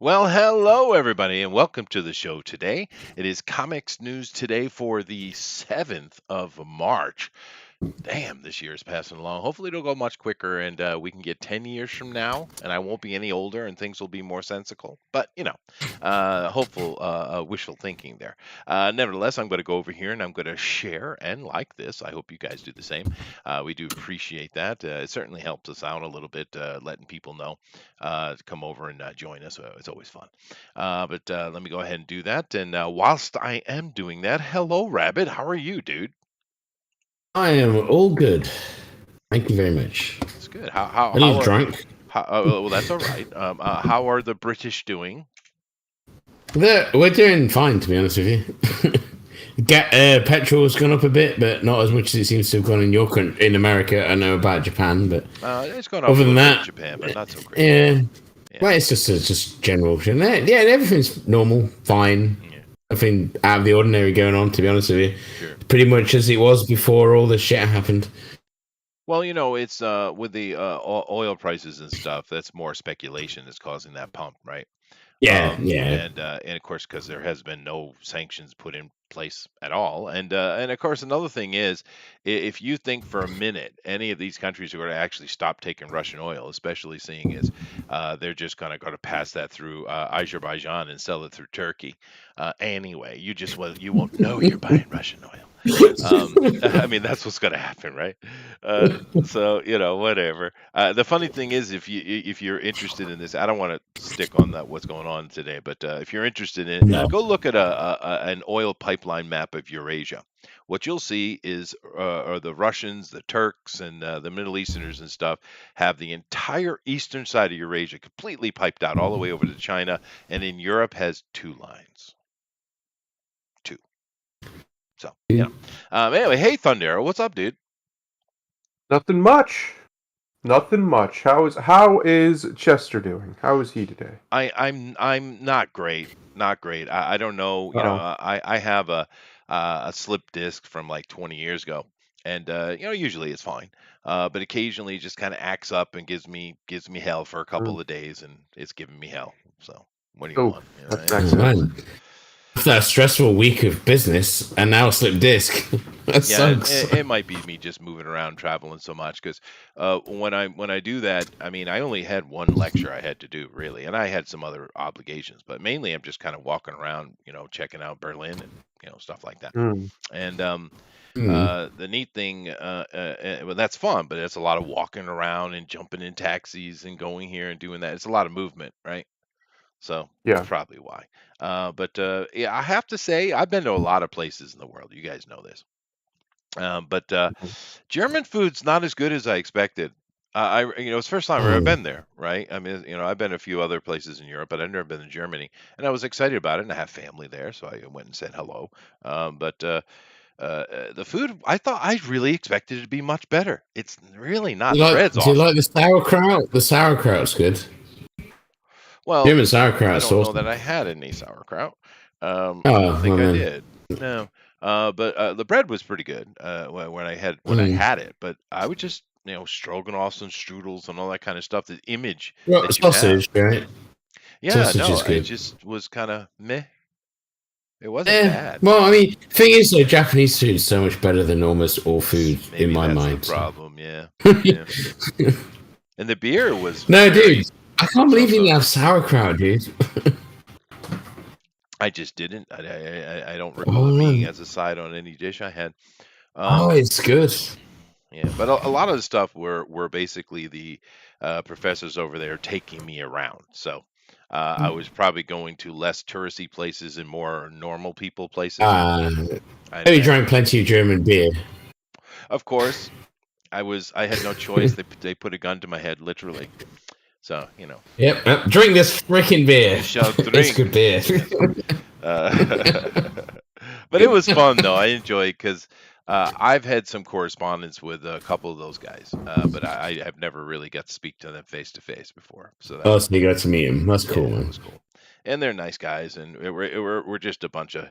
Well, hello, everybody, and welcome to the show today. It is Comics News Today for the 7th of March. Damn, this year is passing along. Hopefully, it'll go much quicker and we can get 10 years from now and I won't be any older and things will be more sensical. But, hopeful, wishful thinking there. Nevertheless, I'm going to go over here and I'm going to share and like this. I hope you guys do the same. We do appreciate that. It certainly helps us out a little bit, letting people know to come over and join us. It's always fun. But let me go ahead and do that. And whilst I am doing that, hello, Rabbit. How are you, dude? I am all good. Thank you very much. It's good. How A little are drunk. well, that's all right. How are the British doing? We're doing fine, to be honest with you. Petrol's gone up a bit, but not as much as it seems to have gone in your country. In America, I know about Japan, but It's gone up other a than little bit in that, Japan, but not so great. yeah. Yeah. Well, it's just general. Yeah, everything's normal, fine. Yeah. Nothing out of the ordinary going on, to be honest with you. Sure. Pretty much as it was before all the shit happened. Well, it's with the oil prices and stuff. That's more speculation that's causing that pump, right? Yeah. And of course, because there has been no sanctions put in place at all, and of course, another thing is, if you think for a minute any of these countries are going to actually stop taking Russian oil, especially seeing as they're just going to pass that through Azerbaijan and sell it through Turkey, anyway, you won't know you're buying Russian oil. I mean, that's what's going to happen, right? So whatever. The funny thing is, if you're interested in this, I don't want to stick on that what's going on today, but if you're interested in it, No. go look at an oil pipeline map of Eurasia. What you'll see is are the Russians, the Turks, and the Middle Easterners and stuff have the entire eastern side of Eurasia completely piped out all the way over to China, and in Europe has two lines. Two. So anyway, hey Thundera, what's up, dude? Nothing much. Nothing much. How is Chester doing? How is he today? I'm not great. Not great. I don't know. I have a slip disc from like 20 years ago, and usually it's fine. But occasionally it just kind of acts up and gives me hell for a couple of days, and it's giving me hell. So what do you want? That's Eh? next Oh, man. After that stressful week of business and now a slip disc. That sucks. It might be me just moving around, traveling so much. Because when I do that, I mean, I only had one lecture I had to do really, and I had some other obligations, but mainly I'm just kind of walking around, checking out Berlin and stuff like that. And the neat thing, well, that's fun, but it's a lot of walking around and jumping in taxis and going here and doing that. It's a lot of movement, right? So Yeah. that's probably why. But yeah, I have to say I've been to a lot of places in the world. You guys know this. But German food's not as good as I expected. It's the first time I've ever been there, right? I mean, I've been a few other places in Europe, but I've never been to Germany, and I was excited about it, and I have family there, so I went and said hello. But the food, I really expected it to be much better. It's really not. The bread's Do awesome. you like the sauerkraut? The sauerkraut's good. Well, German sauerkraut I is don't know awesome. that I had any sauerkraut. I Oh, don't think well I then. did. No. But the bread was pretty good when I had it. But I would just stroganoffs and strudels and all that kind of stuff. The image Well, that you have. sausage, right? Yeah, Sausage no, is it good. just was kind of meh. It wasn't bad. Well, I mean, thing is, though, Japanese food is so much better than almost all food Maybe in my that's mind. the problem. Yeah. And the beer was No, very dude, I can't believe you so-so. didn't have sauerkraut, dude. I just didn't. I don't recall it being as a side on any dish I had. It's good. Yeah, but a lot of the stuff were basically the professors over there taking me around. So I was probably going to less touristy places and more normal people places. Maybe drank plenty of German beer. Of course, I had no choice. They put a gun to my head, literally. So Yep. Drink this freaking beer. You shall It's drink. good beer. But it was fun though. I enjoyed because I've had some correspondence with a couple of those guys, but I have never really got to speak to them face to face before. So So you got to meet him. That's cool, yeah, man. it was cool. And they're nice guys, and we're just a bunch of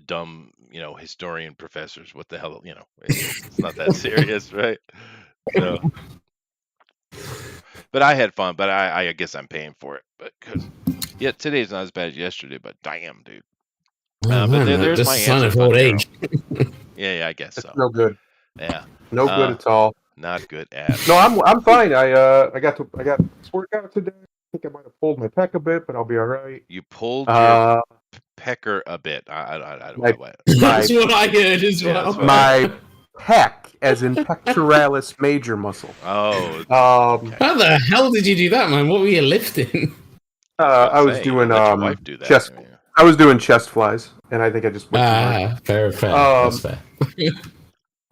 dumb, historian professors. What the hell, it's not that serious, right? So, but I had fun. But I guess I'm paying for it. But because Yeah, today's not as bad as yesterday, but damn, dude. Oh, But man, there's that's my a sign answer, of old Thundero. age. Yeah, I guess It's so. no good. Yeah, No good at all. not good at No, all. I'm fine. I got to workout today. I think I might have pulled my pec a bit, but I'll be all right. You pulled your Uh, pecker a bit. I My- what? That's what I heard as Yeah, well. that's what my pec, as in pectoralis major muscle. Oh, Um, How the hell did you do that, man? What were you lifting? I was say, doing let your wife do that. chest. I mean, I was doing chest flies, and I think I just went too hard. Fair. That's fair.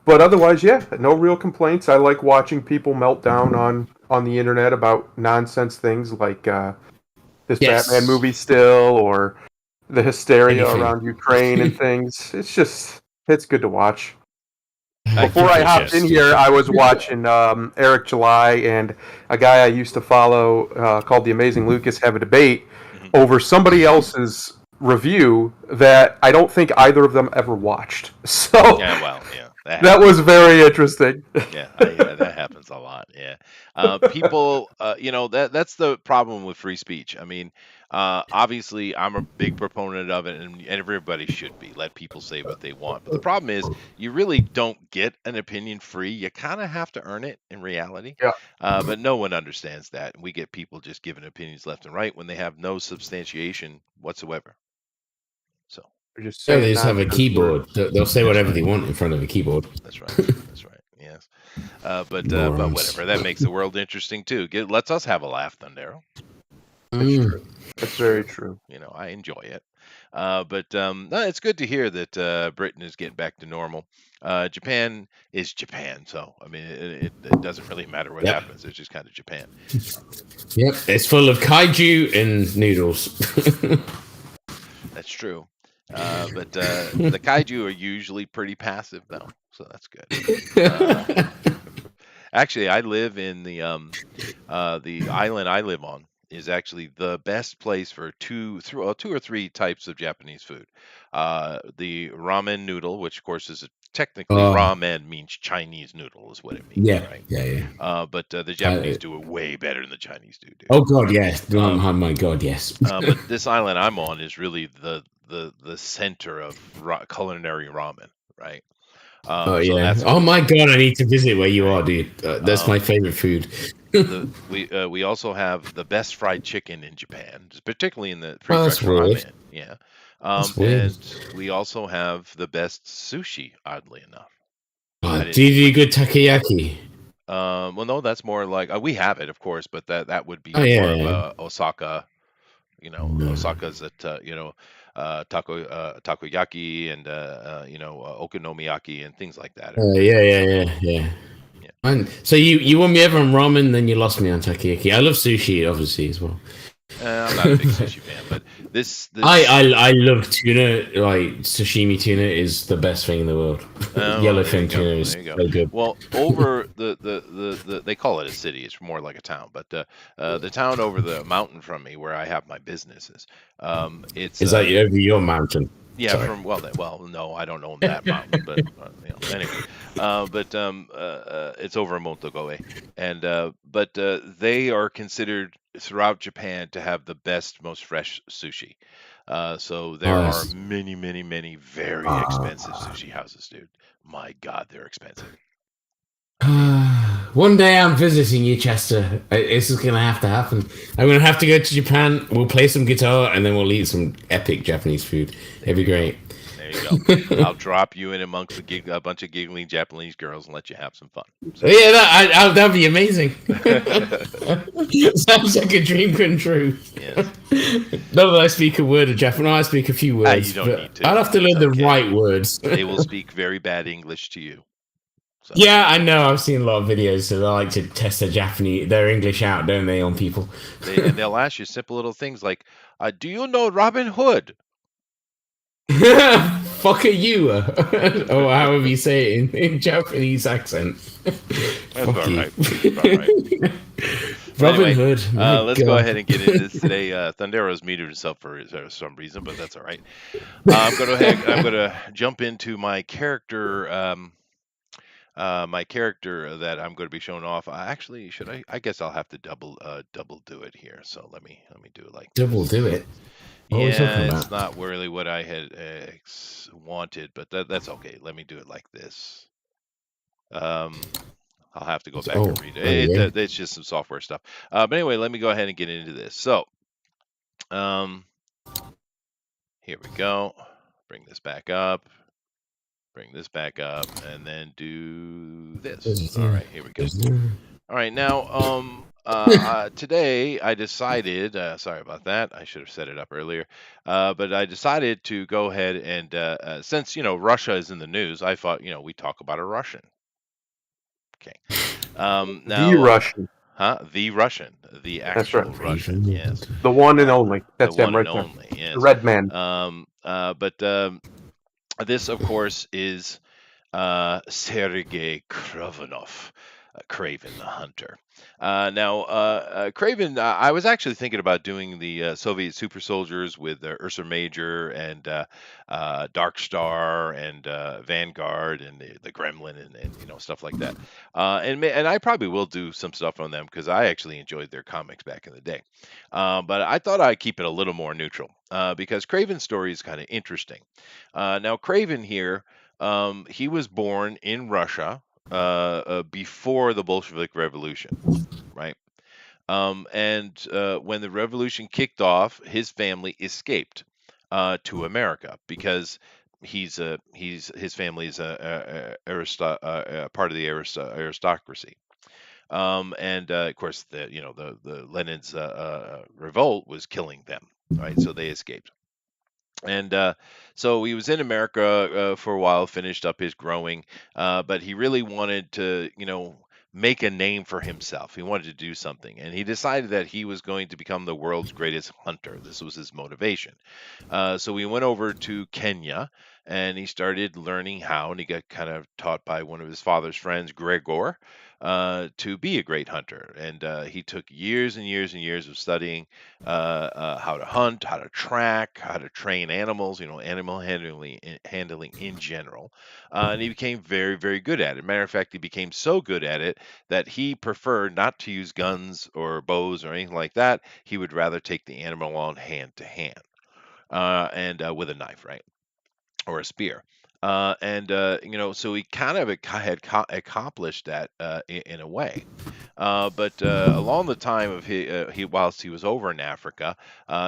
But otherwise, yeah, no real complaints. I like watching people melt down on the internet about nonsense things like this Yes. Batman movie still, or the hysteria Anything. around Ukraine and things. It's good to watch. I Before I appreciate hopped in it. here, I was watching Eric July and a guy I used to follow called The Amazing Lucas have a debate over somebody else's review that I don't think either of them ever watched. So yeah, well, yeah. that was very interesting. Yeah, that happens a lot. Yeah, people, that's the problem with free speech. I mean, obviously, I'm a big proponent of it, and everybody should be. Let people say what they want. But the problem is, you really don't get an opinion free. You kind of have to earn it in reality. Yeah. But no one understands that. We get people just giving opinions left and right when they have no substantiation whatsoever. So. Just So they just have a keyboard. They'll say whatever they want in front of a keyboard. That's right. That's right. Yes. But whatever. That makes the world interesting too. Lets us have a laugh, Thundero. That's very true. I enjoy it. But no, it's good to hear that Britain is getting back to normal. Japan is Japan, so I mean, it doesn't really matter what happens. It's just kind of Japan. Yep, it's full of kaiju and noodles. That's true. But the kaiju are usually pretty passive, though, so that's good. Actually, I live in the island I live on is actually the best place for two or three types of Japanese food. The ramen noodle, which of course is technically ramen means Chinese noodle is what it means. Yeah, right? yeah. But the Japanese do it way better than the Chinese do. Dude. Oh God, yes. Oh my God, yes. But this island I'm on is really the center of culinary ramen, right? Oh my God, I need to visit where you are, dude. That's my favorite food. We also have the best fried chicken in Japan, particularly in the prefecture I'm in. Yeah. And we also have the best sushi, oddly enough. Do you do good takoyaki? Well, no, that's more like we have it, of course, but that would be Osaka. Osaka's at takoyaki and okonomiyaki and things like that. Yeah. And so you won me over on ramen, then you lost me on takoyaki. I love sushi, obviously, as well. I'm not a big sushi fan, but this I love tuna. Like sashimi tuna is the best thing in the world. Yellowfin tuna is so good. Well, over the they call it a city. It's more like a town, but the town over the mountain from me, where I have my businesses, is that over your mountain? Yeah, sorry. No, I don't own that mountain, but anyway, it's over in Montogoe, and but they are considered throughout Japan to have the best, most fresh sushi. So there are many, many, many very expensive sushi houses, dude. My God, they're expensive. One day I'm visiting you, Chester. This is going to have to happen. I'm going to have to go to Japan. We'll play some guitar and then we'll eat some epic Japanese food. It'd be great. There you go. I'll drop you in amongst a bunch of giggling Japanese girls and let you have some fun. So. Yeah, that'd be amazing. Sounds like a dream come true. Yes. Not that I speak a word of Japanese. I speak a few words. You don't need to. I'll have to learn the right words. They will speak very bad English to you. So. Yeah, I know. I've seen a lot of videos, so they like to test their English out, don't they, on people? They'll ask you simple little things like, "Do you know Robin Hood?" Fuck are you? Or however you say it in Japanese accent. That's all right. Robin Hood. Let's go ahead and get into this today. Thundero's muted himself for some reason, but that's all right. I'm going to jump into my character my character that I'm going to be showing off. Actually, should I? I guess I'll have to double do it here. So let me do it like Double this. do it. What are we talking Yeah, it's about? not really what I had wanted, but that's okay. Let me do it like this. Um, I'll have to go back Oh, and read there you it. go. It's just some software stuff. But anyway, let me go ahead and get into this. So, here we go. Bring this back up. Bring this back up, and then do this. All right, here we go. All right, now, today I decided. Sorry about that. I should have set it up earlier. But I decided to go ahead and, since Russia is in the news, I thought we talk about a Russian. Okay. The Now, Russian. the Russian, the That's right. actual Russian. Yes, The one and only. the That's him one right and there. only. Yes. The red man. But this, of course, is Sergei Kravenov, Craven the Hunter. Now, Craven, I was actually thinking about doing the Soviet super soldiers with Ursa Major and Dark Star and Vanguard and the Gremlin and stuff like that. And I probably will do some stuff on them because I actually enjoyed their comics back in the day. But I thought I'd keep it a little more neutral because Craven's story is kind of interesting. Now, Craven here. He was born in Russia before the Bolshevik Revolution, right? And when the revolution kicked off, his family escaped to America because his family is part of the aristocracy. And of course, the Lenin's revolt was killing them, right? So they escaped. And so he was in America for a while, finished up his growing, but he really wanted to, make a name for himself. He wanted to do something, and he decided that he was going to become the world's greatest hunter. This was his motivation. So he went over to Kenya, and he started learning how, and he got kind of taught by one of his father's friends, Gregor, to be a great hunter. And he took years and years and years of studying how to hunt, how to track, how to train animals, animal handling in general. And he became very, very good at it. Matter of fact, he became so good at it that he preferred not to use guns or bows or anything like that. He would rather take the animal on hand to hand and with a knife, right? Or a spear. And so he kind of had accomplished that in a way. But along the time of whilst he was over in Africa,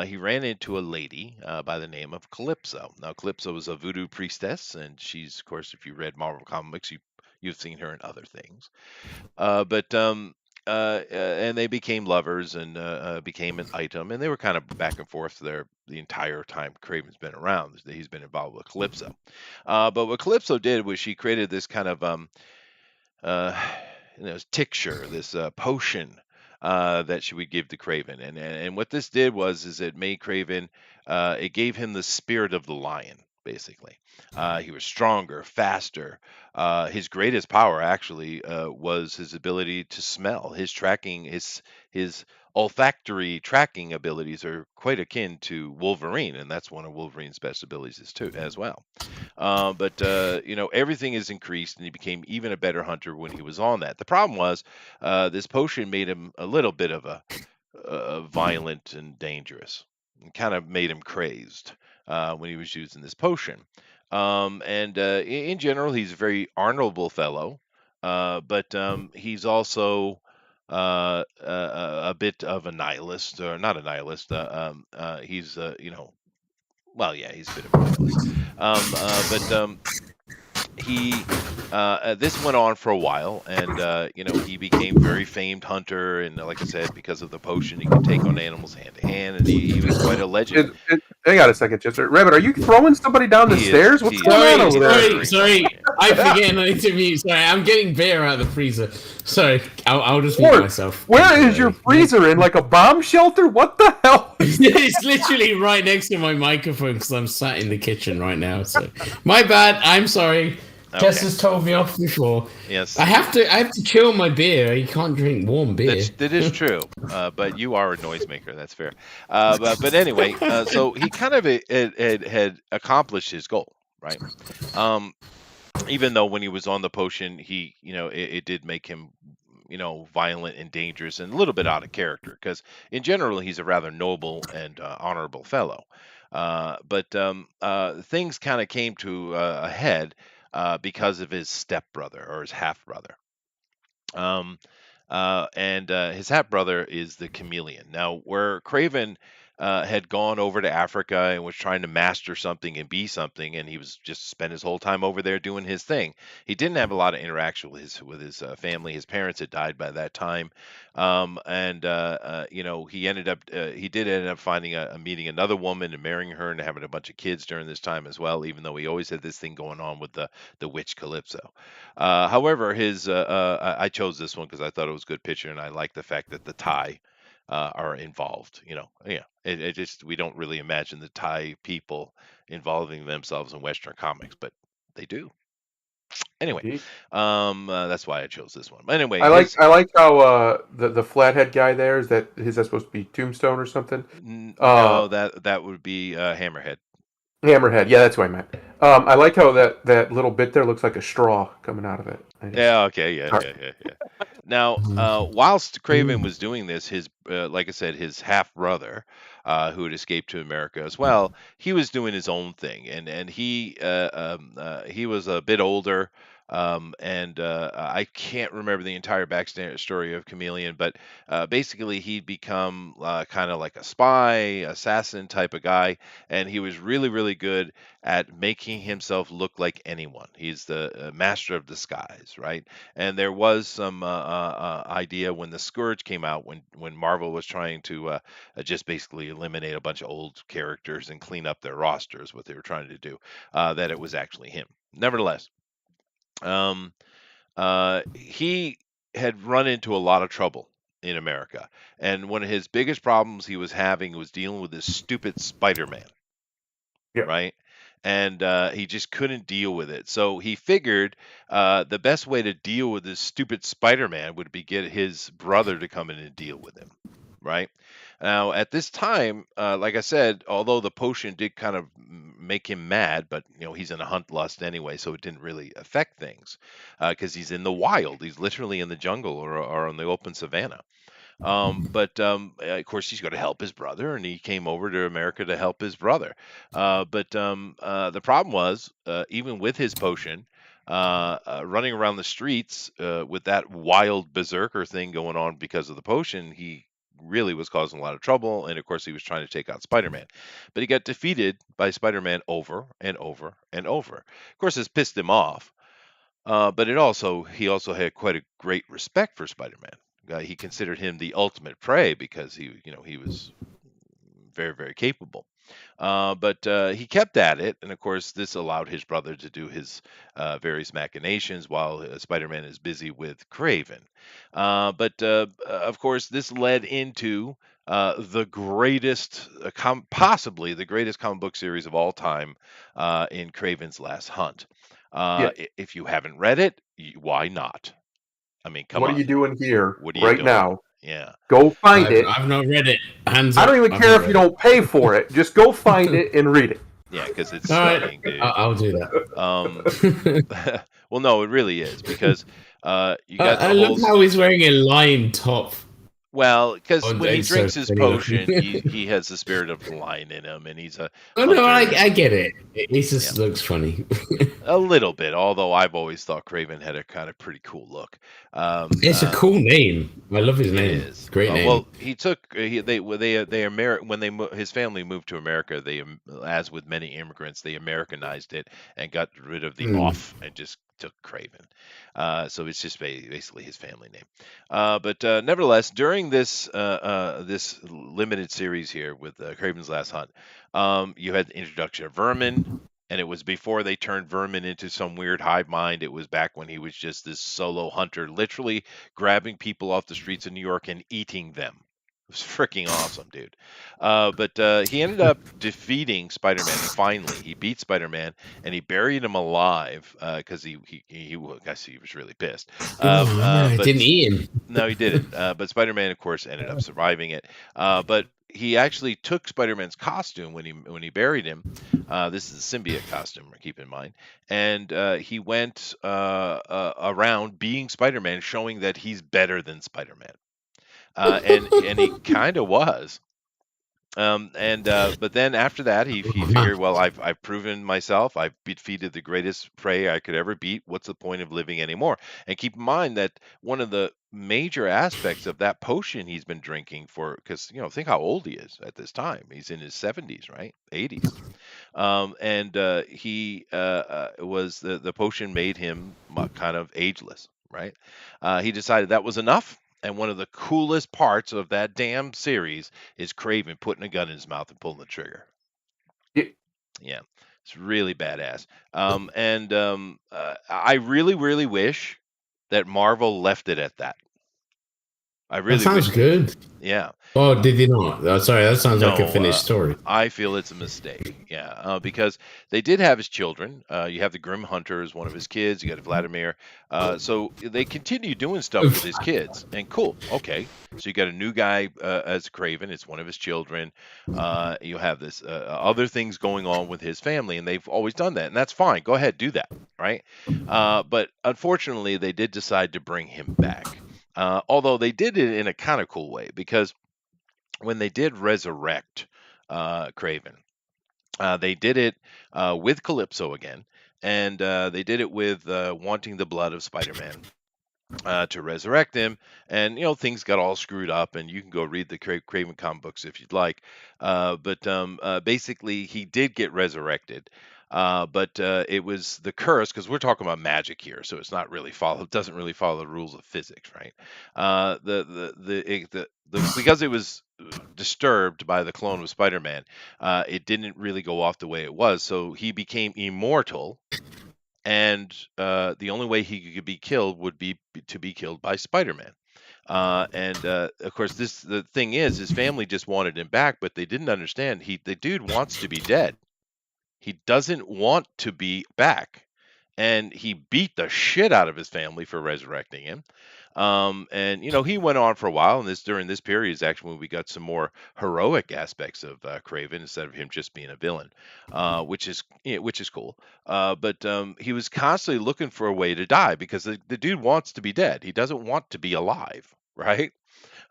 he ran into a lady by the name of Calypso. Now, Calypso was a voodoo priestess, and she's, of course, if you read Marvel Comics, you've seen her in other things. And they became lovers and became an item, and they were kind of back and forth there the entire time Craven's been around. He's been involved with Calypso. But what Calypso did was she created this kind of uh, tincture, this potion that she would give to Craven, and what this did is it made Craven, it gave him the spirit of the lion. Basically, he was stronger, faster. His greatest power actually was his ability to smell. His olfactory tracking abilities are quite akin to Wolverine, and that's one of Wolverine's best abilities too, as well. But everything is increased, and he became even a better hunter when he was on that. The problem was this potion made him a little bit of a violent and dangerous, and kind of made him crazed when he was using this potion. And in general, he's a very honorable fellow, but he's also a bit of a nihilist, or not a nihilist. He's well, yeah, he's a bit of a nihilist. But he this went on for a while, and he became very famed hunter, and like I said, because of the potion, he could take on animals hand to hand, and he was quite a legend. Hang on a second, Chester. Rabbit, are you throwing somebody down the stairs? What's going on over there? Sorry. I forget I need to mute. Sorry, I'm getting beer out of the freezer. Sorry, I'll just mute myself. Where is your freezer? In like a bomb shelter? What the hell? It's literally right next to my microphone because I'm sat in the kitchen right now. So my bad. I'm sorry. Okay. Jess has told me off before. Yes. I have to chill my beer. You can't drink warm beer. That is true. But you are a noisemaker. That's fair. But anyway, so he kind of had accomplished his goal, right? even though when he was on the potion, he, it did make him, violent and dangerous and a little bit out of character because in general he's a rather noble and honorable fellow. But things kind of came to a head because of his stepbrother or his half brother. Um, and his half brother is the chameleon. Now, where Craven had gone over to Africa and was trying to master something and be something, and he was just spent his whole time over there doing his thing. He didn't have a lot of interaction with his family. His parents had died by that time, and he did end up finding meeting another woman and marrying her and having a bunch of kids during this time as well. Even though he always had this thing going on with the witch Calypso. However, I chose this one because I thought it was a good picture, and I like the fact that the Thai are involved. Yeah, it just we don't really imagine the Thai people involving themselves in Western comics, but they do. Anyway, Indeed. that's why I chose this one. But anyway, I like how the flathead guy there is that supposed to be Tombstone or something? No, that would be Hammerhead. Hammerhead, yeah, that's what I meant. I like how that little bit there looks like a straw coming out of it. Yeah. Okay. Yeah. Now, whilst Craven was doing this, his like I said, his half brother, who had escaped to America as well, he was doing his own thing, and he was a bit older. And I can't remember the entire backstory of Chameleon, but basically he'd become kind of like a spy, assassin type of guy, and he was really, really good at making himself look like anyone. He's the master of disguise, right? And there was some idea when the Scourge came out, when Marvel was trying to just basically eliminate a bunch of old characters and clean up their rosters, what they were trying to do, that it was actually him. Nevertheless, um, he had run into a lot of trouble in America, and one of his biggest problems he was having was dealing with this stupid Spider-Man, Yeah. right? And he just couldn't deal with it. So he figured the best way to deal with this stupid Spider-Man would be get his brother to come in and deal with him, right? Now, at this time, like I said, although the potion did kind of make him mad, but he's in a hunt lust anyway, so it didn't really affect things because he's in the wild. He's literally in the jungle or on the open savanna. But of course, he's going to help his brother, and he came over to America to help his brother. The problem was, even with his potion, running around the streets with that wild berserker thing going on because of the potion, he really was causing a lot of trouble. And of course, he was trying to take out Spider-Man, but he got defeated by Spider-Man over and over and over. Of course, this pissed him off. But he also had quite a great respect for Spider-Man. He considered him the ultimate prey because he was very, very capable. But he kept at it, and of course, this allowed his brother to do his various machinations while Spider-Man is busy with Craven. But of course, this led into the greatest, possibly the greatest comic book series of all time, in Craven's Last Hunt. Yeah. If you haven't read it, why not? I mean, come What on. are you doing here What are you right doing? now? Yeah. Go find it. I've not read it. Hands I up. don't even I've care not if read you don't pay for it. Just go find it and read it. Yeah, because it's All right. stunning, dude. I'll do that. Well, no, it really is because you got I the love whole. how he's wearing a lime top. Well, because Oh, when he it's so drinks his funny potion, looking. he has the spirit of the lion in him, and he's a Oh no, hunter. I get it. It just looks funny. A little bit, although I've always thought Craven had a kind of pretty cool look. It's a cool name. I love his It name. is. Great name. Well, he took his family moved to America. They, as with many immigrants, they Americanized it and got rid of the off and just took Craven. So it's just basically his family name. But nevertheless, during this limited series here with Craven's Last Hunt, you had the introduction of Vermin. And it was before they turned Vermin into some weird hive mind. It was back when he was just this solo hunter, literally grabbing people off the streets of New York and eating them. It was freaking awesome, dude. But he ended up defeating Spider-Man finally. He beat Spider-Man and he buried him alive because I guess he was really pissed. I didn't eat him. No, he didn't. But Spider-Man, of course, ended up surviving it. But he actually took Spider-Man's costume when he buried him, This is a symbiote costume, keep in mind. And he went around being Spider-Man, showing that he's better than Spider-Man. And he kind of was. But then after that, he figured, well, I've proven myself. I've defeated the greatest prey I could ever beat. What's the point of living anymore? And keep in mind that one of the major aspects of that potion he's been drinking because think how old he is at this time. He's in his 70s, right? 80s. He was the potion made him kind of ageless, right? He decided that was enough. And one of the coolest parts of that damn series is Kraven putting a gun in his mouth and pulling the trigger. Yeah, it's really badass. I really, really wish that Marvel left it at that. I really that sounds good. Yeah. Oh, did they not? Oh, sorry, that sounds like a finished story. I feel it's a mistake. Yeah, because they did have his children. You have the Grim Hunter as one of his kids. You got Vladimir. So they continue doing stuff with his kids. And cool. Okay. So you got a new guy as Kraven. It's one of his children. You have this other things going on with his family, and they've always done that. And that's fine. Go ahead, do that. Right. But unfortunately, they did decide to bring him back. Although they did it in a kind of cool way, because when they did resurrect Kraven, they did it with Calypso again, and they did it with wanting the blood of Spider-Man to resurrect him. And things got all screwed up, and you can go read the Kraven comic books if you'd like. But basically, he did get resurrected. But it was the curse, because we're talking about magic here, so it's not really doesn't really follow the rules of physics, right? Because it was disturbed by the clone of Spider-Man, it didn't really go off the way it was, so he became immortal, and the only way he could be killed would be to be killed by Spider-Man. Of course, the thing is, his family just wanted him back, but they didn't understand the dude wants to be dead. He doesn't want to be back, and he beat the shit out of his family for resurrecting him. He went on for a while, and during this period is actually when we got some more heroic aspects of Kraven instead of him just being a villain, which is cool. But he was constantly looking for a way to die, because the dude wants to be dead. He doesn't want to be alive, right?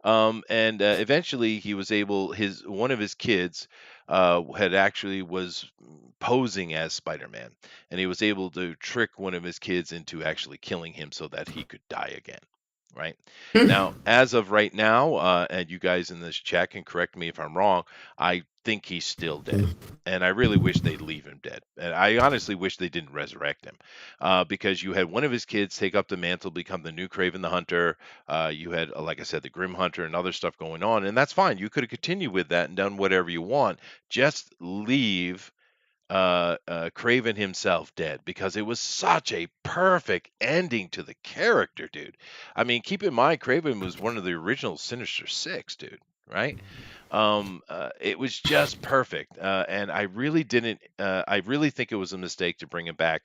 Eventually he was able. One of his kids was posing as Spider-Man, and he was able to trick one of his kids into actually killing him so that he could die again. Right now, as of right now, and you guys in this chat can correct me if I'm wrong, I think he's still dead, and I really wish they'd leave him dead. And I honestly wish they didn't resurrect him, because you had one of his kids take up the mantle, become the new Kraven the Hunter. You had, like I said, the Grim Hunter and other stuff going on, and that's fine. You could have continued with that and done whatever you want. Just leave Kraven himself dead, because it was such a perfect ending to the character, dude. I mean, keep in mind, Kraven was one of the original Sinister Six, dude, right? It was just perfect, and I really think it was a mistake to bring him back.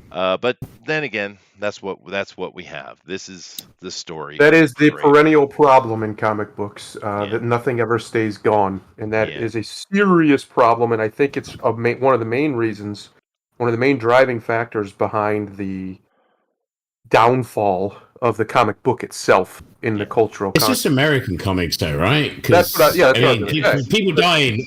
But then again, that's what we have. This is the story. That is the perennial problem in comic books, that nothing ever stays gone, and that is a serious problem. And I think it's one of the main reasons, one of the main driving factors behind the downfall of the comic book itself in the cultural. It's just American comics, though, right? That's what people die in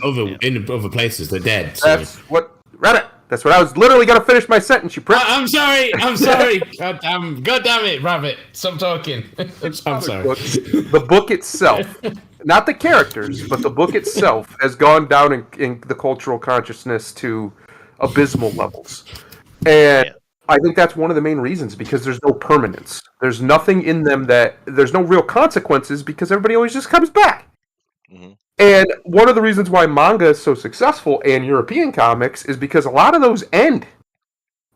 other places. They're dead. So. That's what Reddit. That's what I was literally going to finish my sentence. You prick. I'm sorry. God damn it, Rabbit. Stop talking. I'm sorry. The book itself, not the characters, but the book itself has gone down in the cultural consciousness to abysmal levels. And I think that's one of the main reasons, because there's no permanence. There's nothing in them there's no real consequences, because everybody always just comes back. Mm-hmm. And one of the reasons why manga is so successful and European comics is because a lot of those end.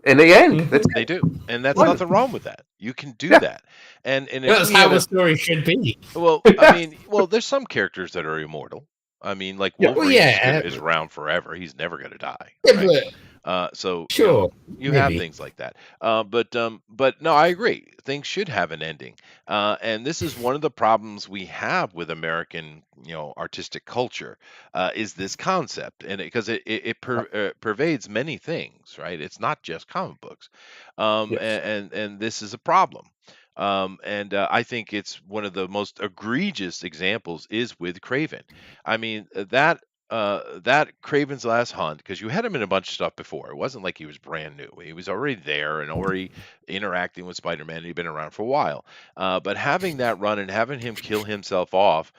And they end. They do. And that's nothing wrong with that. You can do that. And that's how the story should be. Well, I mean, there's some characters that are immortal. I mean, like Wolverine is around forever. He's never going to die. Right? So Sure, you have maybe. things like that. But no, I agree. Things should have an ending. And this is one of the problems we have with American, artistic culture, is this concept, and because pervades many things, right? It's not just comic books, Yes. and this is a problem. And I think it's one of the most egregious examples is with Craven. I mean, that Craven's Last Hunt, because you had him in a bunch of stuff before. It wasn't like he was brand new. He was already there and already interacting with Spider-Man. He'd been around for a while. But having that run and having him kill himself off,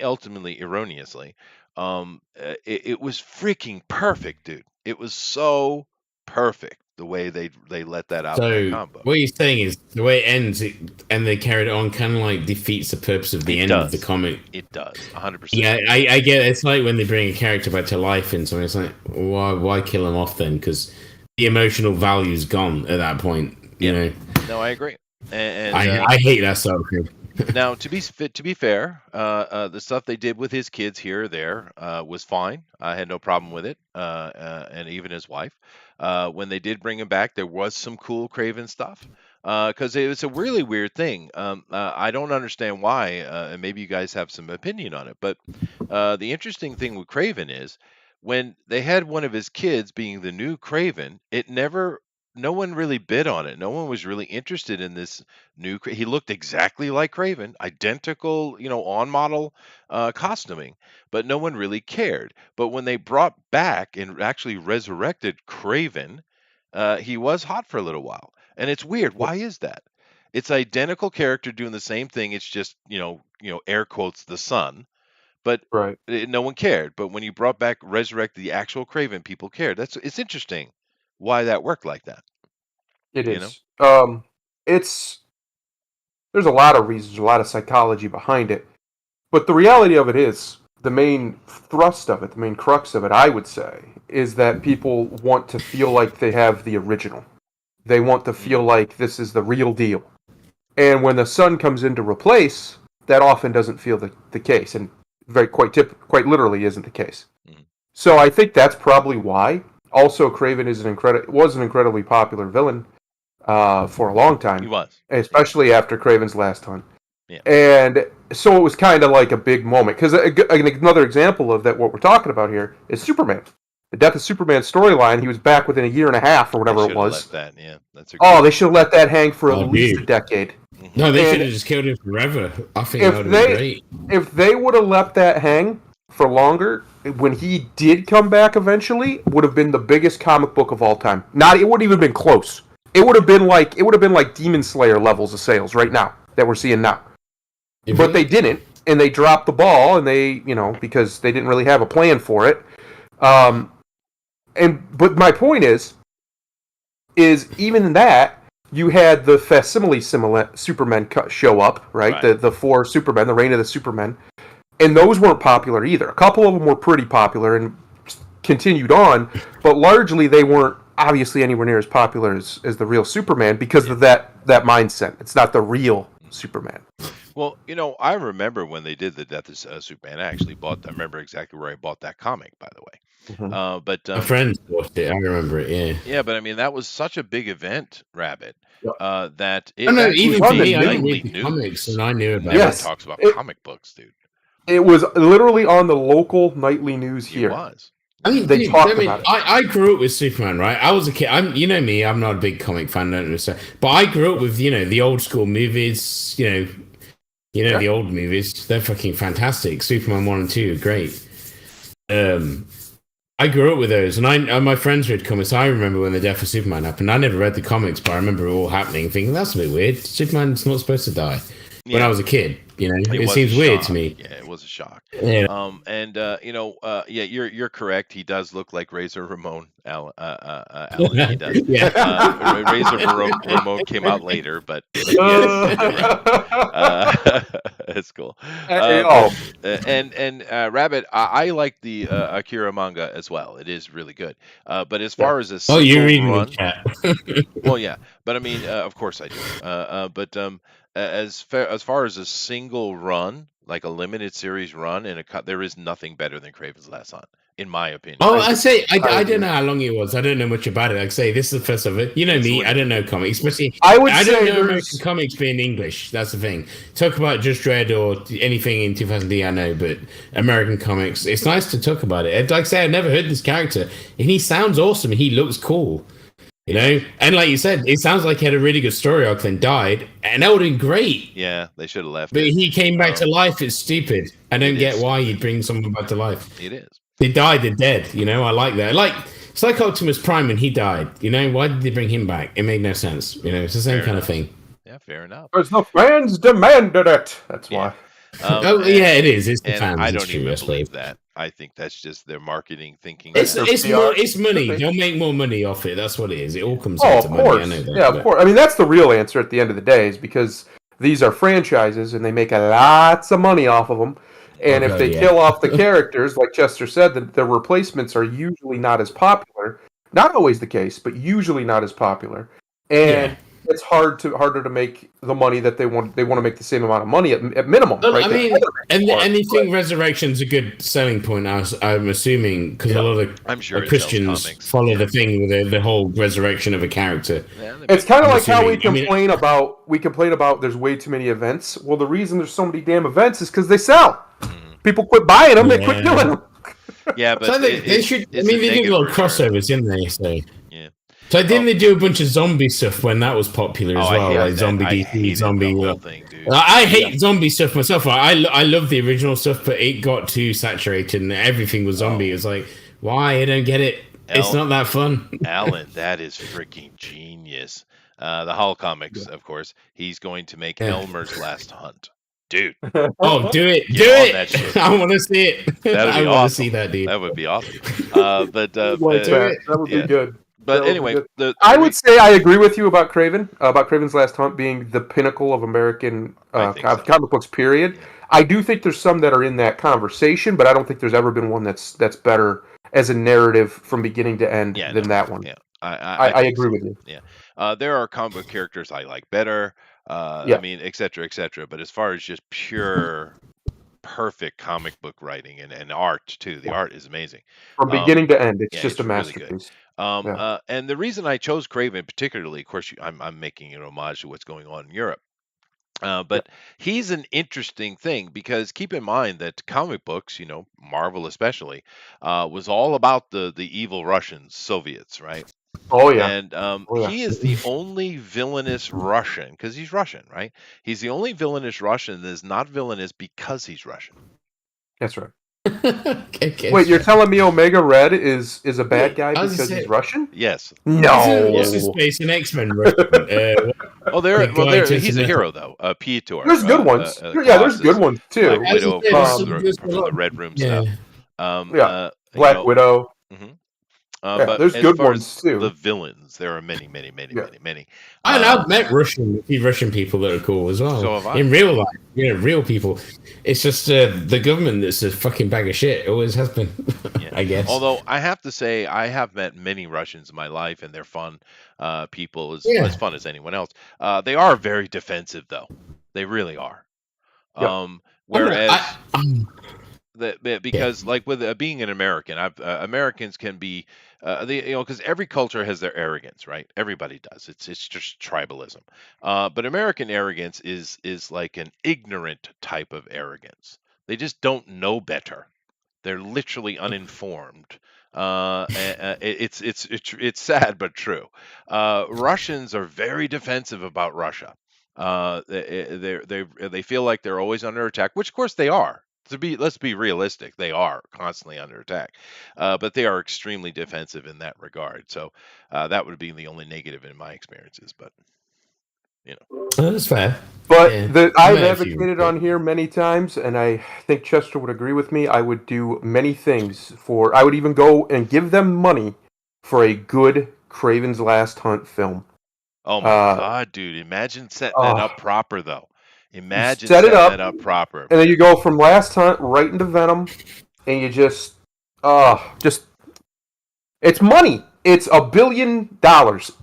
ultimately erroneously, it was freaking perfect, dude. It was so perfect the way they let that out in that So comic book. what you're saying is the way it ends, and they carried it on, kind of like defeats the purpose of the It end of the does. comic. It does, 100%. Yeah, I get it. It's like when they bring a character back to life in something. It's like, why kill him off then? Because the emotional value's gone at that point. You know. No, I agree. And I hate that sort of thing. now, to be fair, the stuff they did with his kids here or there was fine. I had no problem with it, and even his wife. When they did bring him back, there was some cool Craven stuff. Because it was a really weird thing. I don't understand why, and maybe you guys have some opinion on it. But the interesting thing with Craven is when they had one of his kids being the new Craven, no one really bid on it. No one was really interested in this he looked exactly like Craven, identical, on model costuming, but no one really cared. But when they brought back and actually resurrected Craven, he was hot for a little while. And it's weird. Why is that? It's identical character doing the same thing. It's just, air quotes the sun, but Right. no one cared. But when you brought back resurrect the actual Craven, people cared. It's interesting why that worked like that. It You know? is. It's there's a lot of reasons, a lot of psychology behind it, but the reality of it is the main thrust of it, the main crux of it, I would say, is that people want to feel like they have the original. They want to feel like this is the real deal. And when the sun comes in to replace, that often doesn't feel the case, and quite literally isn't the case. Mhm. So I think that's probably why. Also, Craven was an incredibly popular villain for a long time. He was. Especially after Craven's Last Hunt. Yeah. And so it was kind of like a big moment. Because another example of that, what we're talking about here, is Superman. The Death of Superman storyline, he was back within a year and a half or whatever it was. Let that, yeah, that's they should have let that hang for at least a decade. No, they should have just killed him forever. I think that would have been great. If they would have let that hang for longer, when he did come back eventually, would have been the biggest comic book of all time. It wouldn't even been close. It would have been like Demon Slayer levels of sales right now that we're seeing now. But they didn't, and they dropped the ball, and they, because they didn't really have a plan for it. But my point is even in that, you had the facsimile Supermen show up, right? The 4 Supermen, the Reign of the Supermen, and those weren't popular either. A couple of them were pretty popular and continued on, but largely they weren't obviously anywhere near as popular as the real Superman because of that mindset. It's not the real Superman. Well, I remember when they did the Death of Superman. I remember exactly where I bought that comic, by the way. Mm-hmm. But my friends bought it. I remember it. Yeah. Yeah, but I mean that was such a big event, Rabbit. Yep. That it. No, even for me, I didn't didn't read the comics, and I knew about it. Never talks about comic books, dude. It was literally on the local nightly news here. It was. I mean, they talked about it. I grew up with Superman, right? I was a kid. You know me. I'm not a big comic fan, don't understand. But I grew up with the old school movies. The old movies. They're fucking fantastic. Superman 1 and 2 are great. I grew up with those, and my friends read comics. I remember when the Death of Superman happened. I never read the comics, but I remember it all happening, thinking that's a bit weird. Superman's not supposed to die. When I was a kid, it seems weird to me. Yeah, it was a shock. Yeah. You're correct. He does look like Razor Ramon. Alan, he does. Yeah. Razor Ramon came out later, but yes, it's cool. Rabbit, I like the Akira manga as well. It is really good. But as far as a single you're reading run, the chat. well, yeah, but I mean, of course I do. But as far as a single run like a limited series run, and there is nothing better than Kraven's Last Hunt, in my opinion. Oh, I don't know how long it was. I don't know much about it. Like I say, this is the first of it. You know It's me, limited. I don't know comics, especially I don't say know there's- American comics being English. That's the thing. Talk about Just Dread or anything in 2000D, I know, but American comics, it's nice to talk about it. Like I say, I've never heard this character, and he sounds awesome. He looks cool. You know, and like you said, it sounds like he had a really good story arc, then died, and that would have been great. Yeah, they should have left But it. he came back to life. It's stupid. I don't It get is why you'd bring someone back to life. It is. They died, they're dead. You know, I like that. It's like Optimus Prime when he died. You know, why did they bring him back? It made no sense. You know, it's the same Fair kind enough. of thing. Yeah, fair enough. Because the fans demanded it. That's why. Yeah, it is. It's the And fans. I It's don't true, even I suppose. believe that. I think that's just their marketing thinking. It's that. it's money. They'll make more money off it. That's what it is. It all comes Oh, down of to money. course. I know that. Yeah, of course. I mean, that's the real answer at the end of the day, is because these are franchises and they make lots of money off of them. And if they kill off the characters, like Chester said, the replacements are usually not as popular. Not always the case, but usually not as popular. And it's harder to make the money that they want. They want to make the same amount of money at minimum. Well, right? I mean, and you think Resurrection's a good selling point? I'm assuming because a lot of I'm sure it Christians sells comics. follow the thing with the whole resurrection of a character. Yeah, It's kind of I'm like how we assuming- complain about there's way too many events. Well, the reason there's so many damn events is because they sell. People quit buying them. They quit doing them. yeah, but So they should. I mean, they did a lot of crossovers, didn't they? So Yeah. So didn't they do a bunch of zombie stuff when that was popular as well? Like zombie DC, zombie. Thing, dude. I hate zombie stuff myself. I love the original stuff, but it got too saturated and everything was zombie. It's like, why? I don't get it. It's not that fun. Alan, that is freaking genius. The Hull Comics, of course. He's going to make Elmer's Last Hunt. Dude. Oh, do it. Get Do on it. that shit. I want to see it. That'd be I want awesome. to see that, dude. That would be awesome. That would be good. But That would anyway, be good. I would say I agree with you about Kraven, about Kraven's Last Hunt being the pinnacle of American comic books, period. I do think there's some that are in that conversation, but I don't think there's ever been one that's better as a narrative from beginning to end than that one. Yeah, I agree with you. Yeah. There are comic book characters I like better. I mean, et cetera, et cetera. But as far as just pure, perfect comic book writing and art too, the art is amazing from beginning to end. It's just it's a really masterpiece. good. And the reason I chose Kraven particularly, of course, I'm making an homage to what's going on in Europe. But he's an interesting thing because keep in mind that comic books, Marvel especially, was all about the evil Russians, Soviets, right? Oh yeah. And he is the only villainous Russian because he's Russian, right? He's the only villainous Russian that is not villainous because he's Russian. That's right. Okay. Wait, you're telling me Omega Red is a bad guy because he's Russian? Yes. No. What's his face? An X-Men. He's a hero though. Piotr. There's good ones. There's good ones too. Black Widow, of course, from the Red Room stuff. Black Widow. But there's as good far ones as too. The villains, there are many. I've met Russian people that are cool as well. So have I. In real life, real people. It's just the government that's a fucking bag of shit. It always has been, I guess. Although I have to say, I have met many Russians in my life, and they're fun people, as fun as anyone else. They are very defensive, though. They really are. Whereas. Because like with being an American, Americans can be, because every culture has their arrogance, right? Everybody does. It's just tribalism. But American arrogance is like an ignorant type of arrogance. They just don't know better. They're literally uninformed. It's sad but true. Russians are very defensive about Russia. They feel like they're always under attack, which of course they are. Let's be realistic, they are constantly under attack, but they are extremely defensive in that regard. So that would be the only negative in my experiences. But that's fair. But I've advocated on here many times, and I think Chester would agree with me. I would do many things I would even go and give them money for a good Kraven's Last Hunt film. Oh my God, dude! Imagine setting that up proper, though. Imagine set setting it up, that up proper. And then you go from Last Hunt right into Venom, and you just it's money. It's $1 billion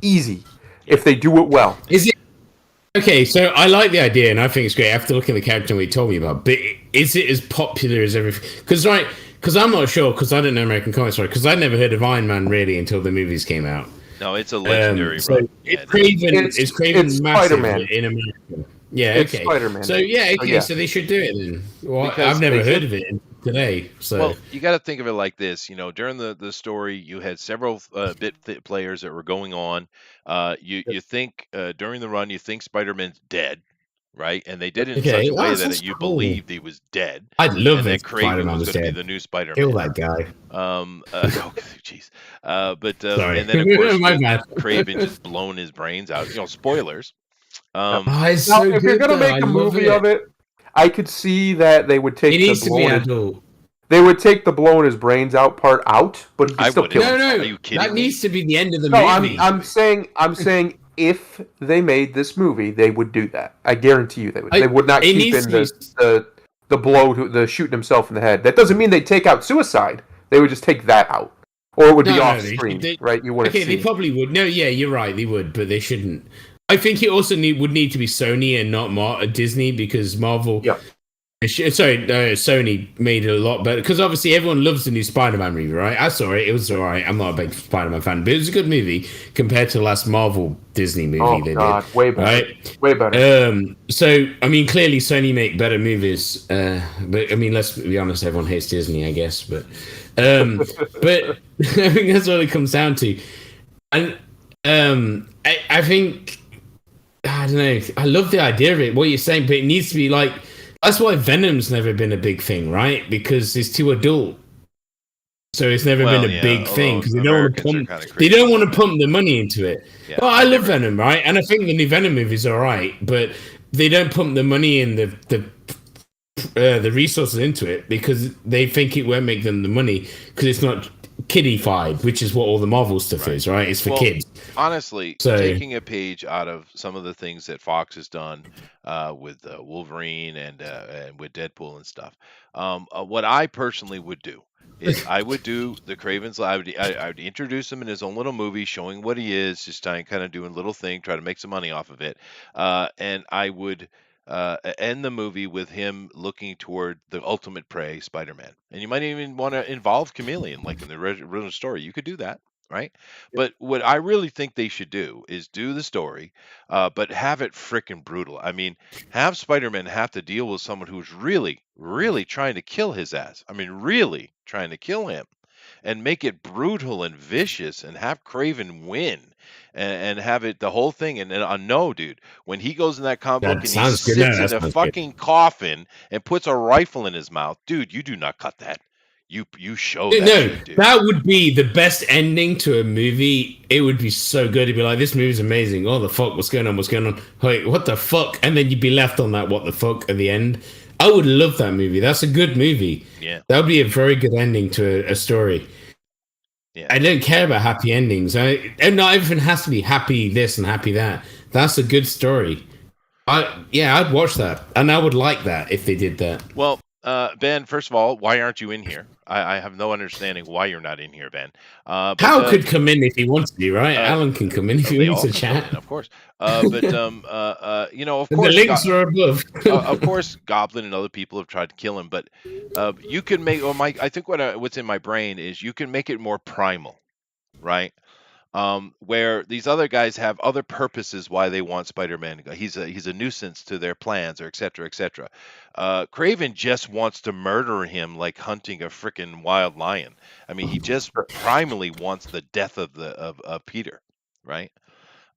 easy if they do it well. Is Okay, so I like the idea, and I think it's great. After looking at the character we told me about, but is it as popular as everything? Because I'm not sure, because I don't know American comics, right? Because I'd never heard of Iron Man really until the movies came out. No, it's a legendary So run. it's Yeah, it is. Craven. It's- Is Craven it's massive Spider-Man. in America? Yeah. It's Okay. Spider-Man. So yeah. Okay. yeah. So they should do it then. Well, Because I've never they heard should. of it today. So Well, you got to think of it like this. You know, during the story, you had several players that were going on. You think during the run, you think Spider-Man's dead, right? And they did it in such okay, a way that's that you cool. believed he was dead, I'd love and if that Craven Spider-Man was was going to be dead. the new Kill Spider-Man. that guy. Oh, jeez. Sorry. And then of course My bad. Craven just blown his brains out. You know, spoilers. Oh, it's Now, so if you're good, gonna though. make I a love movie of it, I could see that they would take It the needs to be blowing his, adult. they would take the blowing his brains out part out, but you could I still wouldn't. kill No, him. no. Are you kidding That me? needs to be the end of the No, movie. I'm saying if they made this movie, they would do that. I guarantee you they would. They would not it keep needs in to the blow to the shooting himself in the head. That doesn't mean they take out suicide. They would just take that out, or it would be No, off they- screen, they- right? You wouldn't Okay, see. they probably would. No, yeah, you're right. They would, but they shouldn't. I think it also would need to be Sony and not Disney, because Marvel. Yeah. Sony made it a lot better, because obviously everyone loves the new Spider-Man movie, right? I saw it; it was alright. I'm not a big Spider-Man fan, but it was a good movie compared to the last Marvel Disney movie Oh they God, did. way better, Right? way better. So I mean, clearly Sony make better movies, but I mean, let's be honest, everyone hates Disney, I guess. But but I think that's what it comes down to, and I think I don't know. I love the idea of it, what you're saying, but it needs to be like. That's why Venom's never been a big thing, right? Because it's too adult. So it's never been a big thing, because they don't want to pump. They don't want to pump the money into it. Yeah, well, I love Venom, right? And I think the new Venom movie's all right, but they don't pump the money and the resources into it because they think it won't make them the money, because it's not kiddified, which is what all the Marvel stuff is, right? It's for kids. Honestly, So- taking a page out of some of the things that Fox has done with Wolverine and with Deadpool and stuff, what I personally would do is I would do the Craven's. I would introduce him in his own little movie, showing what he is, just kind of doing little thing, try to make some money off of it, and I would end the movie with him looking toward the ultimate prey, Spider-Man. And you might even want to involve Chameleon, like in the original story. You could do that, right? But what I really think they should do is do the story, but have it frickin' brutal. I mean, have Spider-Man have to deal with someone who's really, really trying to kill his ass. I mean, really trying to kill him. And make it brutal and vicious, and have Craven win, and have it the whole thing. And then no, dude, when he goes in that comic book and he sounds good. sits No, in that a sounds good. fucking coffin and puts a rifle in his mouth, dude, you do not cut that. You show that No, shit, dude. that would be the best ending to a movie. It would be so good. It'd be like, this movie's amazing. Oh, the fuck, what's going on? What's going on? Wait, what the fuck? And then you'd be left on that what the fuck at the end. I would love that movie. That's a good movie. Yeah. That would be a very good ending to a story. Yeah. I don't care about happy endings. And not everything has to be happy this and happy that. That's a good story. I'd watch that. And I would like that if they did that. Well, Ben, first of all, why aren't you in here? I have no understanding why you're not in here, Ben. But, Hal could come in if he wants to, right? Alan can come in if he they wants all to can come chat. in, of course. But you know, of The course, links are above. of course, Goblin and other people have tried to kill him, but you can make. Or I think what's in my brain is you can make it more primal, right? Where these other guys have other purposes why they want Spider-Man to go. He's a nuisance to their plans, or et cetera, et cetera. Craven just wants to murder him like hunting a freaking wild lion. I mean, he just primally wants the death of Peter, right?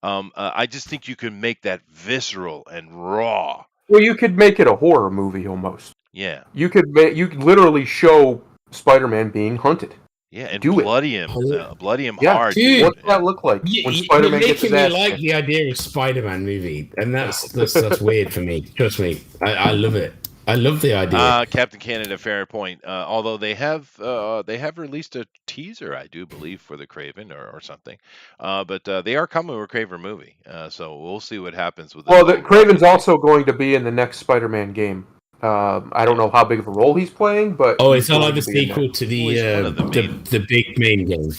I just think you can make that visceral and raw. Well, you could make it a horror movie almost. Yeah, You could literally show Spider-Man being hunted. yeah, and Do it. bloody him Yeah, hard. dude. What's that look like when You're Spider-Man gets his making me ass like kicked? the idea of Spider-Man movie, and that's weird for me. Trust me, I love it. I love the idea. Captain Canada, fair point. Although they have released a teaser, I do believe, for the Craven or something. But they are coming with a Craven movie. So we'll see what happens with. Well, Craven's also going to be in the next Spider-Man game. I don't know how big of a role he's playing, but Oh, he's it's not going like the to be in there. sequel to Well, he's one of the big main game.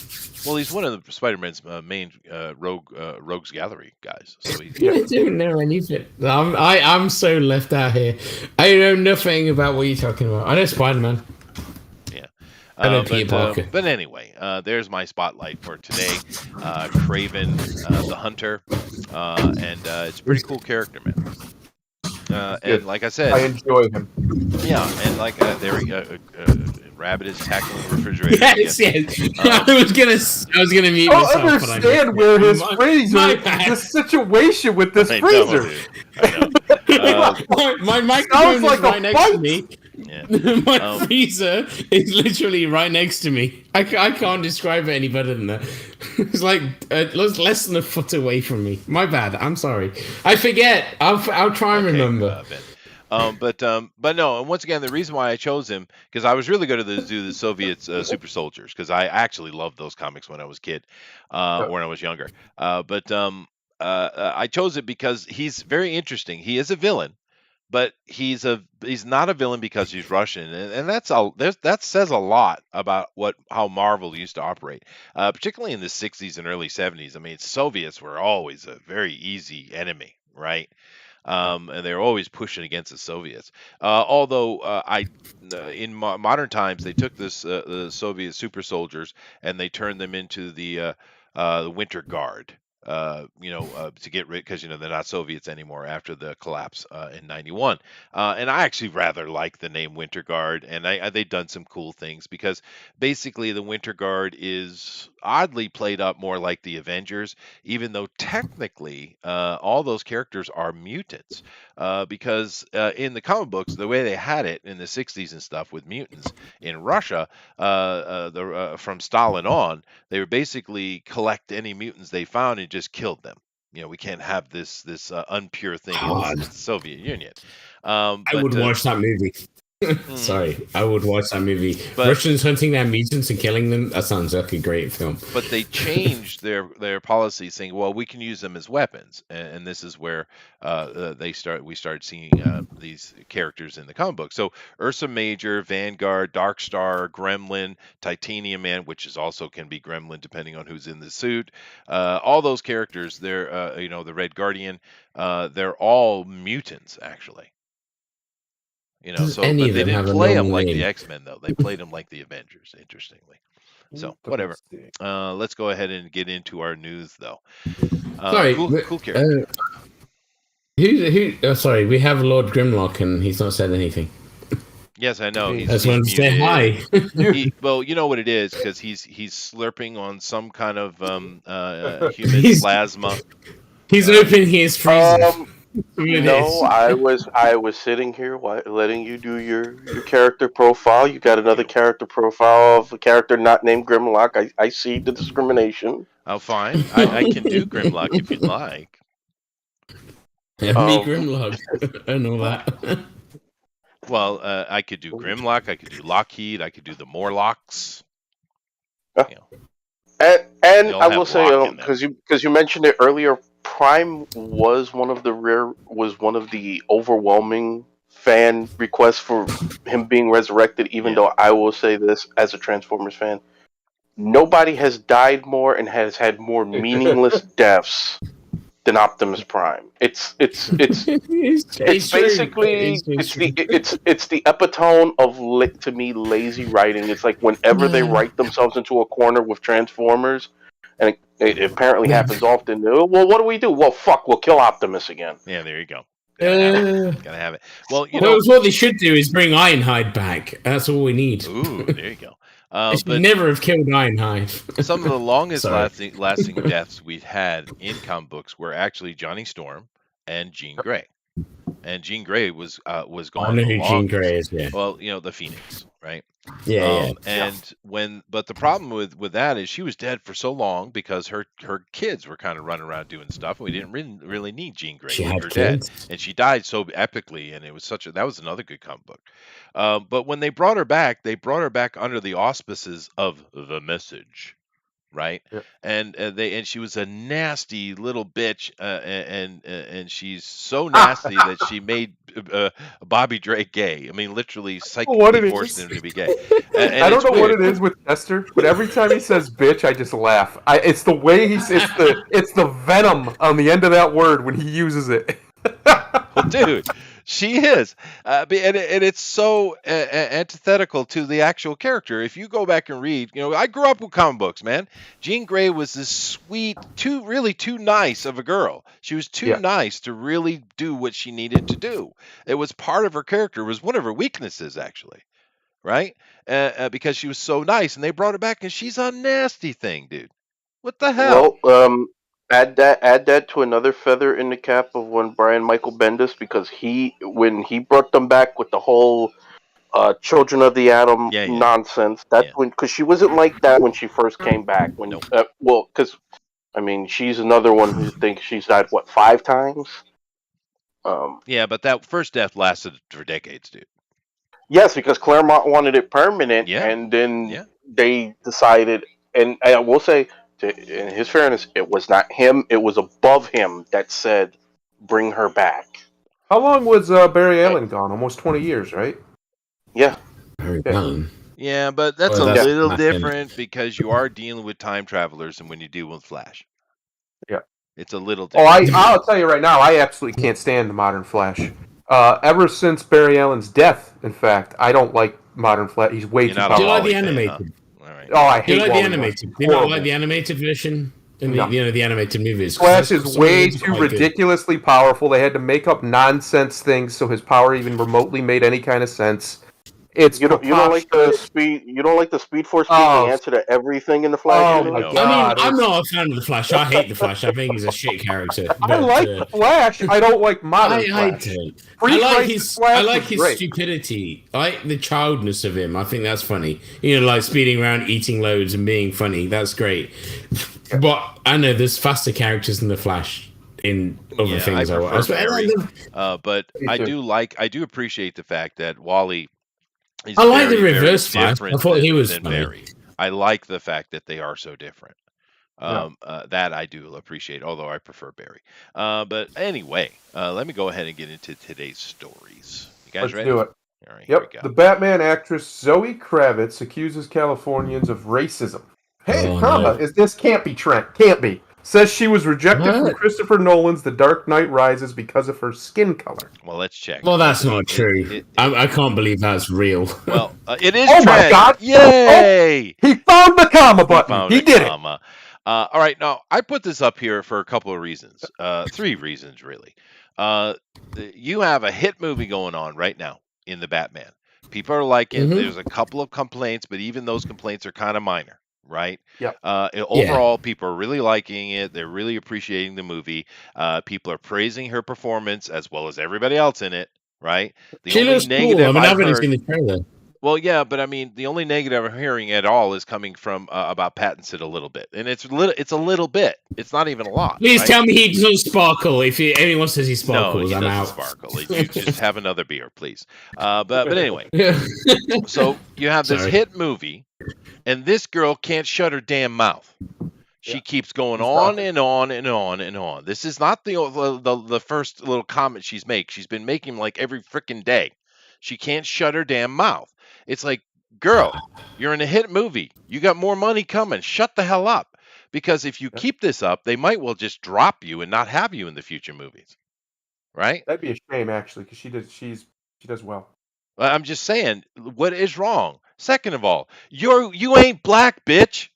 Well, he's one of the Spider-Man's main rogues gallery guys. So he's Yeah. I don't know anything. I'm so left out here. I know nothing about what you're talking about. I know Spider-Man. yeah. I know Peter Parker. But anyway, there's my spotlight for today. Kraven the Hunter, and it's a pretty cool character, man. And Good. like I I said, enjoy him. yeah, and like Rabbit is tackling the refrigerator. Yes, yes. I was gonna mute I myself. don't but I understand where his My freezer, bad. the situation with this I know, freezer. dude. I know. my microphone Sounds like is a right next to fight. me. Yeah. My freezer is literally right next to me. I can't describe it any better than that. It's like less than a foot away from me. My bad. I'm sorry. I forget. I'll try and remember. Ben. But no. And once again, the reason why I chose him because I was really going to do the Soviet super soldiers because I actually loved those comics when I was a kid, when I was younger. I chose it because he's very interesting. He is a villain. But he's not a villain because he's Russian, and that says a lot about how Marvel used to operate, particularly in the 60s and early 70s. I mean, Soviets were always a very easy enemy, right? And they're always pushing against the Soviets. Although in modern times they took the Soviet super soldiers and they turned them into the Winter Guard. To get rid because they're not Soviets anymore after the collapse in '91. And I actually rather like the name Winter Guard, and they've done some cool things because basically the Winter Guard is oddly played up more like the Avengers, even though technically all those characters are mutants. Because in the comic books, the way they had it in the '60s and stuff with mutants in Russia, from Stalin on, they would basically collect any mutants they found and just killed them. We can't have this unpure thing in the Soviet Union. I would watch that movie. Sorry, I would watch that movie. Russians hunting their mutants and killing them. That sounds like a great film. But they changed their policy, saying, "Well, we can use them as weapons," and this is where we started seeing these characters in the comic book. So Ursa Major, Vanguard, Darkstar, Gremlin, Titanium Man, which is also can be Gremlin depending on who's in the suit. All those characters, they're the Red Guardian, they're all mutants actually. But they didn't play them like the X-Men, though. They played them like the Avengers, interestingly. So, whatever. Let's go ahead and get into our news, though. Sorry, cool character. Sorry, we have Lord Grimlock, and he's not said anything. Yes, I know. I just wanted to say hi. Well, you know what it is, because he's slurping on some kind of human plasma. He's opening his freezer. No, I was sitting here letting you do your character profile. You got another character profile of a character not named Grimlock. I see the discrimination. Oh, fine. I can do Grimlock if you'd like. Me Grimlock. I know that. Well, I could do Grimlock. I could do Lockheed. I could do the Morlocks. And I will say because you mentioned it earlier. Prime was one of the overwhelming fan requests for him being resurrected, even though I will say this as a Transformers fan, nobody has died more and has had more meaningless deaths than Optimus Prime. It's basically it's the epitome of, to me, lazy writing. It's like whenever they write themselves into a corner with Transformers, and it apparently happens often. Well, what do we do? Well, fuck, we'll kill Optimus again. Yeah, there you go. Gotta have it. Well, what they should do is bring Ironhide back. That's all we need. Ooh, there you go. But never have killed Ironhide. Some of the longest lasting deaths we've had in comic books were actually Johnny Storm and Jean Grey. And Jean Grey was gone. I know who Jean Grey is. Yeah. Well, the Phoenix, right? Yeah. But the problem with that is she was dead for so long because her kids were kind of running around doing stuff. And we didn't really need Jean Grey. She had her kids. Dead, and she died so epically, and it was that was another good comic book. But when they brought her back under the auspices of The Message, right? Yeah. And she was a nasty little bitch, and she's so nasty that she made Bobby Drake gay. I mean, literally What psychically it forced is. him to be gay. And I don't it's know what weird. it is with Chester, but every time he says "bitch," I just laugh. It's the way it's the venom on the end of that word when he uses it. Well, dude, she is, and it's so antithetical to the actual character. If you go back and read, I grew up with comic books, man. Jean Grey was this sweet, too nice of a girl. She was too Yeah. nice to really do what she needed to do. It was part of her character. It was one of her weaknesses, actually, right? Because she was so nice, and they brought it back, and she's a nasty thing, dude. What the hell? Well, add that to another feather in the cap of when Brian Michael Bendis, because when he brought them back with the whole Children of the Atom Yeah. nonsense. That's when, because she wasn't like that when she first came back. When Nope. because I mean, she's another one who thinks she's died 5 times. Yeah, but that first death lasted for decades, dude. Yes, because Claremont wanted it permanent, Yeah. and then they decided. And I will say, in his fairness, it was not him; it was above him that said, "Bring her back." How long was Barry Allen gone? Almost 20 years, right? Yeah. Very well. Yeah, but that's Well, a that's little not different because you are dealing with time travelers, and when you deal with Flash, Yeah. it's a little Oh, different. I'll tell you right now, I absolutely can't stand the modern Flash. Ever since Barry Allen's death, in fact, I don't like modern Flash. He's way You're too not a Do you powerful. like the Wally fan, animated? huh? All right. Oh, I Do you hate like the Wally. animated? Do you not like the animated version? And No. the animated movies. Flash That's- is some of way those are too quite good. ridiculously powerful. They had to make up nonsense things so his power even remotely made any kind of sense. It's You don't like the speed. You don't like the Speed Force being the answer to everything in the Flash Oh universe? my I mean, God, I'm it's- not a fan of the Flash. I hate the Flash. I think he's a shit character. I But, like the Flash. I don't like modern I Flash. don't. Free I like Crisis his. Flash I like was his great. stupidity. I like the childness of him. I think that's funny. Like speeding around, eating loads, and being funny. That's great. But I know there's faster characters than the Flash in other things. I prefer Barry, I but Me I too. do appreciate the fact that Wally is like the very, reverse very Flash. different I thought he was than funny. Barry. I like the fact that they are so different. That I do appreciate, although I prefer Barry. But anyway, let me go ahead and get into today's stories. You guys Let's ready? do it. All right, here we Yep. go. The Batman actress Zoe Kravitz accuses Californians of racism. Hey, Oh, comma, no. this can't be Trent. Can't be. Says she was rejected from What? Christopher Nolan's The Dark Knight Rises because of her skin color. Well, let's check. Well, that's not true. I can't believe that's real. Well, it is. Oh Trent. my God! Yay! He found the comma button. Found He a did it. comma. All right, now I put this up here for a couple of reasons. 3 reasons, really. You have a hit movie going on right now in the Batman. People are liking. There's a couple of complaints, but even those complaints are kind of minor, right? Yep. Overall, people are really liking it. They're really appreciating the movie. People are praising her performance as well as everybody else in it, right? The She only looks cool. I negative mean, I've I've only heard. seen the trailer. Well, yeah, but I mean, the only negative I'm hearing at all is coming from about Pattinson a little bit, and it's a little bit. It's not even a lot. Please right? tell me he doesn't sparkle. If anyone says he sparkles, No, he I'm doesn't out. sparkle. You just have another beer, please. But anyway, so you have this Sorry. hit movie, and this girl can't shut her damn mouth. She keeps going on and on and on and on. This is not the first little comment she's made. She's been making like every freaking day. She can't shut her damn mouth. It's like, girl, you're in a hit movie. You got more money coming. Shut the hell up. Because if you keep this up, they might well just drop you and not have you in the future movies. Right? That'd be a shame, actually, because she does well. I'm just saying, what is wrong? Second of all, you ain't black, bitch.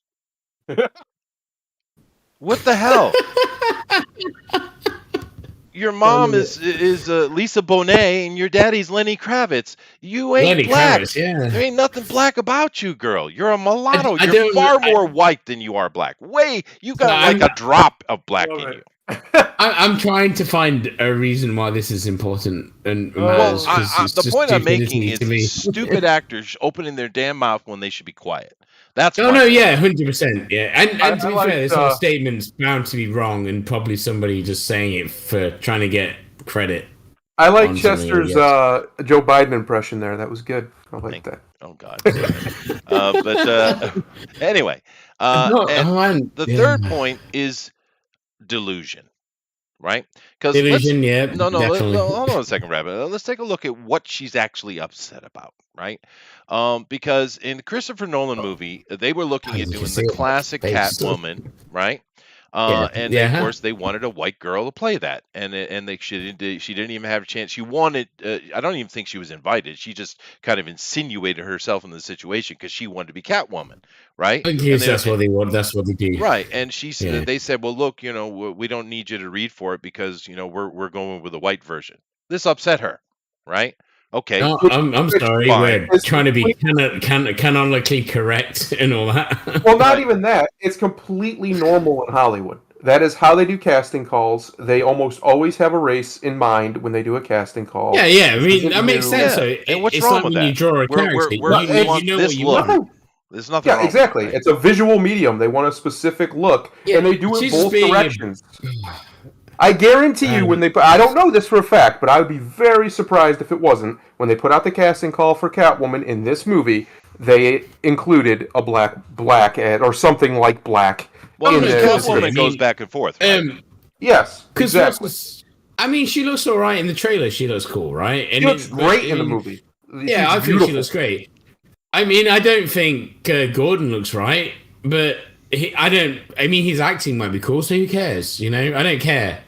What the hell? Your mom is Lisa Bonet and your daddy's Lenny Kravitz. You ain't Lenny black. Kravitz, yeah. There ain't nothing black about you, girl. You're a mulatto. I You're don't- far more white than you are black. You got I'm- like a drop of black in you. I'm trying to find a reason why this is important and matters. Well, 'cause it's the just point I'm making stupidity is to me. these stupid actors opening their damn mouth when they should be quiet. That's Oh my no, point. yeah, 100%, yeah. And I to be like, fair, this whole statement's bound to be wrong, and probably somebody just saying it for trying to get credit. I like on something, Chester's yes. Joe Biden impression there. That was good. I like that. Oh God. But anyway, and the third point is delusion, right? Because Delusion, yeah, definitely. definitely. Hold on a second, Rabbit. Let's take a look at what she's actually upset about, right? Because in the Christopher Nolan movie, they were looking at doing the classic Catwoman, right? And of course they wanted a white girl to play that, and she didn't even have a chance. She wanted, I don't even think she was invited. She just kind of insinuated herself in the situation because she wanted to be Catwoman, right? Yes, that's what they want. That's what they do, right? And they said, well, look, we don't need you to read for it because we're going with a white version. This upset her, right? Okay. No, I'm sorry. Fine. We're trying to be canonically correct and all that. Well, not even that. It's completely normal in Hollywood. That is how they do casting calls. They almost always have a race in mind when they do a casting call. Yeah. I mean, that makes sense. So and what's wrong with that? You draw a character, you know what you want. There's nothing wrong exactly. With that. It's a visual medium. They want a specific look, and they do it both directions. I guarantee you when they put... I don't know this for a fact, but I would be very surprised if it wasn't. When they put out the casting call for Catwoman in this movie, they included a black ad or something like black. Well, Catwoman goes back and forth. Right? Yes, exactly. I mean, she looks all right in the trailer. She looks cool, right? She looks great in the movie. Yeah, I think she looks great. I mean, I don't think Gordon looks right, but his acting might be cool, so who cares? I don't care.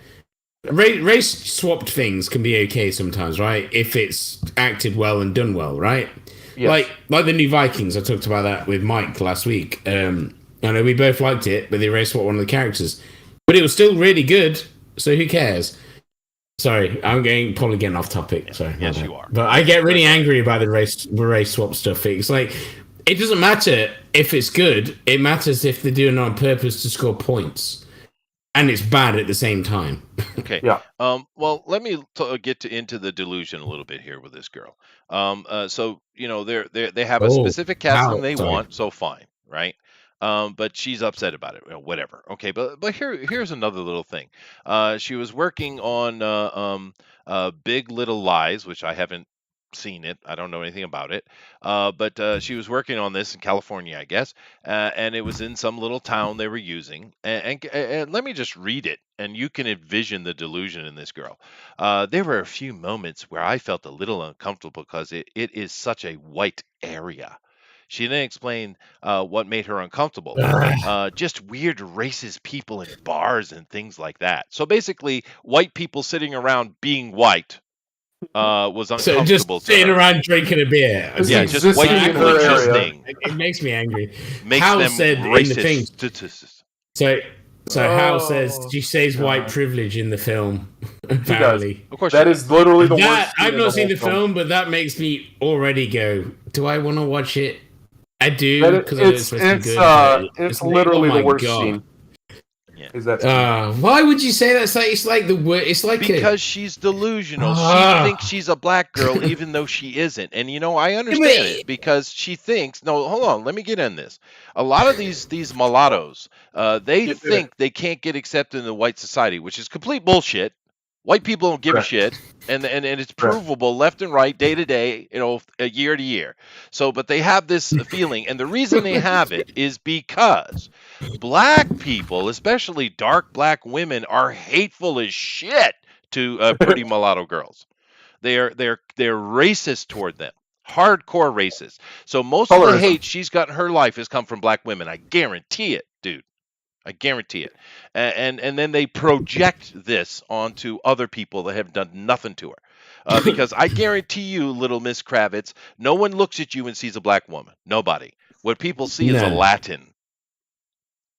Race swapped things can be okay sometimes, right? If it's acted well and done well, right? Yes. Like the new Vikings. I talked about that with Mike last week. I know we both liked it, but they race swapped one of the characters, but it was still really good. So who cares? Sorry, I'm probably getting off topic. Sorry, yes, you are. But I get really angry about the race swap stuff. It's like it doesn't matter if it's good. It matters if they're doing it on purpose to score points. And it's bad at the same time. Okay. Yeah. Well, let me get into the delusion a little bit here with this girl. So they have a specific casting they want, so fine, right? But she's upset about it. Whatever. Okay. But here's another little thing. She was working on Big Little Lies, which I haven't seen it. I don't know anything about it. But she was working on this in California, I guess, and it was in some little town they were using. And let me just read it, and you can envision the delusion in this girl. There were a few moments where I felt a little uncomfortable because it is such a white area. She then explained what made her uncomfortable. Just weird racist people in bars and things like that. So basically, white people sitting around being white was uncomfortable. So just sitting around drinking a beer. Yeah, just white people existing. It makes me angry. Makes Hal them said racist. In the thing. So Hal says she says white privilege in the film. Apparently, of course, that is literally the worst. I've not seen the film, but that makes me already go, do I want to watch it? I do because it's literally the worst scene. Yeah. Is that why would you say that? It's like the word. It's like because she's delusional. She thinks she's a black girl, even though she isn't. And I understand it because she thinks. No, hold on. Let me get in this. A lot of these mulattoes, they think they can't get accepted in the white society, which is complete bullshit. White people don't give a shit, and it's provable left and right, day to day, year to year. So, but they have this feeling, and the reason they have it is because black people, especially dark black women, are hateful as shit to pretty mulatto girls. They're racist toward them, hardcore racist. So most of the hate she's got in her life has come from black women. I guarantee it, dude. I guarantee it. And then they project this onto other people that have done nothing to her. Because I guarantee you, little Miss Kravitz, no one looks at you and sees a black woman. Nobody. What people see is a Latin.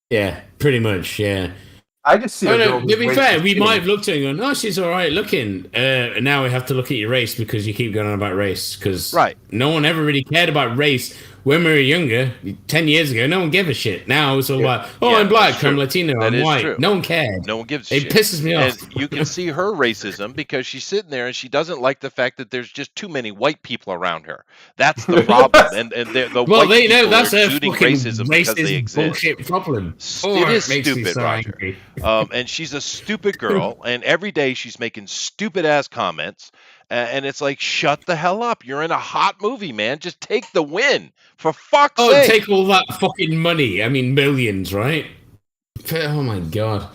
Yeah, pretty much, yeah. I just see to be fair, we might have looked at her and gone, she's all right looking. And now we have to look at your race because you keep going on about race. Because no one ever really cared about race when we were younger. 10 years ago, no one gave a shit. Now it's all about, I'm black, I'm Latino, I'm white. True. No one cared. No one gives a shit. It pisses me off. And you can see her racism because she's sitting there and she doesn't like the fact that there's just too many white people around her. That's the problem. and the white people that's are exuding racism because they exist. Bullshit problem. It is stupid, Roger. And she's a stupid girl, and every day she's making stupid ass comments. And it's like, shut the hell up. You're in a hot movie, man. Just take the win. For fuck's Oh, sake. take all that fucking money. I mean, millions, right? Oh my god.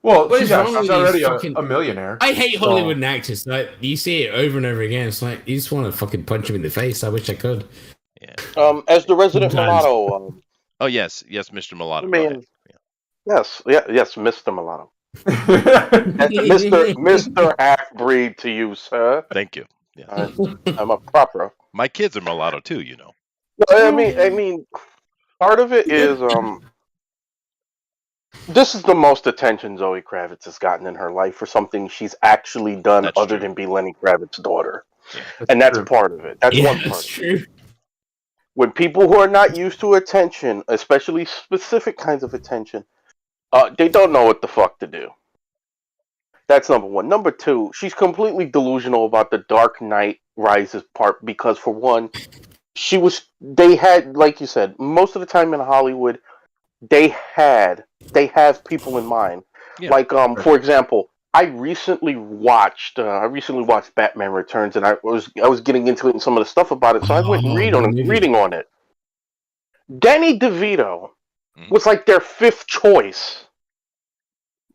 Well, What she's is wrong with already these fucking- a millionaire. I hate So- Hollywood actors. Like, you see it over and over again. It's like you just want to fucking punch him in the face. I wish I could. As the resident Sometimes. mulatto. Oh, yes, Mr. Mulatto. I Go mean, ahead. yes, Mr. Mulatto. Mr. Half-breed to you, sir. Thank you. Yeah. I'm a proper. My kids are mulatto too, you know. I mean, part of it is this is the most attention Zoe Kravitz has gotten in her life for something she's actually done That's other true. than be Lenny Kravitz's daughter, Yeah. and that's true. part of it. That's Yeah, one part. that's true. When people who are not used to attention, especially specific kinds of attention, they don't know what the fuck to do. That's number one. Number two, she's completely delusional about the Dark Knight Rises part because, for one, they had, like you said, most of the time in Hollywood, they have people in mind. Yeah. Like, for example, I recently watched Batman Returns, and I was getting into it and some of the stuff about it, so I went reading on it. Danny DeVito was like their fifth choice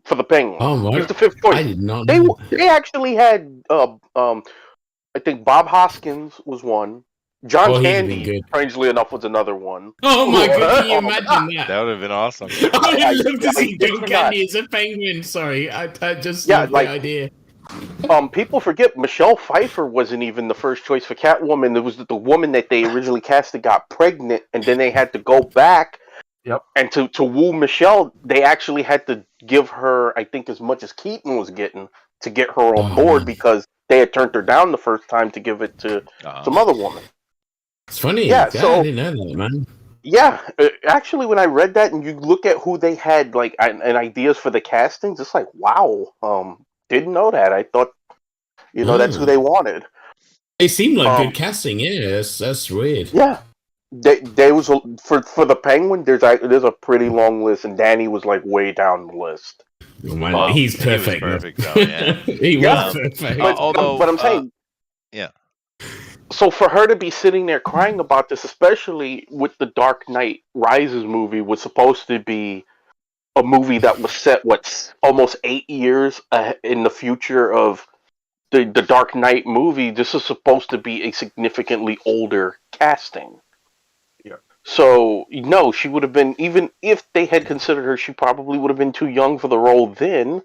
for the Penguin. Oh, what? He was the fifth choice. I did not know. They actually had I think Bob Hoskins was one. John Oh, he'd have been Candy, good. strangely enough, was another one. Oh my god, can you imagine that? That would have been awesome. I would love to see I John did Candy as a penguin. Sorry, I just Yeah, love like- the idea. People forget Michelle Pfeiffer wasn't even the first choice for Catwoman. It was the woman that they originally casted got pregnant, and then they had to go back. Yep. And to woo Michelle, they actually had to give her, I think, as much as Keaton was getting to get her on board because they had turned her down the first time to give it to some other woman. It's funny. Yeah, Yeah, so- I didn't know that, man. Yeah, actually, when I read that and you look at who they had like and ideas for the castings, it's like, wow, didn't know that. I thought, that's who they wanted. It seemed like Um, good casting. Yeah, that's weird. Yeah, they was for the Penguin. There's a pretty long list, and Danny was like way down the list. Oh, man, Well, he's he was perfect. perfect, though, yeah. he Yeah. was perfect. although, but I'm saying, yeah. So for her to be sitting there crying about this, especially with the Dark Knight Rises movie, was supposed to be a movie that was set almost 8 years in the future of the Dark Knight movie. This is supposed to be a significantly older casting. Yeah. So no, she would have been, even if they had considered her, she probably would have been too young for the role then.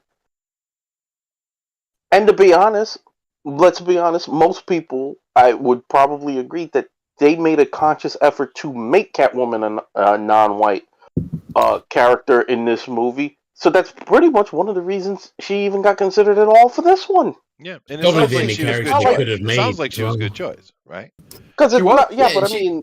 And to be honest, let's be honest, most people I would probably agree that they made a conscious effort to make Catwoman a non-white character in this movie. So that's pretty much one of the reasons she even got considered at all for this one. Yeah, and it Probably sounds the like only she was a character good they choice. could have It sounds made like she was a as well. good choice, right? Because it's was- not, yeah, yeah,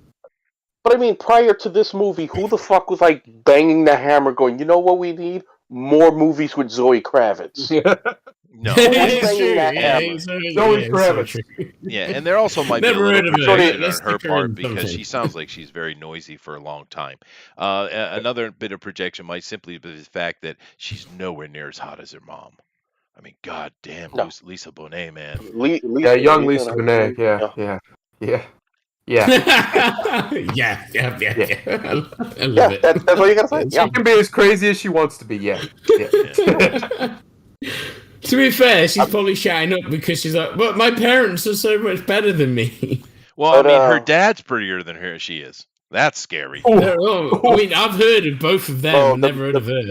but I mean, prior to this movie, who the fuck was like banging the hammer, going, you know what we need? More movies with Zoe Kravitz. No. It's banging true. that Yeah, hammer. Zoe Zoe Kravitz. true. Yeah, and there also might be a Never little heard of her. projection Let's on her stick her in part because something. she sounds like she's very noisy for a long time. Another bit of projection might simply be the fact that she's nowhere near as hot as her mom. I mean, god damn, No. Lisa Bonet, man. Yeah, young Lisa Bonet. Yeah. yeah. I love Yeah, it. that's what you gotta say. She Yeah. can be as crazy as she wants to be. Yeah. To be fair, she's probably shouting up because she's like, "But my parents are so much better than me." Well, But, I mean, her dad's prettier than her. She is. That's scary. Oh, I mean, I've heard of both of them. Well, never heard of her.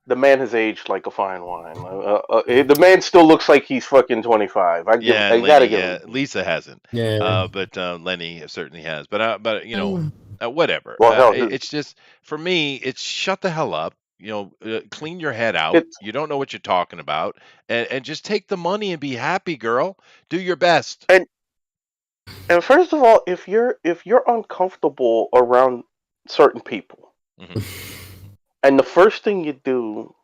The man has aged like a fine wine. The man still looks like he's fucking 25. I gotta Lenny, give yeah, him. Lisa hasn't. Yeah. But Lenny certainly has. But you know, whatever. Well, hell, it's just for me. It's shut the hell up. Clean your head out. It's- You don't know what you're talking about, and just take the money and be happy, girl. Do your best. And first of all, if you're uncomfortable around certain people, Mhm. and the first thing you do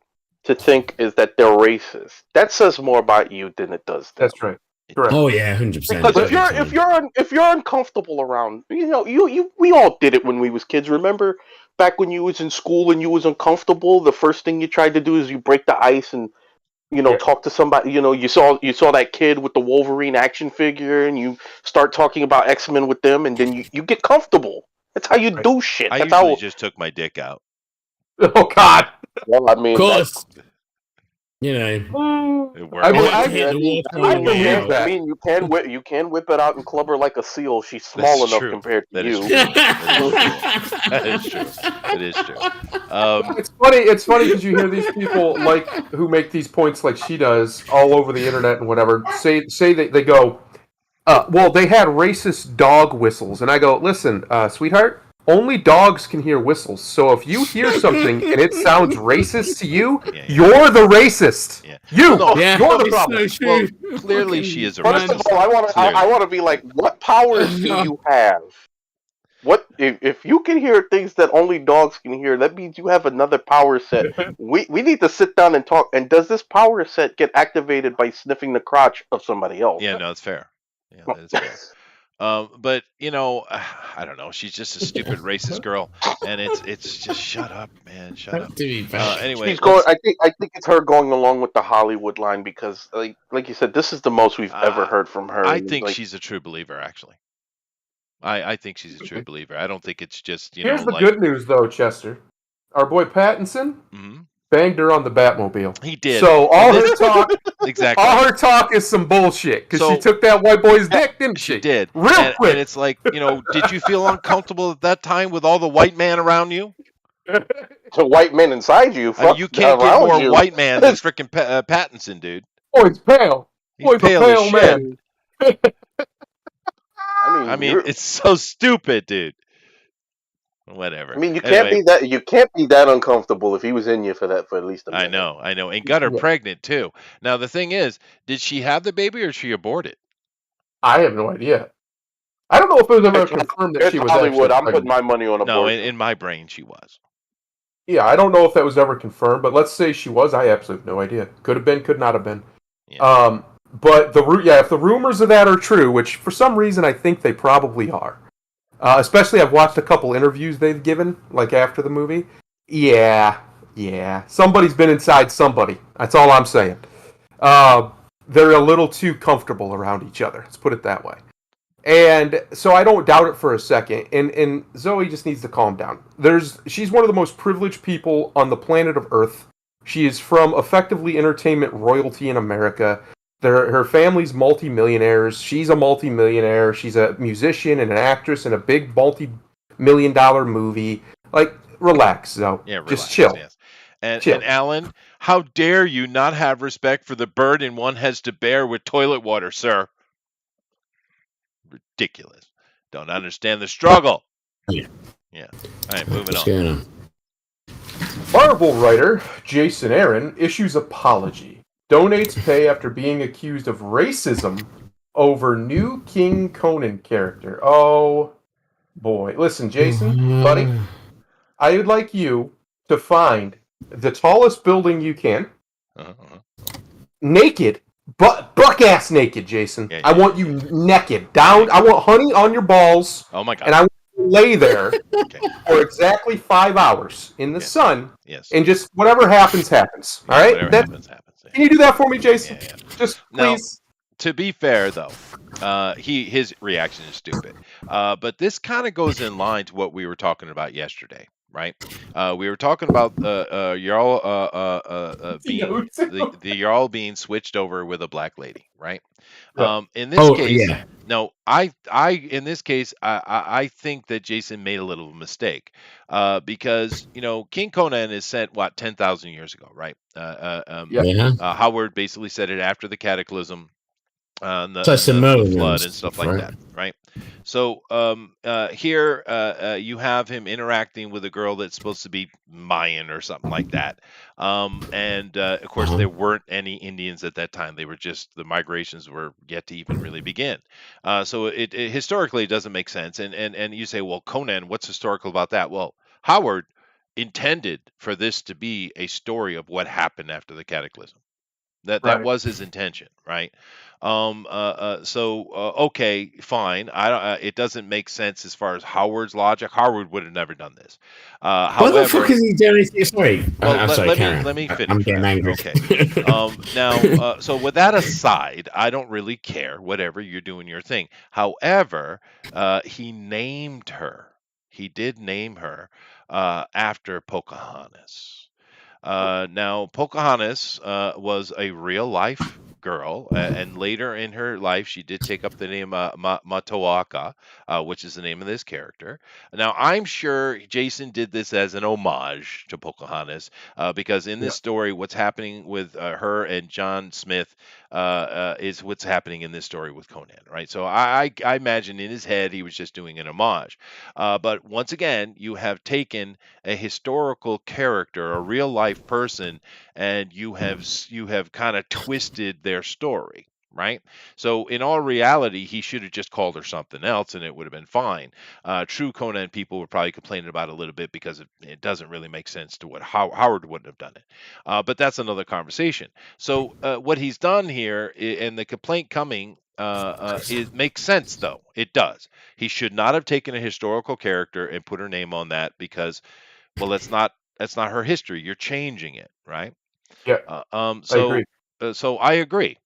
to think is that they're racist, that says more about you than it does them. That's right. Correct. Oh yeah, 100%. Because if you're uncomfortable around, we all did it when we was kids. Remember back when you was in school and you was uncomfortable, the first thing you tried to do is you break the ice and talk to somebody. You saw that kid with the Wolverine action figure, and you start talking about X-Men with them, and then you get comfortable. That's how you do shit. I That's usually how. just took my dick out. Oh God. Well, I Of mean, course, you know, It I worked. mean, I I, hit the water on I the way believe out. that. you can whip it out and club her like a seal. She's That's small enough true. compared to That is you. true. That is true. It is true. It's funny. It's funny because you hear these people who make these points like she does all over the internet and whatever. Say they go, well, they had racist dog whistles, and I go, listen, sweetheart. Only dogs can hear whistles. So if you hear something and it sounds racist to you, Yeah. you're the racist. Yeah. You, Well, no, Yeah, you're the it's problem. so true. Well, clearly she is a First of racist. all, I Clearly. want to be like, what powers do you have? What if you can hear things that only dogs can hear? That means you have another power set. We need to sit down and talk. And does this power set get activated by sniffing the crotch of somebody else? Yeah, no, that's fair. Yeah, that's fair. But I don't know. She's just a stupid racist girl, and it's just shut up, man, shut up. To be fair. Anyway, She's going. I think it's her going along with the Hollywood line because, like you said, this is the most we've ever heard from her. I And, think like, she's a true believer. Actually, I think she's a true believer. I don't think it's just Here's the good news, though, Chester. Our boy Pattinson banged her on the Batmobile. He did. So all her talk, exactly. all her talk is some bullshit because So- she took that white boy's dick, didn't she? She did. Real quick. And it's like, did you feel uncomfortable at that time with all the white man around you? to white men inside you. I mean, you can't get around more you. white man than freaking Pattinson, dude. Boy's pale. He's Boy's pale a as pale shit. man. I mean, it's so stupid, dude. Whatever. I mean, you Anyway, can't be that uncomfortable if he was in you for at least a minute. I know, and got her Yeah. pregnant too. Now the thing is, did she have the baby or she aborted? I have no idea. I don't know if it was ever confirmed that It's she was Hollywood. actually I'm putting pregnant. my money on No, abortion. in my brain she was. Yeah, I don't know if that was ever confirmed, but let's say she was. I absolutely have no idea. Could have been, could not have been. Yeah. But if the rumors of that are true, which for some reason I think they probably are, especially I've watched a couple interviews they've given, like after the movie. Yeah, somebody's been inside somebody. That's all I'm saying. They're a little too comfortable around each other. Let's put it that way. And so I don't doubt it for a second. And Zoe just needs to calm down. She's one of the most privileged people on the planet of Earth. She is from effectively entertainment royalty in America. Her family's multi-millionaires. She's a multi-millionaire. She's a musician and an actress in a big multi-million-dollar movie. Like, relax, Zoe. Yeah, relax, just chill. Yes. And Chill. Alan, how dare you not have respect for the burden one has to bear with toilet water, sir? Ridiculous. Don't understand the struggle. Yeah. All right, moving What's on. going on? Marvel writer Jason Aaron issues apology. Donates pay after being accused of racism over new King Conan character. Oh, boy. Listen, Jason, buddy, I would like you to find the tallest building you can, naked, buck-ass naked, Jason. Yeah, I want you naked, down. I want honey on your balls, Oh my God. and I want you to lay there Okay. for exactly 5 hours in the sun, Yes. and just whatever happens, happens. All right? Whatever That- happens, happens. Yeah. Can you do that for me, Jason? Yeah. Just Now- please. To be fair, though, his reaction is stupid. But this kind of goes in line to what we were talking about yesterday, right? We were talking about Jarl being the Jarl being switched over with a black lady, right? Yeah. In this case, yeah. no, in this case, I think that Jason made a little mistake because King Conan is set 10,000 years ago, right? Yeah. Howard basically said it after the Cataclysm. The Samoans flood and stuff like right? that, right? So here you have him interacting with a girl that's supposed to be Mayan or something like that, and of course there weren't any Indians at that time. They were just the migrations were yet to even really begin. So it historically it doesn't make sense. And you say, well, Conan, what's historical about that? Well, Howard intended for this to be a story of what happened after the Cataclysm. That Right. was his intention, right? Okay, fine. I don't. It doesn't make sense as far as Howard's logic. Howard would have never done this. What the fuck However, is he doing? Sorry, well, I'm sorry, Karen. let me I'm finish. getting angry. Okay. Now, so with that aside, I don't really care. Whatever, you're doing your thing. However, he named her. He did name her after Pocahontas. Now, Pocahontas was a real life girl, and later in her life, she did take up the name Matoaka, which is the name of this character. Now, I'm sure Jason did this as an homage to Pocahontas, because in this story, what's happening with her and John Smith is what's happening in this story with Conan, right? So I imagine in his head he was just doing an homage. But once again, you have taken a historical character, a real life person, and you have kind of twisted their story, right? So in all reality, he should have just called her something else, and it would have been fine. True Conan people would probably complain about it a little bit because it doesn't really make sense to what Howard wouldn't have done it. But that's another conversation. So what he's done here, and the complaint coming. It makes sense though. It does. He should not have taken a historical character and put her name on that because, well, that's not her history. You're changing it, right? Yeah. I agree. So I agree.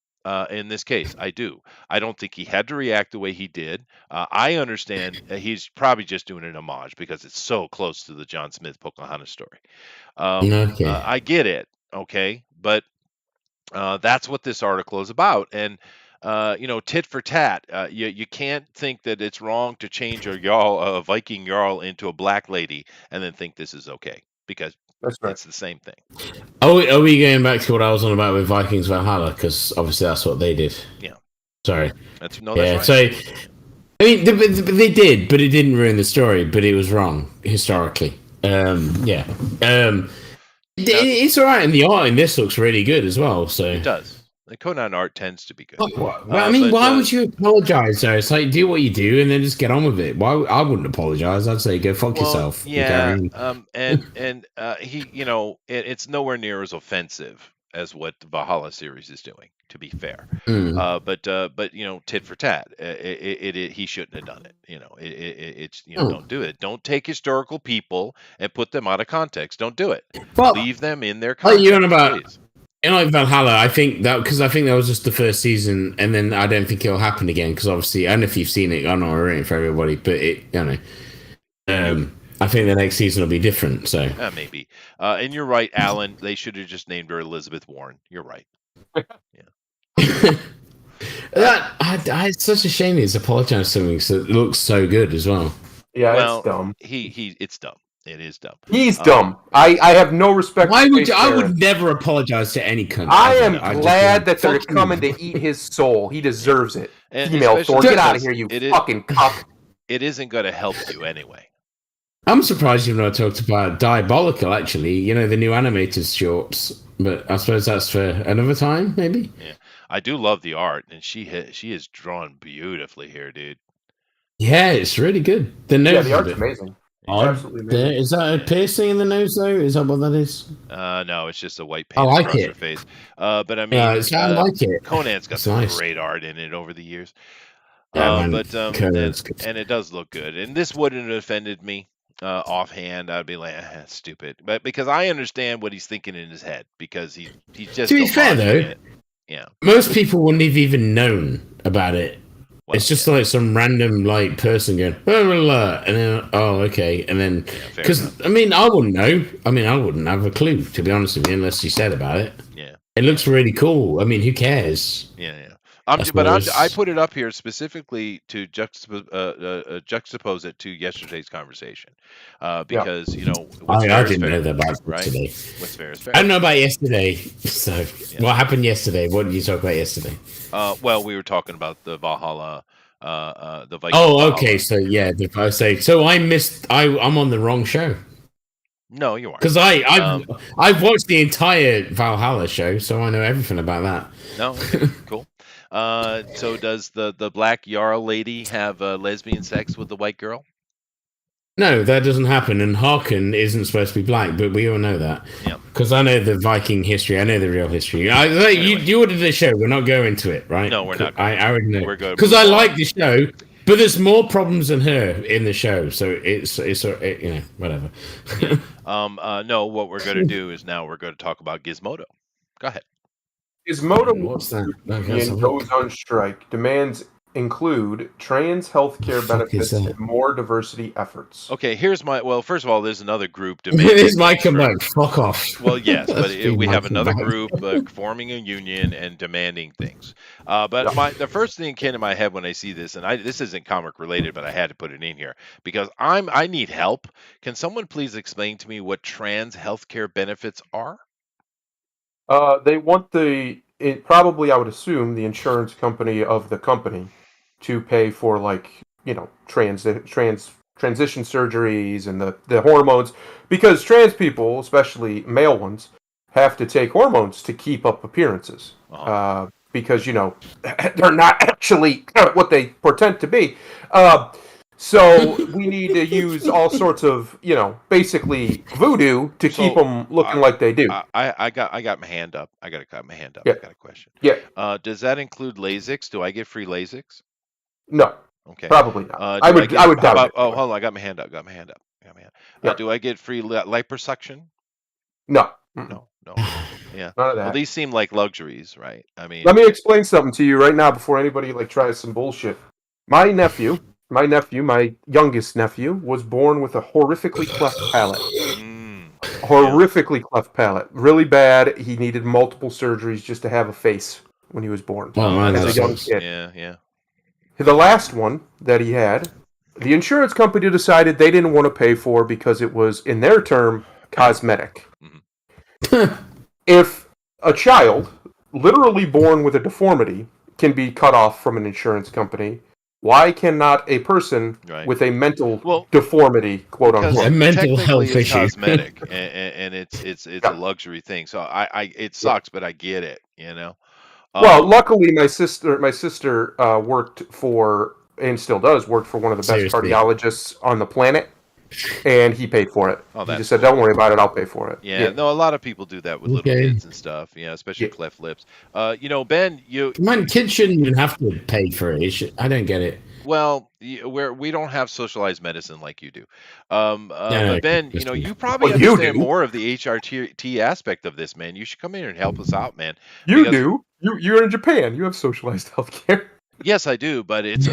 In this case, I do. I don't think he had to react the way he did. I understand he's probably just doing an homage because it's so close to the John Smith Pocahontas story. Okay. I get it, okay, but that's what this article is about. And tit for tat. You can't think that it's wrong to change a Viking jarl into a black lady and then think this is okay because That's right. it's the same thing. Are we going back to what I was on about with Vikings Valhalla? Because obviously that's what they did. Yeah. Sorry. That's right. So I mean, they did, but it didn't ruin the story. But it was wrong historically. It's all right, and the art in this looks really good as well. So it does. The Conan art tends to be good. Why would you apologize though? It's like do what you do and then just get on with it. Why I wouldn't apologize. I'd say go fuck yourself. Yeah. And he, it's nowhere near as offensive as what the Valhalla series is doing. To be fair, but tit for tat. He shouldn't have done it. Don't do it. Don't take historical people and put them out of context. Don't do it. Leave them in their context. You're on about. In like Valhalla, I think that was just the first season, and then I don't think it'll happen again because obviously, I don't know if you've seen it. I'm not ruining it for everybody, but I think the next season will be different. So maybe. And you're right, Alan. They should have just named her Elizabeth Warren. You're right. Yeah. It's such a shame he's apologized to something so it looks so good as well. Yeah, it's dumb. It's dumb. It is dumb. He's dumb. I have no respect. Why would you? I would never apologize to any country. I am glad that they're coming to eat his soul. He deserves it. Female Thor, get out of here, you fucking cuck. It isn't going to help you anyway. I'm surprised you've not talked about Diabolical, actually. The new animated shorts. But I suppose that's for another time, maybe? Yeah. I do love the art, and she is drawn beautifully here, dude. Yeah, it's really good. The art's amazing. Absolutely amazing. Is that a piercing in the nose, though? Is that what that is? No, it's just a white paint across her face. But I mean, I like it. Conan's got some great art in it over the years. Yeah, and it does look good. And this wouldn't have offended me offhand. I'd be like, that's stupid. But because I understand what he's thinking in his head, because he's just. To be fair, though, yeah, most people wouldn't have even known about it. Well, it's just like some random person going, and then okay, and then because I wouldn't know. I wouldn't have a clue, to be honest with you, unless you said about it. Yeah, it looks really cool. I mean, who cares? Yeah. I put it up here specifically to juxtapose it to yesterday's conversation, because I didn't know that about today. What's fair is fair. I don't know about yesterday. So what happened yesterday? What did you talk about yesterday? Well, we were talking about the Valhalla, the Viking. Oh, okay. Valhalla. So I missed. I'm on the wrong show. No, you aren't. Because I've watched the entire Valhalla show, so I know everything about that. No, okay, cool. So does the black Jarl lady have lesbian sex with the white girl? No, that doesn't happen. And Harkin isn't supposed to be black, but we all know that. Yeah. Because I know the Viking history. I know the real history. You ordered the show. We're not going to it, right? No, we're not. I already know. We're going because I like the show, but there's more problems than her in the show. So it's whatever. No, what we're going to do is now we're going to talk about Gizmodo. Go ahead. Gizmodo What's that? Union goes on strike. Demands include trans healthcare benefits and more diversity efforts. Okay, first of all, there's another group demanding. Here's my comeback. Fuck off. Well, yes, but we have another group forming a union and demanding things. But the first thing came to my head when I see this, and this isn't comic related, but I had to put it in here because I need help. Can someone please explain to me what trans healthcare benefits are? They want probably, I would assume, the insurance company of the company to pay for, like, transition surgeries and the hormones, because trans people, especially male ones, have to take hormones to keep up appearances. Because they're not actually what they pretend to be. So we need to use all sorts of, basically voodoo to keep them looking like they do. I got my hand up. I got my hand up. Yeah. I got a question. Yeah. Does that include Lasix? Do I get free Lasix? No. Okay. Probably not. I would doubt it. Oh, hold on. I got my hand up. Yeah. Do I get free liposuction? No. No. Yeah. None of that. Well, these seem like luxuries, right? I mean, let me explain something to you right now before anybody tries some bullshit. My youngest nephew, was born with a horrifically cleft palate. Cleft palate. Really bad. He needed multiple surgeries just to have a face when he was born. As a young kid. Yeah. The last one that he had, the insurance company decided they didn't want to pay for because it was, in their term, cosmetic. If a child, literally born with a deformity, can be cut off from an insurance company, why cannot a person with a mental deformity, quote unquote, a mental health issue, cosmetic, and it's a luxury thing? So it sucks, but I get it. Well, luckily, my sister worked for, and still does work for, one of the best cardiologists on the planet, and he paid for it. He just said, "Don't worry about it, I'll pay for it." Yeah, no, a lot of people do that with little kids and stuff. Yeah, especially cleft lips. Ben, kids shouldn't even have to pay for it. I don't get it. Well, we don't have socialized medicine like you do. But Ben, you probably understand more of the HRT aspect of this, man. You should come in here and help us out, man. You do. You're in Japan. You have socialized healthcare. Yes, I do, but it's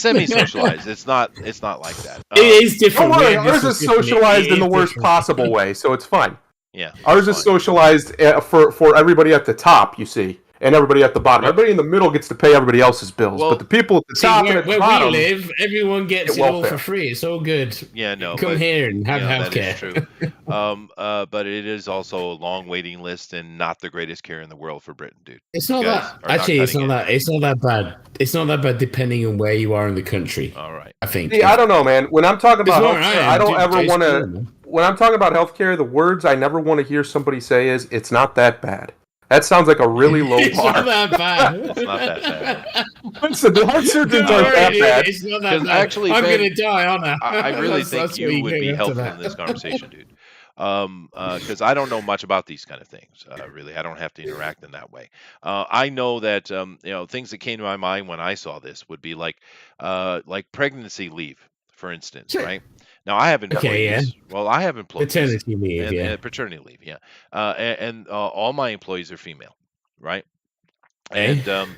semi-socialized. It's not like that. It is different. Don't worry, ours is socialized in the worst possible way, so it's fine. Yeah, ours is socialized for everybody at the top, you see, and everybody at the bottom. Everybody in the middle gets to pay everybody else's bills, but the people at the top and at the bottom, where we live, everyone gets it all for free. It's all good. Yeah, no. Come here and have healthcare. That is true. But it is also a long waiting list and not the greatest care in the world for Britain, dude. It's not that. Actually, it's not that. It's not that bad. It's not that bad depending on where you are in the country. All right. I think. See, I don't know, man. When I'm talking about healthcare, I don't ever want to. When I'm talking about healthcare, the words I never want to hear somebody say is, "It's not that bad." That sounds like a really low bar. It's not that bad. It's not that bad. Listen, the heart surgeons aren't that bad. It's not that bad. Actually, I'm Ben, going to die, aren't I? I really think you would be helpful in this conversation, dude. Because I don't know much about these kind of things. Really, I don't have to interact in that way. I know that things that came to my mind when I saw this would be like pregnancy leave, for instance, right? Now I have employees. Okay, yeah. Well, I have employees. Paternity leave, and paternity leave, yeah. And all my employees are female, right? Okay. And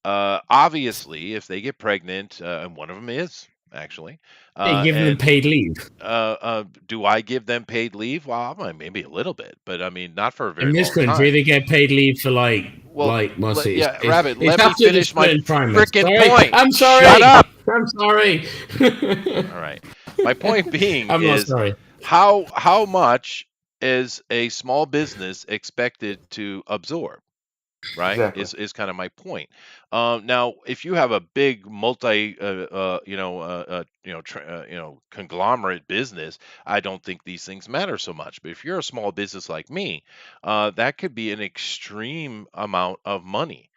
obviously, if they get pregnant, and one of them is actually, you give them paid leave. Do I give them paid leave? Well, maybe a little bit, but I mean, not for a very long time. In this country, they get paid leave for Rabbit, let me finish my freaking point. I'm sorry. Shut up. I'm sorry. All right. My point being I'm not sorry. How much is a small business expected to absorb? Right, exactly. is kind of my point. Now, if you have a big conglomerate business, I don't think these things matter so much. But if you're a small business like me, that could be an extreme amount of money.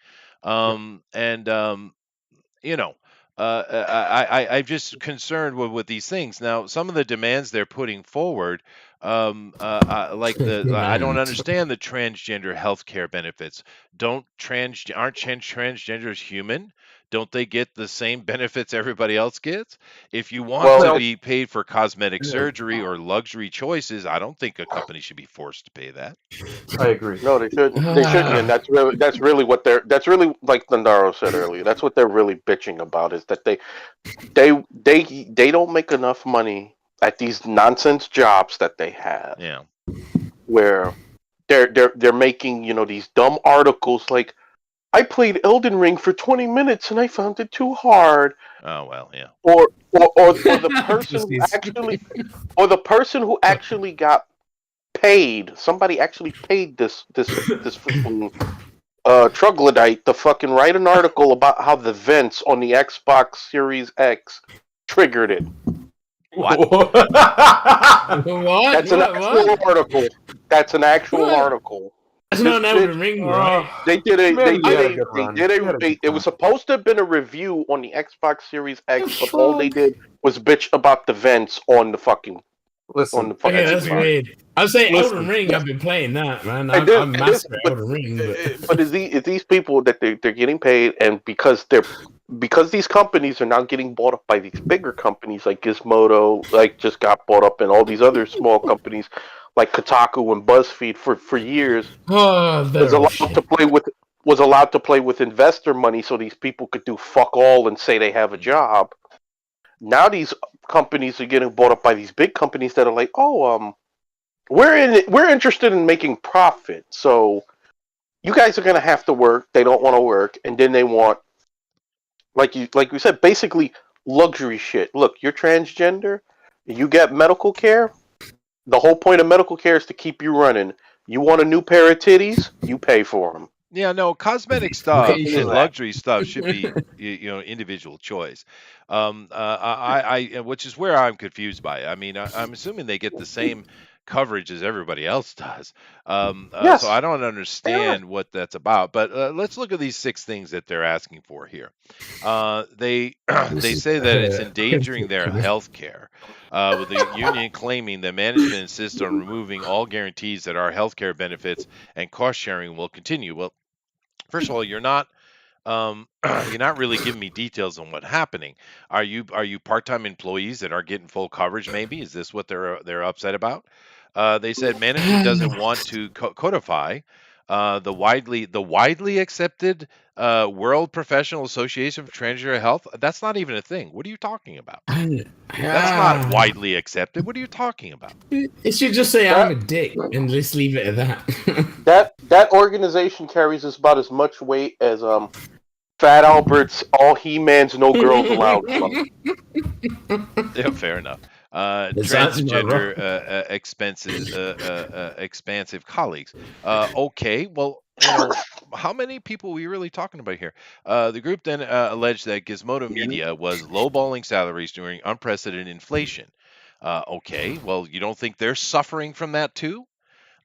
I'm just concerned with these things. Now, some of the demands they're putting forward, I don't understand the transgender healthcare benefits. Aren't transgenders human? Don't they get the same benefits everybody else gets? If you want to be paid for cosmetic surgery or luxury choices, I don't think a company should be forced to pay that. I agree. No, they shouldn't. They shouldn't, and that's really what they're. That's really like Lindaro said earlier. That's what they're really bitching about is that they don't make enough money at these nonsense jobs that they have. Yeah. Where they're making these dumb articles like, I played Elden Ring for 20 minutes and I found it too hard. Oh well, yeah. Or the person who actually got paid. Somebody actually paid this freaking troglodyte to fucking write an article about how the vents on the Xbox Series X triggered it. What? What? That's an actual article. That's an actual article. That's not an Elden Ring, right? It was supposed to have been a review on the Xbox Series X, but all they did was bitch about the vents on the fucking. Listen, that's weird. I was saying Elden Ring. I've been playing that, man. I'm master Elden Ring. But is these people that they're getting paid, and because these companies are now getting bought up by these bigger companies like Gizmodo, like just got bought up, and all these other small companies like Kotaku and BuzzFeed for years was allowed to play with investor money, so these people could do fuck all and say they have a job. Now these companies are getting bought up by these big companies that are like, we're interested in making profit, so you guys are gonna have to work. They don't want to work, and then they want, like we said, basically luxury shit. Look, you're transgender, you get medical care. The whole point of medical care is to keep you running. You want a new pair of titties? You pay for them. Yeah, no, cosmetic stuff and luxury stuff should be, individual choice. Which is where I'm confused by it. I mean, I'm assuming they get the same coverage as everybody else does. Yes. So I don't understand what that's about. But let's look at these 6 things that they're asking for here. They say that it's endangering their health care. With the union claiming that management insists on removing all guarantees that our health care benefits and cost sharing will continue. Well, first of all, you're not really giving me details on what's happening. Are you part-time employees that are getting full coverage? Maybe is this what they're upset about? They said management doesn't want to codify the widely accepted World Professional Association for Transgender Health. That's not even a thing. What are you talking about? That's not widely accepted. What are you talking about? It should just say I'm a dick and just leave it at that. That organization carries about as much weight as Fat Albert's All He-Man's No Girls Allowed Club. Yeah, fair enough. Transgender expansive colleagues. Okay, well, how many people are we really talking about here? The group then alleged that Gizmodo Media was lowballing salaries during unprecedented inflation. Okay, well, you don't think they're suffering from that too?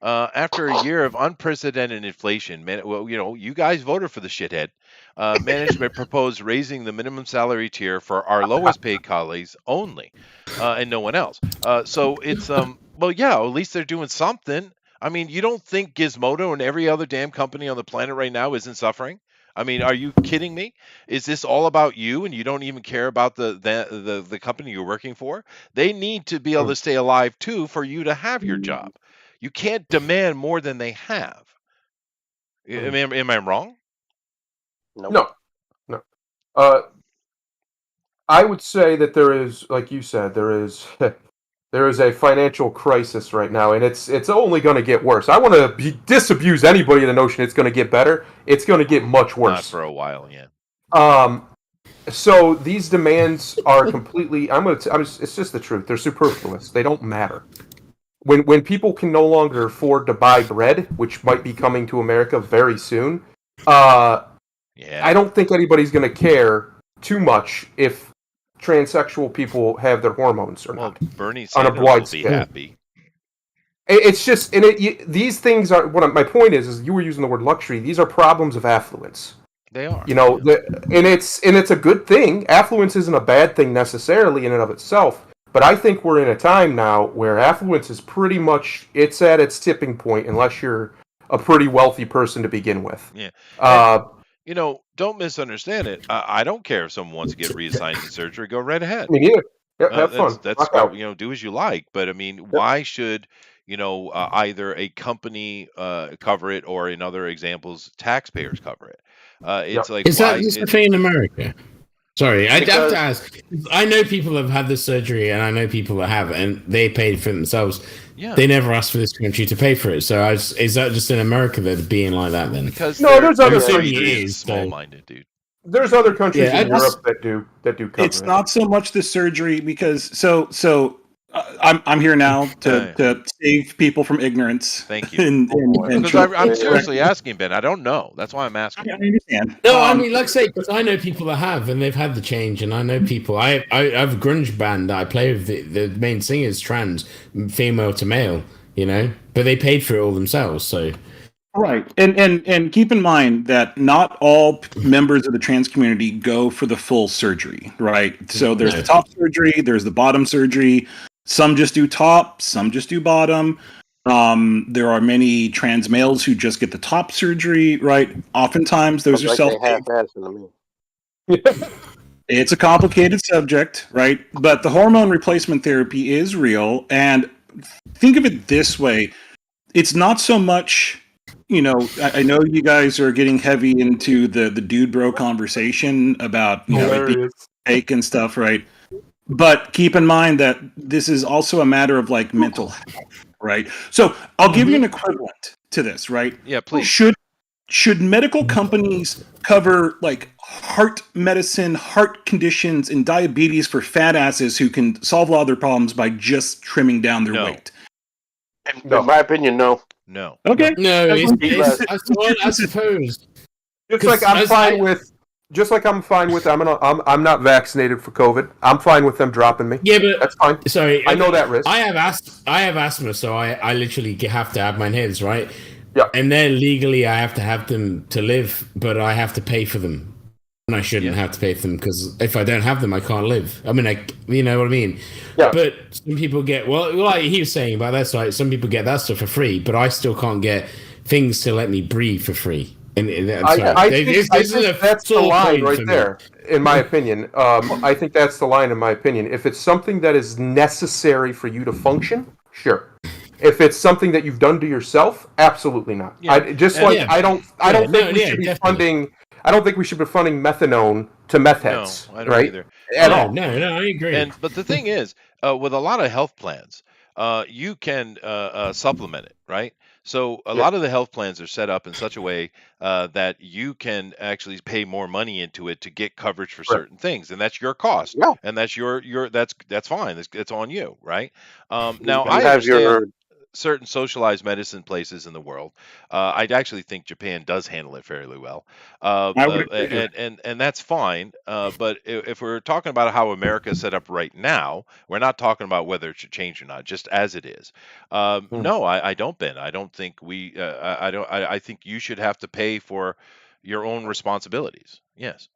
After a year of unprecedented inflation, you guys voted for the shithead. Management proposed raising the minimum salary tier for our lowest paid colleagues only, and no one else. So it's at least they're doing something. I mean, you don't think Gizmodo and every other damn company on the planet right now isn't suffering? I mean, are you kidding me? Is this all about you and you don't even care about the company you're working for? They need to be able to stay alive too for you to have your job. You can't demand more than they have. Am I wrong? No. I would say that there is, like you said, there is a financial crisis right now, and it's only going to get worse. I want to disabuse anybody of the notion it's going to get better. It's going to get much worse. Not for a while, yeah. So these demands are completely. It's just the truth. They're superfluous. They don't matter. When people can no longer afford to buy bread, which might be coming to America very soon, I don't think anybody's going to care too much if transsexual people have their hormones or not. Bernie Sanders will be happy. It's just, these things are. My point is you were using the word luxury. These are problems of affluence. They are. You know, and it's a good thing. Affluence isn't a bad thing necessarily in and of itself. But I think we're in a time now where affluence is pretty much it's at its tipping point, unless you're a pretty wealthy person to begin with. Yeah. Uh, Don't misunderstand it. I don't care if someone wants to get reassigned to surgery. Go right ahead. Me neither. Yep, have fun. That's do as you like. But I mean, why should either a company cover it, or in other examples, taxpayers cover it? It's like, is that just a thing in America? Sorry, I'd have to ask. I know people have had this surgery, and I know people that have, and they paid for it themselves. Yeah. They never asked for this country to pay for it. So is that just in America that it's being like that then? Because there's other countries small-minded, dude. There's other countries in Europe that do cover it's not so much the surgery, because I'm here now to save people from ignorance. Thank you. Because I'm seriously asking, Ben. I don't know. That's why I'm asking. I understand. No, I mean, like I say, because I know people that have, and they've had the change, and I know people. I have a grunge band that I play with. The main singer is trans, female to male, but they paid for it all themselves. So, right, and keep in mind that not all members of the trans community go for the full surgery, right? So there's the top surgery, there's the bottom surgery. Some just do top, some just do bottom. There are many trans males who just get the top surgery, right? Oftentimes, those are It's a complicated subject, right? But the hormone replacement therapy is real, and think of it this way: it's not so much. I know you guys are getting heavy into the dude bro conversation about fake and stuff, right? But keep in mind that this is also a matter of like mental health, right? So I'll give you an equivalent to this, right? Yeah, please. Should medical companies cover like heart medicine, heart conditions, and diabetes for fat asses who can solve a lot of their problems by just trimming down their weight? In my opinion, no. No. Okay. No, I suppose. Just like I'm fine with I'm not vaccinated for COVID. I'm fine with them dropping me. Yeah, but that's fine. Sorry, I know that risk. I have asthma, so I literally have to have my inhalers, right? Yeah. And then legally I have to have them to live, but I have to pay for them. And I shouldn't have to pay for them, because if I don't have them, I can't live. I mean, you know what I mean? Yeah. But some people get, like he was saying about that side, some people get that stuff for free, but I still can't get things to let me breathe for free. I think that's the line right there, in my opinion. I think that's the line, in my opinion. If it's something that is necessary for you to function, sure. If it's something that you've done to yourself, absolutely not. Yeah. I don't think we should be funding. I don't think we should be funding methadone to meth heads. No, I don't either. At all. No, I agree. But the thing is, with a lot of health plans, you can supplement it, right? So a lot of the health plans are set up in such a way that you can actually pay more money into it to get coverage for certain things, and that's your cost, and that's that's fine. It's on you, right? Now I understand certain socialized medicine places in the world. I actually think Japan does handle it fairly well, and that's fine. But if we're talking about how America is set up right now, we're not talking about whether it should change or not, just as it is. No, I don't, Ben. I don't think we. I don't. I think you should have to pay for your own responsibilities. Yes.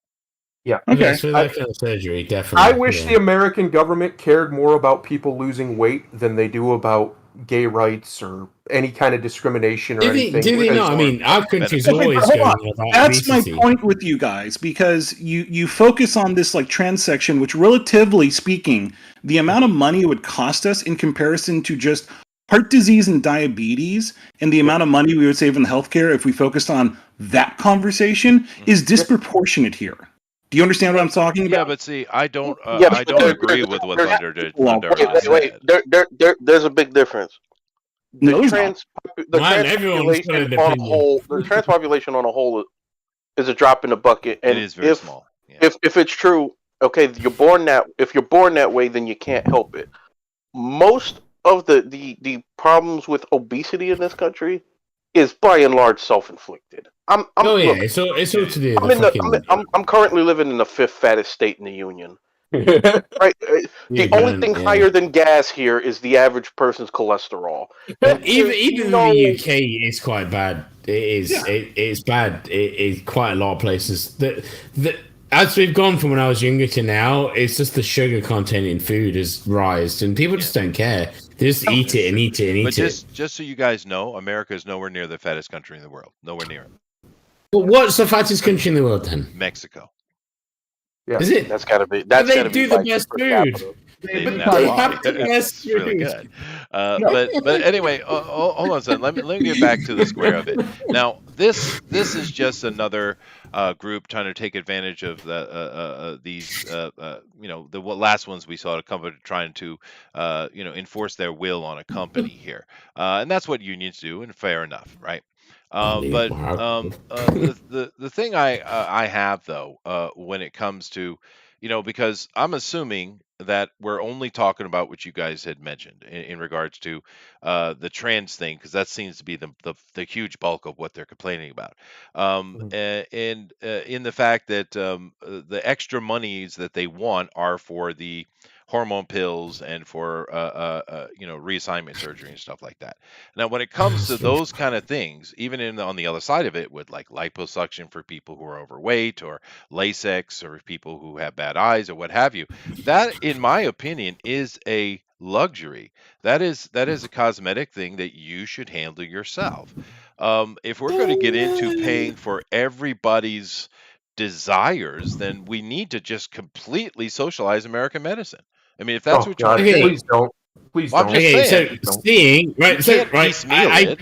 Yeah. Okay. So that kind of surgery, definitely. I wish the American government cared more about people losing weight than they do about gay rights or any kind of discrimination or anything. Do they not? I mean, our country's always going about That's obesity. my point with you guys, because you focus on this like trans section, which relatively speaking, the amount of money it would cost us in comparison to just heart disease and diabetes, and the amount of money we would save in healthcare if we focused on that conversation is disproportionate here. Do you understand what I'm talking about? Yeah, but see, I don't agree with what Thunder did. Wait. There's a big difference. The trans population on a whole is a drop in the bucket, and it is very small. Yeah. If it's true, okay, if you're born that way, then you can't help it. Most of the problems with obesity in this country is by and large self-inflicted. It's all to do. I'm currently living in the 5th fattest state in the union. Right. The only thing higher than gas here is the average person's cholesterol. Even the UK is quite bad. It is. Yeah. It's bad. It is quite a lot of places. As we've gone from when I was younger to now, it's just the sugar content in food has risen, and people just don't care. They just eat it and eat it and eat it. Just so you guys know, America is nowhere near the fattest country in the world. Nowhere near it. But what's the fattest country in the world then? Mexico. Yeah. Is it? That's gotta be. That's gotta be the best food. They have the best food. Really good. But anyway, hold on a second. Let me get back to the square of it. Now, this is just another group trying to take advantage of these the last ones we saw, a company trying to enforce their will on a company here, and that's what unions do, and fair enough, right? The thing I have though, when it comes to, because I'm assuming that we're only talking about what you guys had mentioned in regards to the trans thing, because that seems to be the huge bulk of what they're complaining about, and in the fact that the extra monies that they want are for the hormone pills and for reassignment surgery and stuff like that. Now, when it comes to those kind of things, even on the other side of it, with like liposuction for people who are overweight, or LASIK, or people who have bad eyes, or what have you, that, in my opinion, is a luxury. That is a cosmetic thing that you should handle yourself. If we're going to get into paying for everybody's desires, then we need to just completely socialize American medicine. I mean, if that's what you're saying, please don't. Please don't. Okay, so seeing, right? So, right,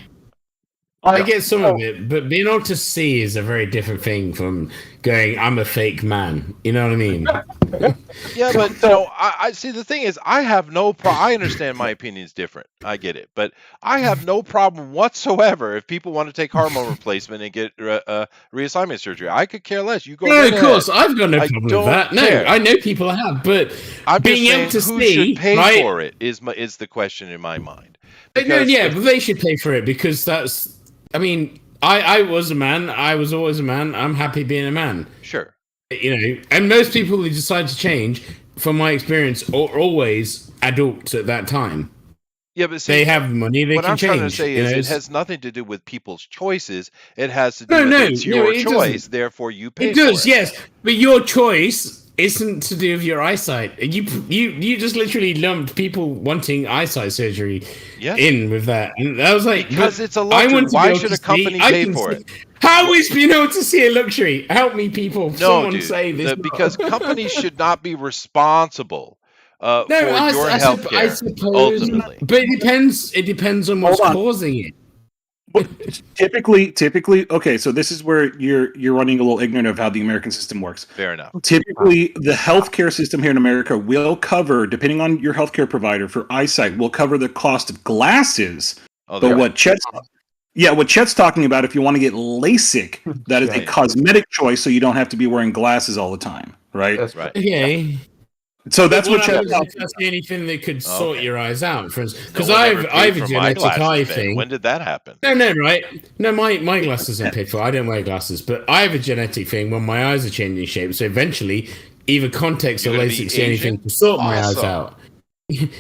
I get some of it, but being able to see is a very different thing from going, I'm a fake man. You know what I mean? Yeah, but I see. The thing is, I have no problem. I understand my opinion is different. I get it, but I have no problem whatsoever if people want to take hormone replacement and get reassignment surgery. I could care less. You go. No, of course, I've got no problem with that. No, I know people have, but I'm being able to who see, should pay right? for it is the question in my mind. But they should pay for it, because that's. I mean, I was a man. I was always a man. I'm happy being a man. Sure. And most people who decide to change, from my experience, are always adults at that time. Yeah, but see, they have money. They can change. What I'm trying to say is, it has nothing to do with people's choices. It has to do with it's your choice. Therefore, you pay. It does, yes, but your choice isn't to do with your eyesight. You just literally lumped people wanting eyesight surgery in with that, and I was like, because it's a luxury. Why should a company pay for it? How is being able to see a luxury? Help me, people. No, dude, say this. Because companies should not be responsible for your health care. I suppose, ultimately. But it depends on what's causing it. But typically, okay, so this is where you're running a little ignorant of how the American system works. Fair enough. Typically, the healthcare system here in America will cover, depending on your healthcare provider for eyesight, will cover the cost of glasses. But what Chet's talking about, if you want to get LASIK, that is a cosmetic choice, so you don't have to be wearing glasses all the time, right? That's right. Okay. So that's what Chet's talking about. Anything that could sort your eyes out, for instance, because I have a genetic eye thing. When did that happen? No, right? No, my glasses are paid for. I don't wear glasses, but I have a genetic thing when my eyes are changing shape. So eventually, either contacts or LASIK is anything to sort my eyes out.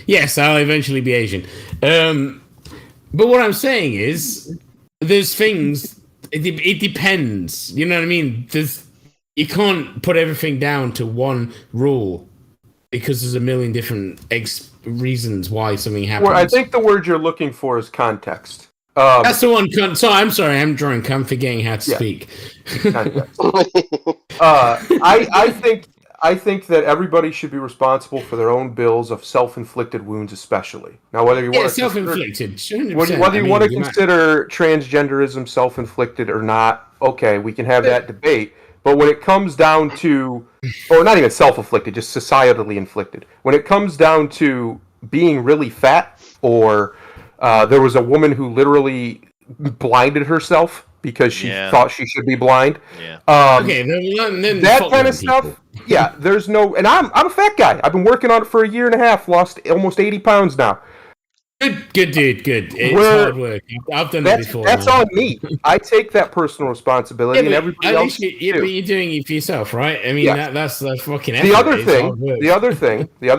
Yes, I'll eventually be Asian. But what I'm saying is, there's things. It depends. You know what I mean? You can't put everything down to one rule, because there's a million different reasons why something happens. Well, I think the word you're looking for is context. That's the one. So I'm sorry, I'm drunk. I'm forgetting how to speak. I think that everybody should be responsible for their own bills of self-inflicted wounds, especially. Now, whether you want to self-inflicted, whether you want to consider transgenderism self-inflicted or not, okay, we can have that debate. But when it comes down to, or not even self-inflicted, just societally inflicted, when it comes down to being really fat, or there was a woman who literally blinded herself because she thought she should be blind. Yeah. Okay, then that kind of stuff. Yeah, there's no, and I'm a fat guy. I've been working on it for a year and a half. Lost almost 80 pounds now. Good, dude. Good. It's hard work. I've done it before. That's on me. I take that personal responsibility, and everybody else. But you're doing it for yourself, right? I mean, that's fucking. The other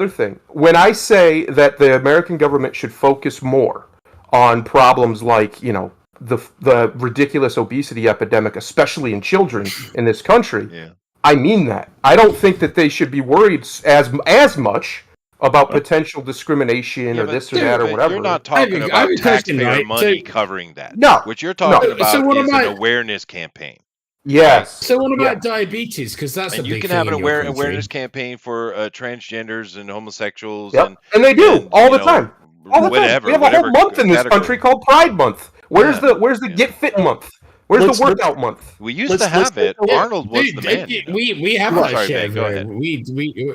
thing. When I say that the American government should focus more on problems like the ridiculous obesity epidemic, especially in children in this country, I mean that. I don't think that they should be worried as much about potential discrimination or this or that or whatever. You're not talking about taxpayer money covering that. No. What you're talking about is an awareness campaign. Yes. So what about diabetes? Because that's a big thing. You can have an awareness campaign for transgenders and homosexuals. And they do all the time. All the whatever, time. We have a whole month in this country called Pride Month. Where's the Get Fit month? Where's the workout month? We used to have it. Arnold was the man. We have that shit. Go ahead. We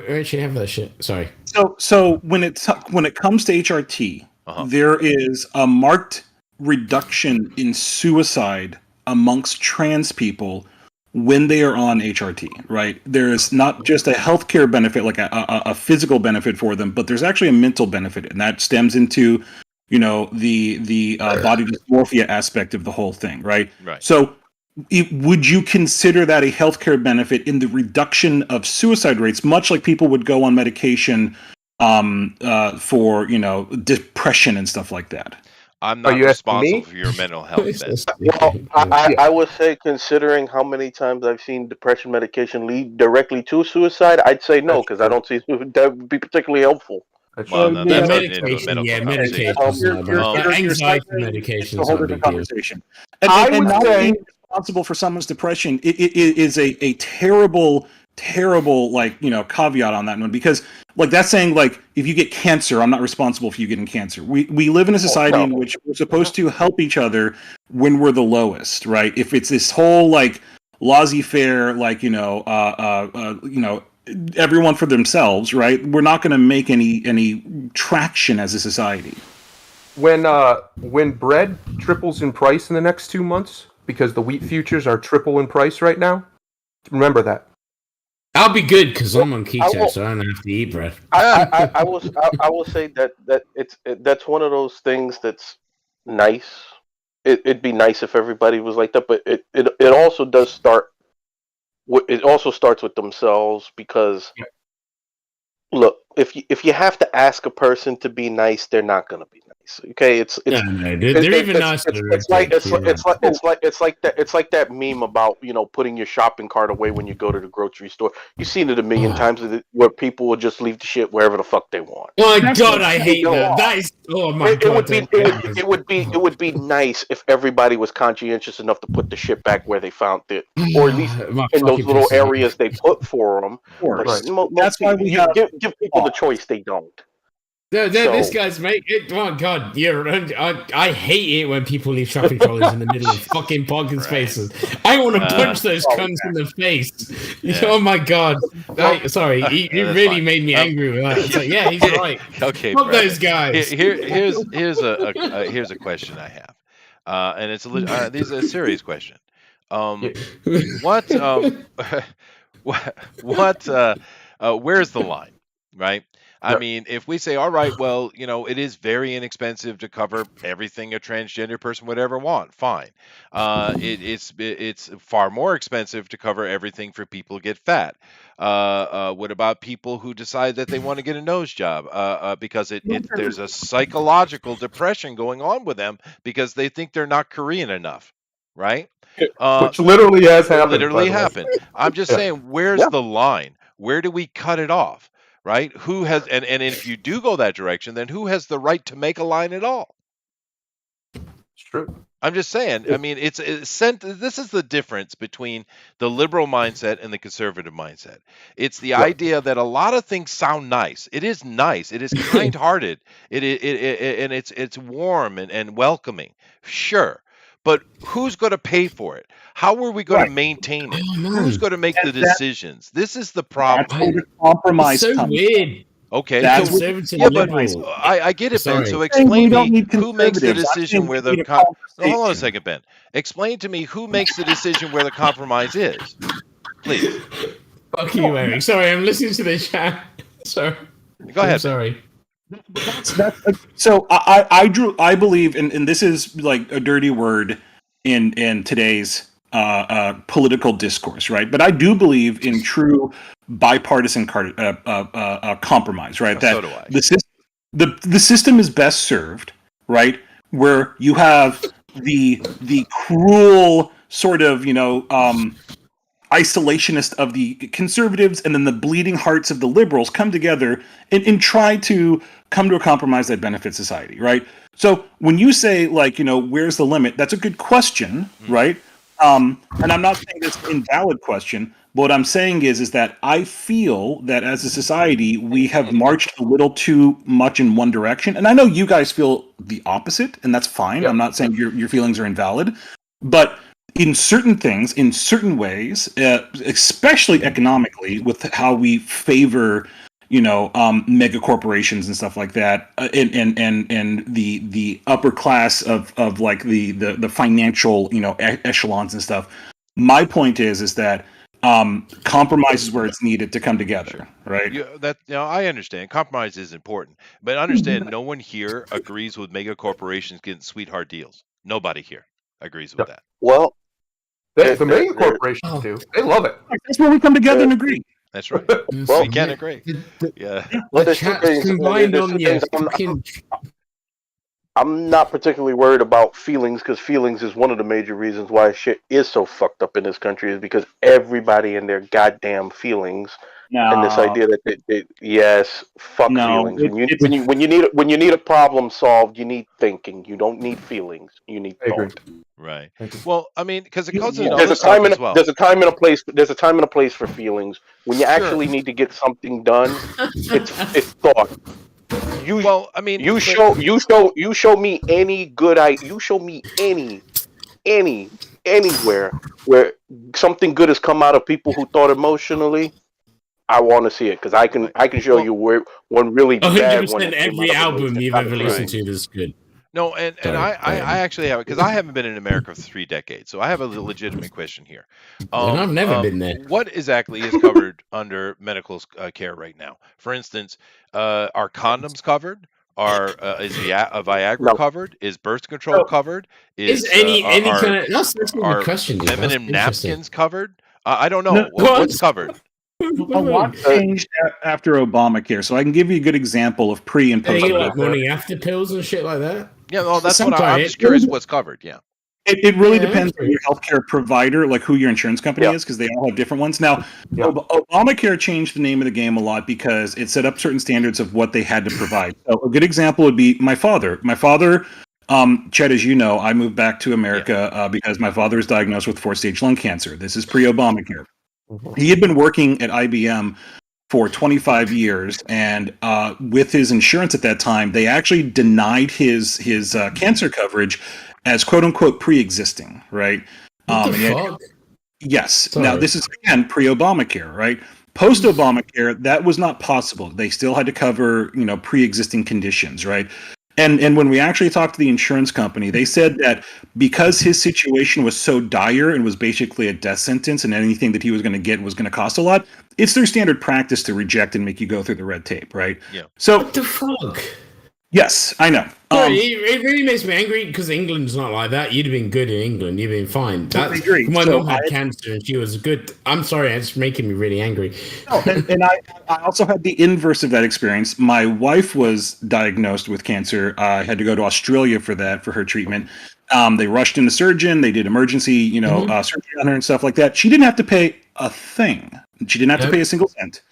actually have that shit. Sorry. So when it comes to HRT, there is a marked reduction in suicide amongst trans people when they are on HRT, right? There is not just a healthcare benefit, like a physical benefit for them, but there's actually a mental benefit, and that stems into the body dysmorphia aspect of the whole thing, right? Right. So would you consider that a healthcare benefit in the reduction of suicide rates, much like people would go on medication for depression and stuff like that? I'm not responsible for your mental health. Well, I would say, considering how many times I've seen depression medication lead directly to suicide, I'd say no, because I don't see that would be particularly helpful. Well, no, that's medication. Anxiety medication. It's a whole different conversation. And not being responsible for someone's depression is a terrible caveat on that one, because that's saying if you get cancer, I'm not responsible for you getting cancer. We live in a society in which we're supposed to help each other when we're the lowest, right? If it's this whole laissez-faire, everyone for themselves, right? We're not going to make any traction as a society. When bread triples in price in the next 2 months because the wheat futures are triple in price right now, remember that. I'll be good because I'm on keto, so I don't have to eat bread. I will say that that's one of those things that's nice. It'd be nice if everybody was like that, but it also does start. It also starts with themselves, because look, if you have to ask a person to be nice, they're not going to be nice. Okay, it's like that meme about putting your shopping cart away when you go to the grocery store. You've seen it a million times where people will just leave the shit wherever the fuck they want. Oh my god, I hate that. That is It would be nice if everybody was conscientious enough to put the shit back where they found it, or at least in those little areas they put for them. That's why we give people the choice. They don't. This guy's oh god, I hate it when people leave shopping trolleys in the middle of fucking parking spaces. I want to punch those cunts in the face. Yeah. Oh my god. Sorry, you really made me angry with that. It's he's right. Okay, fuck those guys. Here's a question I have, and it's this is a serious question. Where's the line, right? I mean, if we say, all right, well, it is very inexpensive to cover everything a transgender person would ever want. Fine. It's far more expensive to cover everything for people who get fat. What about people who decide that they want to get a nose job because there's a psychological depression going on with them because they think they're not Korean enough, right? Which literally has happened. I'm just saying, where's the line? Where do we cut it off? Right? Who has, and if you do go that direction, then who has the right to make a line at all? It's true. I'm just saying. I mean, this is the difference between the liberal mindset and the conservative mindset. It's the idea that a lot of things sound nice. It is nice. It is kind-hearted. And it's warm and welcoming. Sure. But who's going to pay for it? How are we going to maintain it? Who's going to make the decisions? This is the problem. That's where the compromise it's so weird. Okay. But I get it, Ben. So explain to me who makes the decision where the... Hold on a second, Ben. Explain to me who makes the decision where the compromise is. Please. Fuck you, Eric. Sorry, I'm listening to the chat. Sorry. Go ahead. I'm sorry. That's so I believe, and this is like a dirty word in today's political discourse, right? But I do believe in true bipartisan compromise, right? So That do I. the system is best served, right, where you have the cruel sort of isolationist of the conservatives and then the bleeding hearts of the liberals come together and try to come to a compromise that benefits society, right? So when you say like, where's the limit? That's a good question, right? And I'm not saying it's an invalid question. But what I'm saying is that I feel that as a society we have marched a little too much in one direction, and I know you guys feel the opposite, and that's fine. Yep. I'm not saying your feelings are invalid, but in certain things, in certain ways, especially economically, with how we favor, mega corporations and stuff like that, and the upper class of like the financial echelons and stuff. My point is that compromise is where it's needed to come together, right? I understand compromise is important, but understand no one here agrees with mega corporations getting sweetheart deals. Nobody here agrees with that. Well, The mega corporations do. They love it. That's where we come together and agree. That's right. Well, we can agree. Yeah. Well, The there's two chat's things. combined There's on two your things. fucking. I'm not particularly worried about feelings, because feelings is one of the major reasons why shit is so fucked up in this country, is because everybody in their goddamn feelings. And this idea that yes, fuck feelings. When you need a problem solved, you need thinking. You don't need feelings. You need I agree. thought. Right. Well, I mean, because it goes Yeah. into There's other a time stuff and as well. there's a time and a place. There's a time and a place for feelings. When you actually need to get something done, it's thought. Well, I mean, You show me any good you show me anywhere where something good has come out of people who thought emotionally. I want to see it, because I can show you where one really bad one. 100% every album you've ever listened to is good. No, and I actually have it, because I haven't been in America for 3 decades, so I have a legitimate question here. And I've never been there. What exactly is covered under medical care right now? For instance, are condoms covered? Is Viagra No. covered? Is birth control covered? Is any kind of that's a are good question. Dude. feminine That's napkins covered? I don't know. No, What's covered? A lot changed after Obamacare, so I can give you a good example of pre and post. like morning after pills and shit like that. Yeah, well, that's what I'm just curious. What's covered? Yeah. It really depends on your healthcare provider, like who your insurance company is, because they all have different ones. Now, Obamacare changed the name of the game a lot because it set up certain standards of what they had to provide. So a good example would be my father. My father, Chet, as you know, I moved back to America because my father was diagnosed with 4-stage lung cancer. This is pre-Obamacare. He had been working at IBM for 25 years, and with his insurance at that time, they actually denied his cancer coverage as quote unquote pre-existing, right? What the fuck? Yes. Sorry. Now this is again pre-Obamacare, right? Post-Obamacare, that was not possible. They still had to cover, pre-existing conditions, right? And when we actually talked to the insurance company, they said that because his situation was so dire and was basically a death sentence, and anything that he was going to get was going to cost a lot, it's their standard practice to reject and make you go through the red tape, right? Yeah. So what the fuck? Yes, I know. It really makes me angry because England's not like that. You'd have been good in England. You'd been fine. I agree. My mom had cancer and she was good. I'm sorry, it's making me really angry. No, and I also had the inverse of that experience. My wife was diagnosed with cancer. I had to go to Australia for her treatment. They rushed in the surgeon. They did emergency, surgery on her and stuff like that. She didn't have to pay a thing. She didn't have to pay a single cent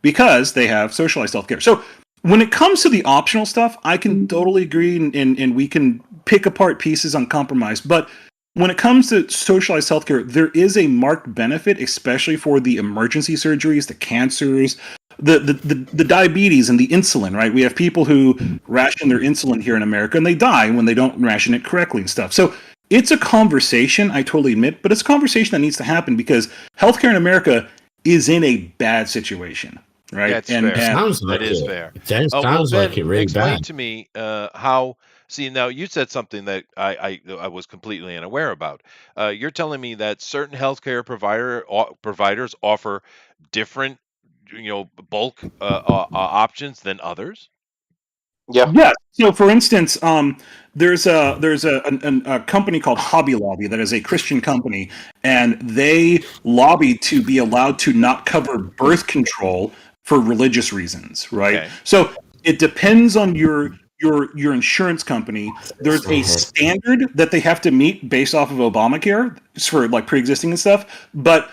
because they have socialized healthcare. So when it comes to the optional stuff, I can totally agree, and we can pick apart pieces on compromise. But when it comes to socialized healthcare, there is a marked benefit, especially for the emergency surgeries, the cancers, the diabetes, and the insulin. Right? We have people who ration their insulin here in America, and they die when they don't ration it correctly and stuff. So it's a conversation, I totally admit, but it's a conversation that needs to happen because healthcare in America is in a bad situation. Right. That's fair. Sounds like that is fair. That sounds like it really explain bad. to me how. See, now you said something that I was completely unaware about. You're telling me that certain healthcare providers offer different, bulk options than others. Yeah. So, for instance, there's a company called Hobby Lobby that is a Christian company, and they lobby to be allowed to not cover birth control for religious reasons, right? Okay. So it depends on your insurance company. There's a standard that they have to meet based off of Obamacare for like pre-existing and stuff, but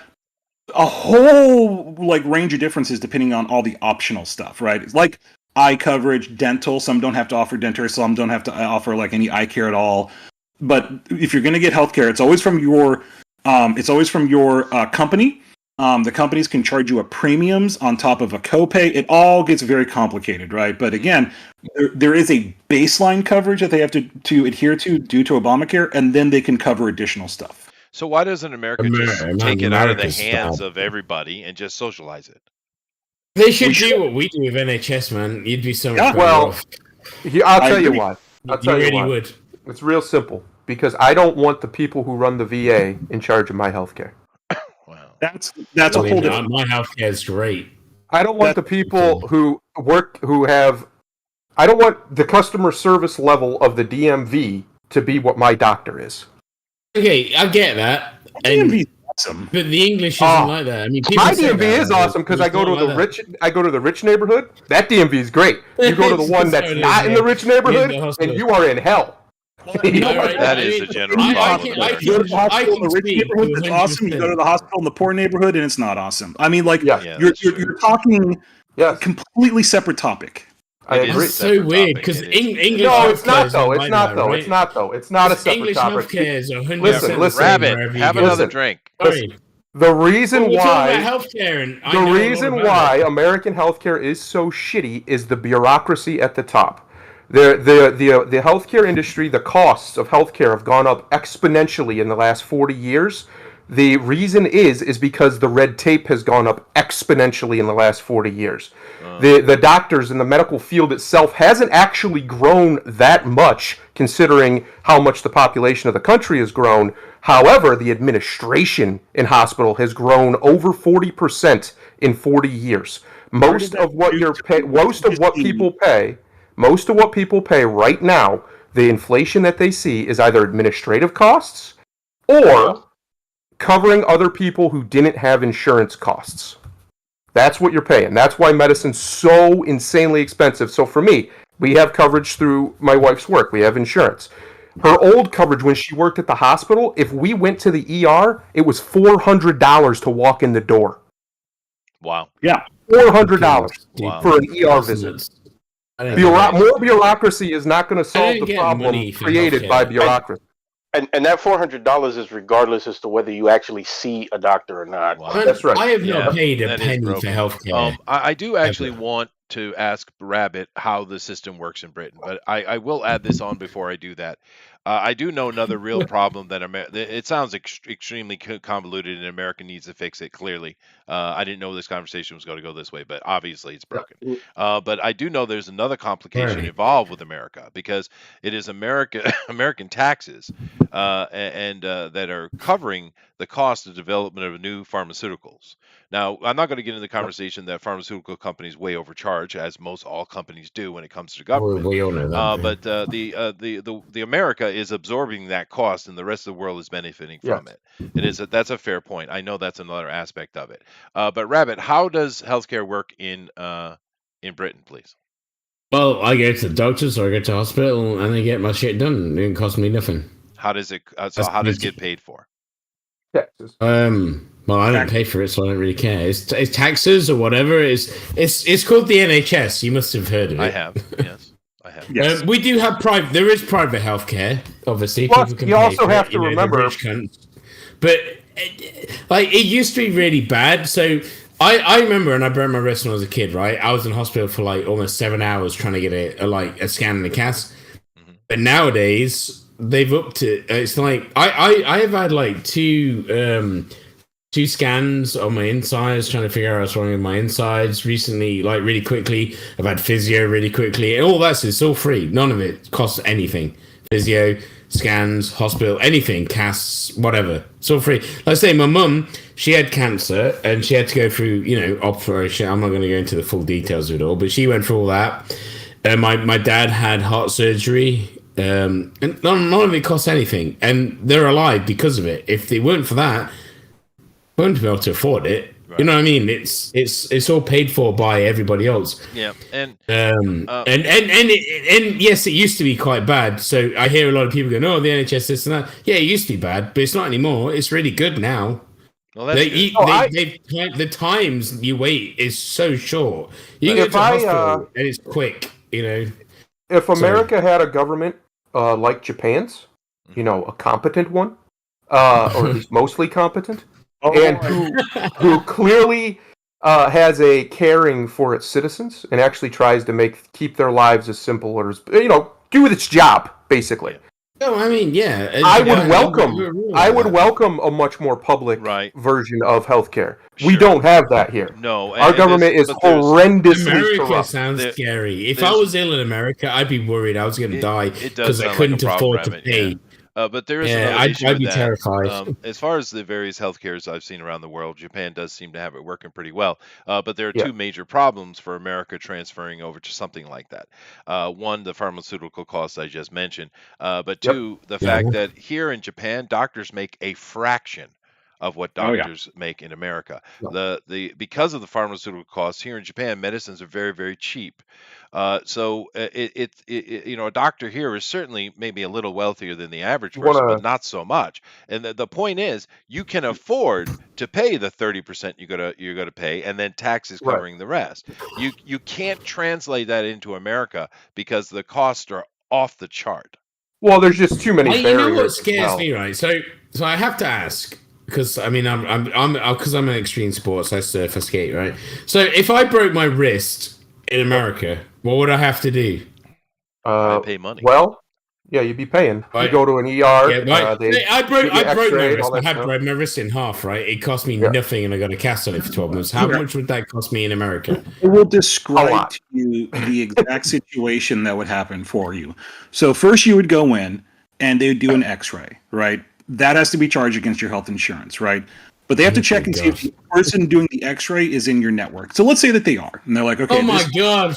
a whole like range of differences depending on all the optional stuff, right? It's like eye coverage, dental. Some don't have to offer dental, some don't have to offer like any eye care at all. But if you're going to get healthcare, it's always from your company. The companies can charge you a premiums on top of a copay. It all gets very complicated, right? But again, there is a baseline coverage that they have to adhere to due to Obamacare, and then they can cover additional stuff. So why doesn't America just take it out of the hands of everybody and just socialize it? They should do what we do with NHS, man. You'd be so much better off. I'll tell you why. You really would. It's real simple. Because I don't want the people who run the VA in charge of my healthcare. Wow. That's a whole different. My healthcare is great. I don't want the people who have. I don't want the customer service level of the DMV to be what my doctor is. Okay, I get that. DMV is awesome, but the English isn't like that. I mean, my DMV is awesome because I go to the rich. I go to the rich neighborhood. That DMV is great. You go to the one that's not in the rich neighborhood, and you are in hell. That is a general problem. You go to the hospital in the rich neighborhood, that's awesome. You go to the hospital in the poor neighborhood, and it's not awesome. I mean, like you're talking completely separate topic. I agree. It's so weird because English. No, it's not though. It's not though. It's not though. It's not a separate English topic. healthcare is 100%. Listen, Rabbit, have another drink. The reason why American healthcare is so shitty is the bureaucracy at the top. The healthcare industry, the costs of healthcare have gone up exponentially in the last 40 years. The reason is because the red tape has gone up exponentially in the last 40 years. The doctors and the medical field itself hasn't actually grown that much, considering how much the population of the country has grown. However, the administration in hospital has grown over 40% in 40 years. Most of what people pay right now, the inflation that they see is either administrative costs or covering other people who didn't have insurance costs. That's what you're paying. That's why medicine's so insanely expensive. So for me, we have coverage through my wife's work. We have insurance. Her old coverage when she worked at the hospital, if we went to the ER, it was $400 to walk in the door. Wow. Yeah, $400 for an ER visit. More bureaucracy is not going to solve the problem created by bureaucracy. And that $400 is regardless as to whether you actually see a doctor or not. Wow. That's right. I have not paid a penny for healthcare. I do actually want to ask Rabbit how the system works in Britain, but I will add this on before I do that. I do know another real problem that it sounds extremely convoluted, and America needs to fix it. Clearly, I didn't know this conversation was going to go this way, but obviously it's broken. But I do know there's another complication involved with America because it is American taxes and that are covering the cost of development of new pharmaceuticals. Now, I'm not going to get into the conversation that pharmaceutical companies way overcharge, as most all companies do when it comes to government. We all know that. But the America is absorbing that cost, and the rest of the world is benefiting from it. That's a fair point. I know that's another aspect of it. But Rabbit, how does healthcare work in Britain, please? Well, I go to the doctors or I go to the hospital and I get my shit done. It didn't cost me nothing. How does it? How does it get paid for? Taxes. Well, I don't pay for it, so I don't really care. It's taxes or whatever. It's called the NHS. You must have heard of it. I have. Yes, I have. Yes. We do have private. There is private healthcare. Obviously, well, people can you pay also for have it, to remember. But it used to be really bad. So I remember, and I burned my wrist when I was a kid. Right, I was in hospital for like almost 7 hours trying to get a scan and a cast. Mm-hmm. But nowadays they've upped it. It's like I have had like two scans on my insides, trying to figure out what's wrong with my insides recently, like really quickly. I've had physio really quickly, and all it's all free. None of it costs anything. Physio, scans, hospital, anything, casts, whatever. It's all free. Let's say my mum, she had cancer, and she had to go through, operation. I'm not going to go into the full details of it all, but she went through all that. My dad had heart surgery, and none of it costs anything, and they're alive because of it. If they weren't for that, they wouldn't be able to afford it. Right. You know what I mean? It's all paid for by everybody else. Yeah, and yes, it used to be quite bad. So I hear a lot of people going, "Oh, the NHS this and that." Yeah, it used to be bad, but it's not anymore. It's really good now. Well, that's the times you wait is so short. You can go to the hospital and it's quick. You know, if America had a government like Japan's, a competent one, or at least mostly competent. And who clearly has a caring for its citizens and actually tries to keep their lives as simple or as do its job basically. No, I mean, yeah. I would welcome a much more public version of healthcare. Sure. We don't have that here. No, our government is horrendously America corrupt. Sounds scary. If I was ill in America, I'd be worried I was going to die because I couldn't afford to pay. Yeah. But there is I'd be terrified. As far as the various healthcares I've seen around the world, Japan does seem to have it working pretty well. But there are two major problems for America transferring over to something like that. One, the pharmaceutical costs I just mentioned. But two, the fact that here in Japan, doctors make a fraction of what doctors make in America. Because of the pharmaceutical costs here in Japan, medicines are very, very cheap. So a doctor here is certainly maybe a little wealthier than the average person, but not so much. And the point is, you can afford to pay the 30% you're gonna pay, and then taxes covering the rest. You can't translate that into America because the costs are off the chart. Well, there's just too many barriers. You know what scares me, right? So I have to ask. Because I mean, I'm an extreme sports. I surf, I skate, right? So if I broke my wrist in America, what would I have to do? Pay money. Well, yeah, you'd be paying. You go to an ER. Yeah, I broke my wrist. I had broke my wrist in half. Right, it cost me nothing, and I got a cast on it for 12 months. How much would that cost me in America? I will describe to you the exact situation that would happen for you. So first, you would go in, and they would do an X-ray, right? That has to be charged against your health insurance, right? But they have to check and see if the person doing the X-ray is in your network. So let's say that they are, and they're like, "Okay, oh my god,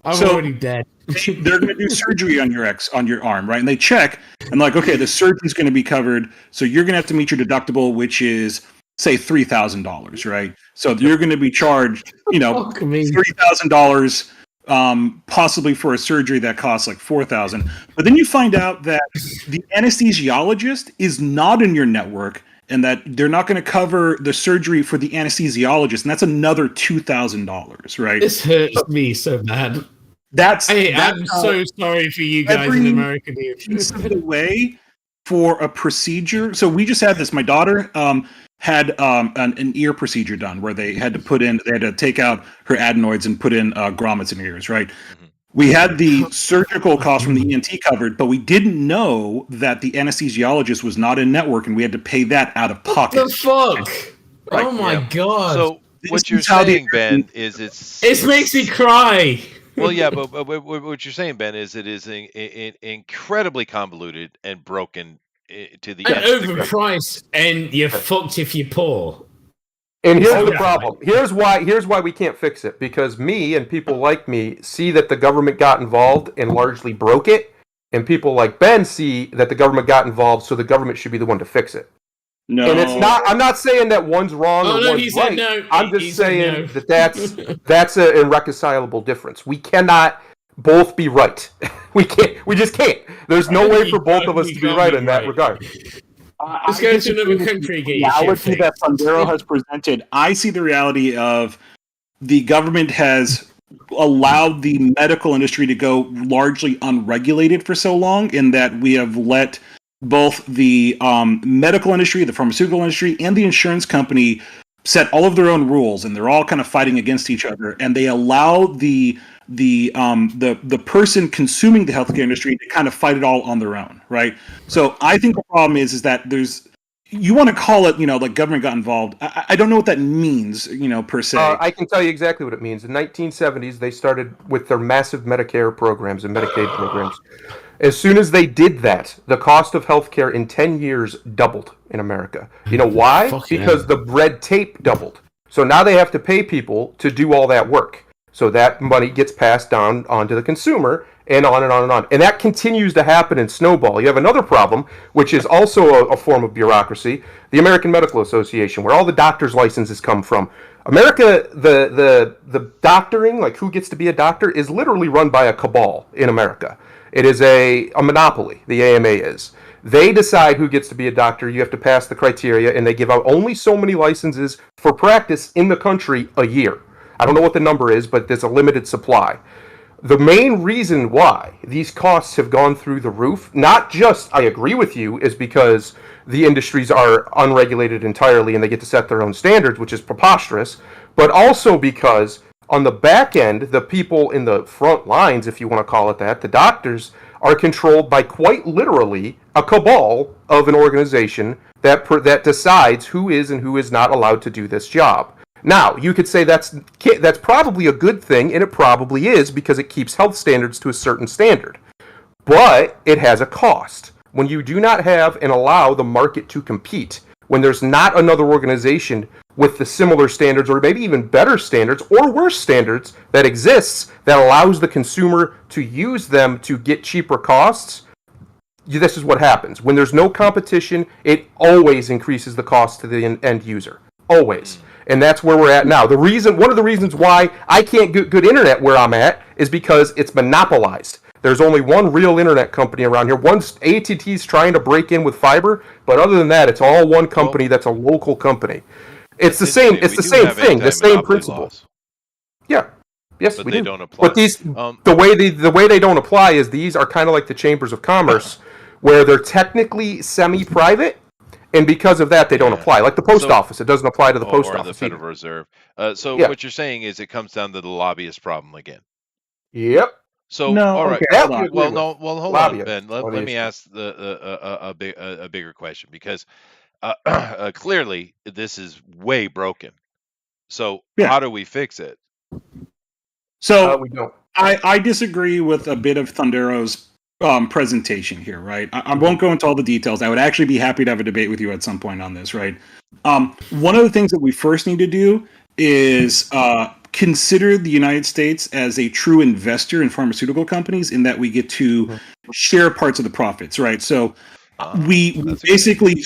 I'm already dead." They're going to do surgery on your arm, right? And they check, and like, okay, the surgeon's going to be covered, so you're going to have to meet your deductible, which is say $3,000, right? So you're going to be charged, $3,000. Possibly for a surgery that costs like $4,000, but then you find out that the anesthesiologist is not in your network, and that they're not going to cover the surgery for the anesthesiologist, and that's another $2,000, right? This hurts me so bad. I'm so sorry for you guys in America. The way for a procedure. So we just had this. My daughter had an ear procedure done where they had to take out her adenoids and put in grommets in her ears, right? Mm-hmm. We had the surgical cost from the ENT covered, but we didn't know that the anesthesiologist was not in network, and we had to pay that out of pocket. What the fuck? Right? Oh my god! So what you're saying, Ben, is it makes me cry. Well, yeah, but what you're saying, Ben, is it is incredibly convoluted and broken to the overpriced, and you're fucked if you're poor. And here's the problem. Here's why we can't fix it. Because me and people like me see that the government got involved and largely broke it, and people like Ben see that the government got involved, so the government should be the one to fix it. No, and it's not. I'm not saying that one's wrong or one's right. No. I'm just saying that's an irreconcilable difference. We cannot both be right. We can't. We just can't. There's no way for both of us to be right in that regard. Let's go to another country. The reality that Fundero has presented. I see the reality of the government has allowed the medical industry to go largely unregulated for so long, in that we have let both the medical industry, the pharmaceutical industry, and the insurance company set all of their own rules, and they're all kind of fighting against each other, and they allow the person consuming the healthcare industry to kind of fight it all on their own, right? So I think the problem is that you want to call it, like government got involved. I don't know what that means, per se. I can tell you exactly what it means. In the 1970s, they started with their massive Medicare programs and Medicaid programs. As soon as they did that, the cost of healthcare in 10 years doubled in America. You know why? Because the red tape doubled. So now they have to pay people to do all that work. So that money gets passed down onto the consumer, and on and on and on. And that continues to happen and snowball. You have another problem, which is also a form of bureaucracy, the American Medical Association, where all the doctors' licenses come from. America, the doctoring, like who gets to be a doctor, is literally run by a cabal in America. It is a monopoly, the AMA is. They decide who gets to be a doctor. You have to pass the criteria, and they give out only so many licenses for practice in the country a year. I don't know what the number is, but there's a limited supply. The main reason why these costs have gone through the roof, not just, I agree with you, is because the industries are unregulated entirely and they get to set their own standards, which is preposterous, but also because on the back end, the people in the front lines, if you want to call it that, the doctors, are controlled by quite literally a cabal of an organization that decides who is and who is not allowed to do this job. Now, you could say that's probably a good thing, and it probably is, because it keeps health standards to a certain standard. But it has a cost. When you do not have and allow the market to compete, when there's not another organization with the similar standards, or maybe even better standards, or worse standards, that exists, that allows the consumer to use them to get cheaper costs, this is what happens. When there's no competition, it always increases the cost to the end user. Always. And that's where we're at now. One of the reasons why I can't get good internet where I'm at is because it's monopolized. There's only one real internet company around here. AT&T's trying to break in with fiber, but other than that, it's all one company that's a local company. It's the same. It's the same thing. The same principle. Laws. Yeah. Yes, but we they do. don't apply. But the way they don't apply is these are kind of like the chambers of commerce, where they're technically semi-private. And because of that, they don't apply. Like the post office, it doesn't apply to the post office. Or the Federal Reserve. What you're saying is it comes down to the lobbyist problem again. Yep. So, no, all right. Okay, Hold on, Ben. Let me ask a bigger question, because clearly this is way broken. So how do we fix it? So we don't. I disagree with a bit of Thundero's presentation here, right? I won't go into all the details. I would actually be happy to have a debate with you at some point on this, right? One of the things that we first need to do is consider the United States as a true investor in pharmaceutical companies, in that we get to share parts of the profits, right? So we basically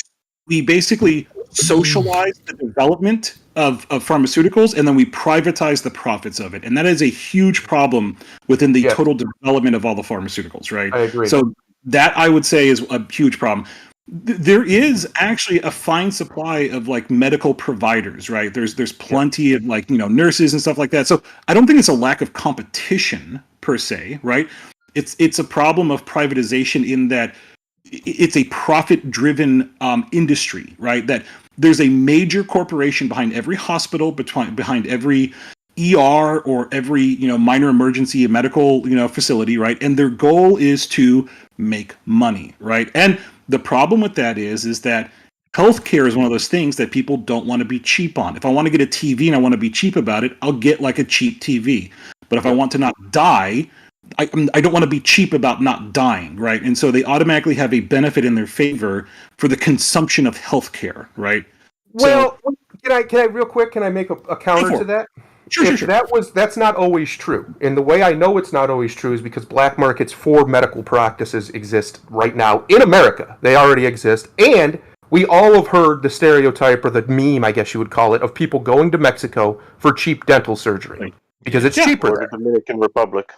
socialize the development of pharmaceuticals, and then we privatize the profits of it. And that is a huge problem within the total development of all the pharmaceuticals, right? I agree. So that, I would say, is a huge problem. There is actually a fine supply of like medical providers, right? There's plenty of like, nurses and stuff like that. So I don't think it's a lack of competition per se, right? It's a problem of privatization, in that it's a profit-driven industry, right? That there's a major corporation behind every hospital, behind every ER or every minor emergency medical facility, right? And their goal is to make money, right? And the problem with that is that healthcare is one of those things that people don't want to be cheap on. If I want to get a TV and I want to be cheap about it, I'll get like a cheap TV. But if I want to not die, I don't want to be cheap about not dying, right? And so they automatically have a benefit in their favor for the consumption of healthcare, right? Well, can I real quick? Can I make a counter to that? Sure. That's not always true. And the way I know it's not always true is because black markets for medical practices exist right now in America. They already exist, and we all have heard the stereotype, or the meme, I guess you would call it, of people going to Mexico for cheap dental surgery because it's cheaper. Or the Dominican Republic.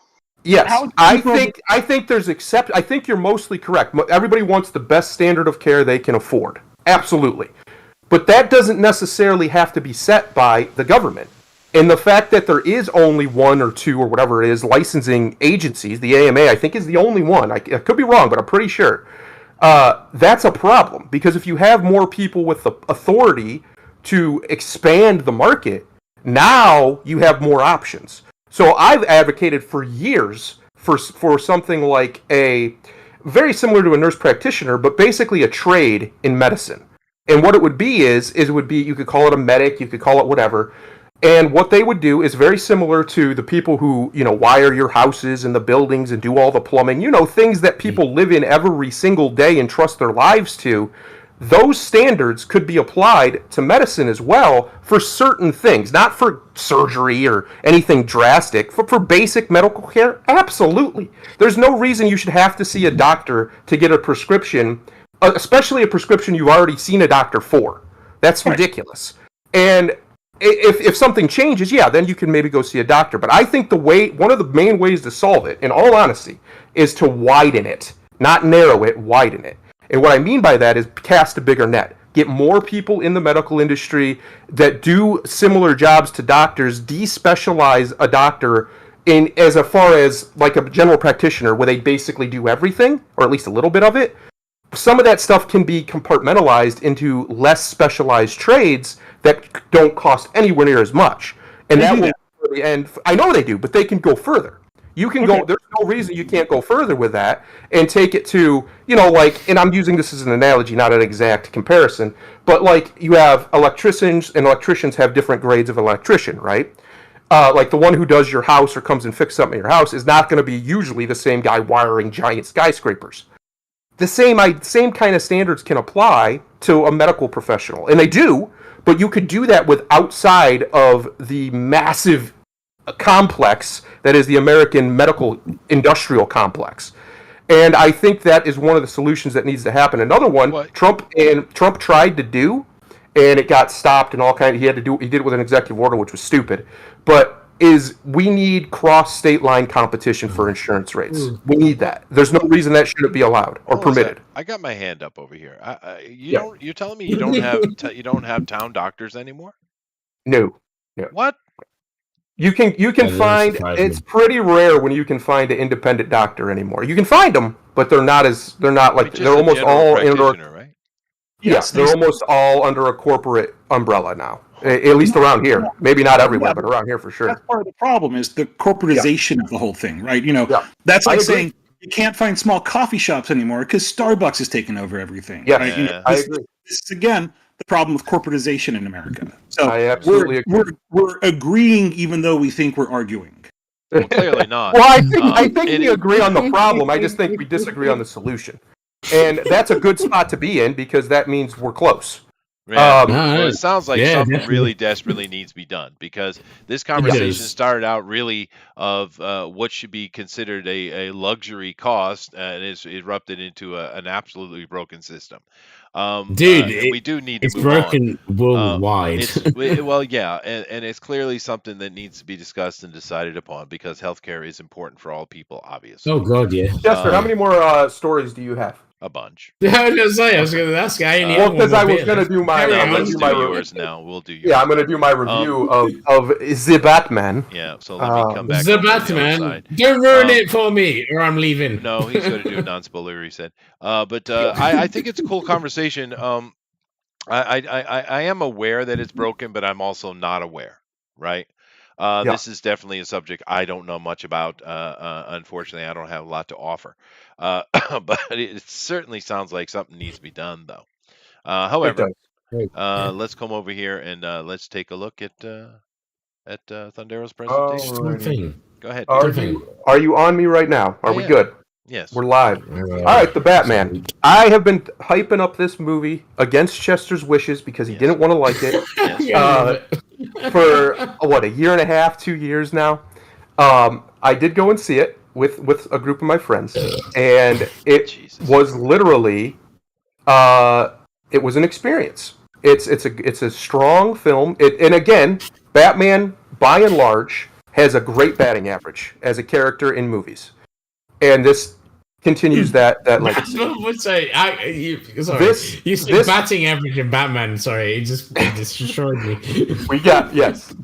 Yes, I think there's I think you're mostly correct. Everybody wants the best standard of care they can afford. Absolutely. But that doesn't necessarily have to be set by the government. And the fact that there is only one or two or whatever it is licensing agencies, the AMA I think is the only one. I could be wrong, but I'm pretty sure. That's a problem, because if you have more people with the authority to expand the market, now you have more options. So I've advocated for years for something like a very similar to a nurse practitioner, but basically a trade in medicine. And what it would be is it would be, you could call it a medic, you could call it whatever. And what they would do is very similar to the people who, wire your houses and the buildings and do all the plumbing, things that people live in every single day and trust their lives to. those standards could be applied to medicine as well for certain things, not for surgery or anything drastic, for basic medical care. Absolutely. There's no reason you should have to see a doctor to get a prescription, especially a prescription you've already seen a doctor for. That's ridiculous. And if something changes, yeah, then you can maybe go see a doctor. But I think one of the main ways to solve it, in all honesty, is to widen it, not narrow it, widen it. And what I mean by that is cast a bigger net. Get more people in the medical industry that do similar jobs to doctors, despecialize a doctor in as far as like a general practitioner where they basically do everything, or at least a little bit of it. Some of that stuff can be compartmentalized into less specialized trades that don't cost anywhere near as much. And that will, and I know they do, but they can go further. You can go, there's no reason you can't go further with that and take it to, like, and I'm using this as an analogy, not an exact comparison, but like you have electricians, and electricians have different grades of electrician, right? Like the one who does your house or comes and fixes something in your house is not going to be usually the same guy wiring giant skyscrapers. The same kind of standards can apply to a medical professional, and they do, but you could do that with outside of the massive complex that is the American medical industrial complex. And I think that is one of the solutions that needs to happen. Another one, Trump tried to do, and it got stopped and all kind of, he did it with an executive order, which was stupid, but we need cross-state line competition for insurance rates. We need that. There's no reason that shouldn't be allowed or permitted. I got my hand up over here. You're telling me you don't have town doctors anymore? No. What? You can find, it's pretty rare when you can find an independent doctor anymore. You can find them, but they're almost all under, right? Yes, they're almost all under a corporate umbrella now. At least around here. Maybe not everywhere, but around here for sure. That's part of the problem is the corporatization of the whole thing, right? That's like saying you can't find small coffee shops anymore because Starbucks has taken over everything. Yeah, right? I agree. This is, again, the problem with corporatization in America. So I absolutely agree. We're agreeing even though we think we're arguing. Well, clearly not. Well, I think we agree on the problem. I just think we disagree on the solution. And that's a good spot to be in because that means we're close. Well, it sounds like something really desperately needs to be done because this conversation started out really of what should be considered a luxury cost and is erupted into an absolutely broken system. We do need to move broken on. Worldwide. And it's clearly something that needs to be discussed and decided upon because healthcare is important for all people, obviously. Oh God, yeah. Jester, how many more stories do you have? A bunch. I was going to ask. Because I was going to do my. Let's do yours now. We'll do yours. Yeah, I'm going to do my review of The Batman. Yeah, so let me come back. The Batman. Don't ruin it for me, or I'm leaving. No, he's going to do a non-spoiler. He said, I think it's a cool conversation. I am aware that it's broken, but I'm also not aware. Right. This is definitely a subject I don't know much about. Unfortunately, I don't have a lot to offer. But it certainly sounds like something needs to be done, though. However, let's come over here and let's take a look at Thundero's presentation. Go ahead. Are you on me right now? Are we good? Yes. We're live. All right, The Batman. I have been hyping up this movie against Chester's wishes because he didn't want to like it. For a year and a half, 2 years now. I did go and see it with a group of my friends, and it was literally it was an experience. It's a strong film. And again, Batman by and large has a great batting average as a character in movies, and this continues that legacy. You said batting average in Batman. Sorry, it just destroyed me.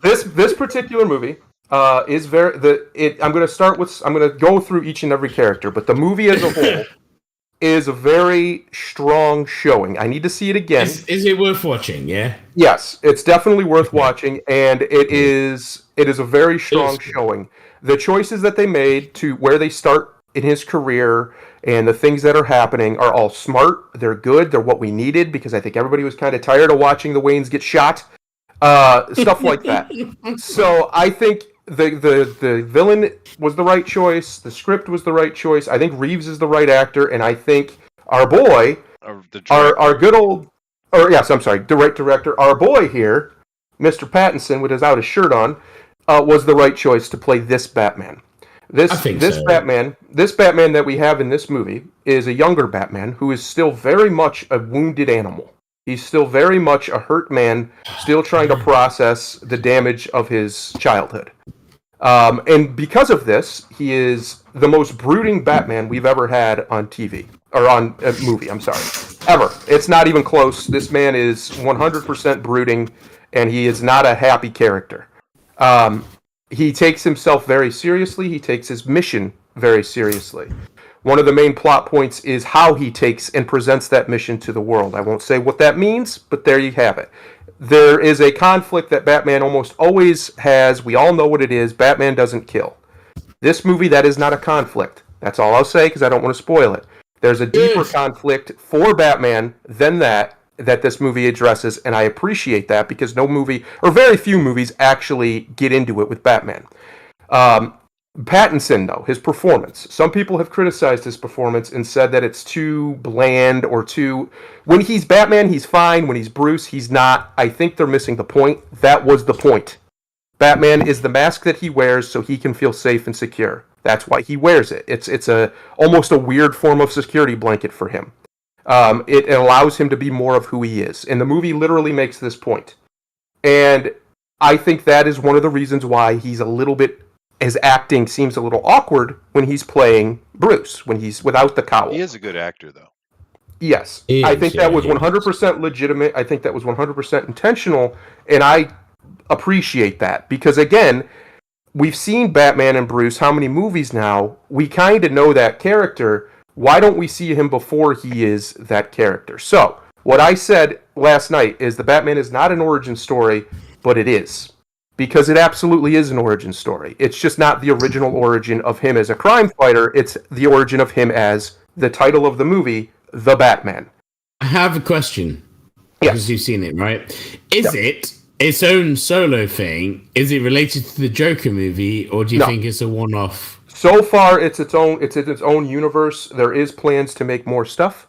This particular movie is I'm going to go through each and every character, but the movie as a whole is a very strong showing. I need to see it again. Is it worth watching? Yeah. Yes, it's definitely worth watching, and it is a very strong showing. The choices that they made to where they start in his career and the things that are happening are all smart. They're good. They're what we needed because I think everybody was kind of tired of watching the Waynes get shot. Stuff like that. So I think the villain was the right choice. The script was the right choice. I think Reeves is the right actor, and I think our boy our good old, or yes, I'm sorry, director, our boy here, Mr. Pattinson, without his shirt on, was the right choice to play this Batman. This Batman that we have in this movie is a younger Batman who is still very much a wounded animal. He's still very much a hurt man, still trying to process the damage of his childhood. And because of this, he is the most brooding Batman we've ever had on TV. Or on a movie, I'm sorry. Ever. It's not even close. This man is 100% brooding, and he is not a happy character. He takes himself very seriously. He takes his mission very seriously. One of the main plot points is how he takes and presents that mission to the world. I won't say what that means, but there you have it. There is a conflict that Batman almost always has. We all know what it is. Batman doesn't kill. This movie, that is not a conflict. That's all I'll say because I don't want to spoil it. There's a deeper conflict for Batman than that this movie addresses, and I appreciate that because no movie, or very few movies, actually get into it with Batman. Pattinson, though, his performance. Some people have criticized his performance and said that it's too bland or too... When he's Batman, he's fine. When he's Bruce, he's not. I think they're missing the point. That was the point. Batman is the mask that he wears so he can feel safe and secure. That's why he wears it. It's almost a weird form of security blanket for him. It allows him to be more of who he is. And the movie literally makes this point. And I think that is one of the reasons why he's a little bit... His acting seems a little awkward when he's playing Bruce, when he's without the cowl. He is a good actor, though. Yes. I think that was 100% legitimate. I think that was 100% intentional. And I appreciate that. Because, again... We've seen Batman and Bruce how many movies now? We kind of know that character. Why don't we see him before he is that character? So, what I said last night is the Batman is not an origin story, but it is. Because it absolutely is an origin story. It's just not the original origin of him as a crime fighter. It's the origin of him as the title of the movie, The Batman. I have a question. Yes. Because you've seen it, right? Is it its own solo thing? Is it related to the Joker movie, or do you think it's a one-off? So far, it's its own universe. There is plans to make more stuff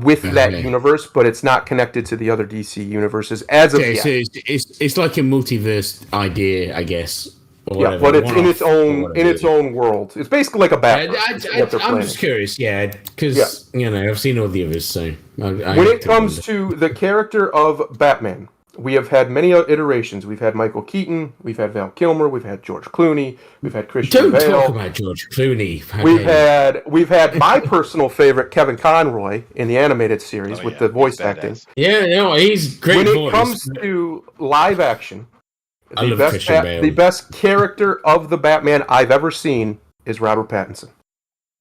with that universe, but it's not connected to the other DC universes as of yet. So it's like a multiverse idea, I guess. Yeah, but it's in its own world. It's basically like a Batman. I'm just curious, because I've seen all the others. So when it comes to the character of Batman, we have had many iterations. We've had Michael Keaton, we've had Val Kilmer, we've had George Clooney, we've had Christian Bale. Don't talk about George Clooney. We've had my personal favorite, Kevin Conroy, in the animated series with the voice acting. Yeah, he's great. When it comes to live action, the best character of the Batman I've ever seen is Robert Pattinson.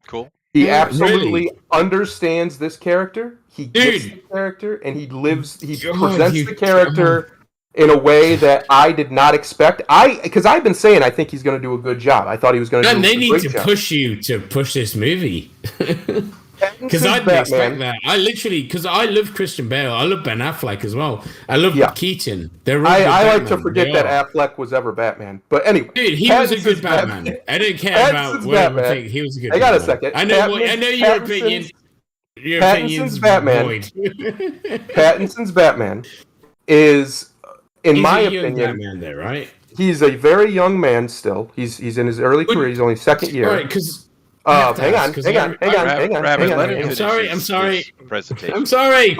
Cool. He absolutely understands this character. He gets the character, and he presents the character in a way that I did not expect. Because I've been saying I think he's going to do a good job. I thought he was going to do a great job. They need to push you to push this movie. Because I didn't expect that. Because I love Christian Bale. I love Ben Affleck as well. I love Keaton. I like to forget that Affleck was ever Batman. But anyway. Dude, he was a good Batman. I don't care about what you think. He was a good Batman. I got a second. I know your opinion. Pattinson's Batman. Pattinson's Batman is, in my opinion, Batman there, right? He's a very young man still. He's in his early career. He's only second year. All right, because hang on. I'm sorry. Presentation. I'm sorry.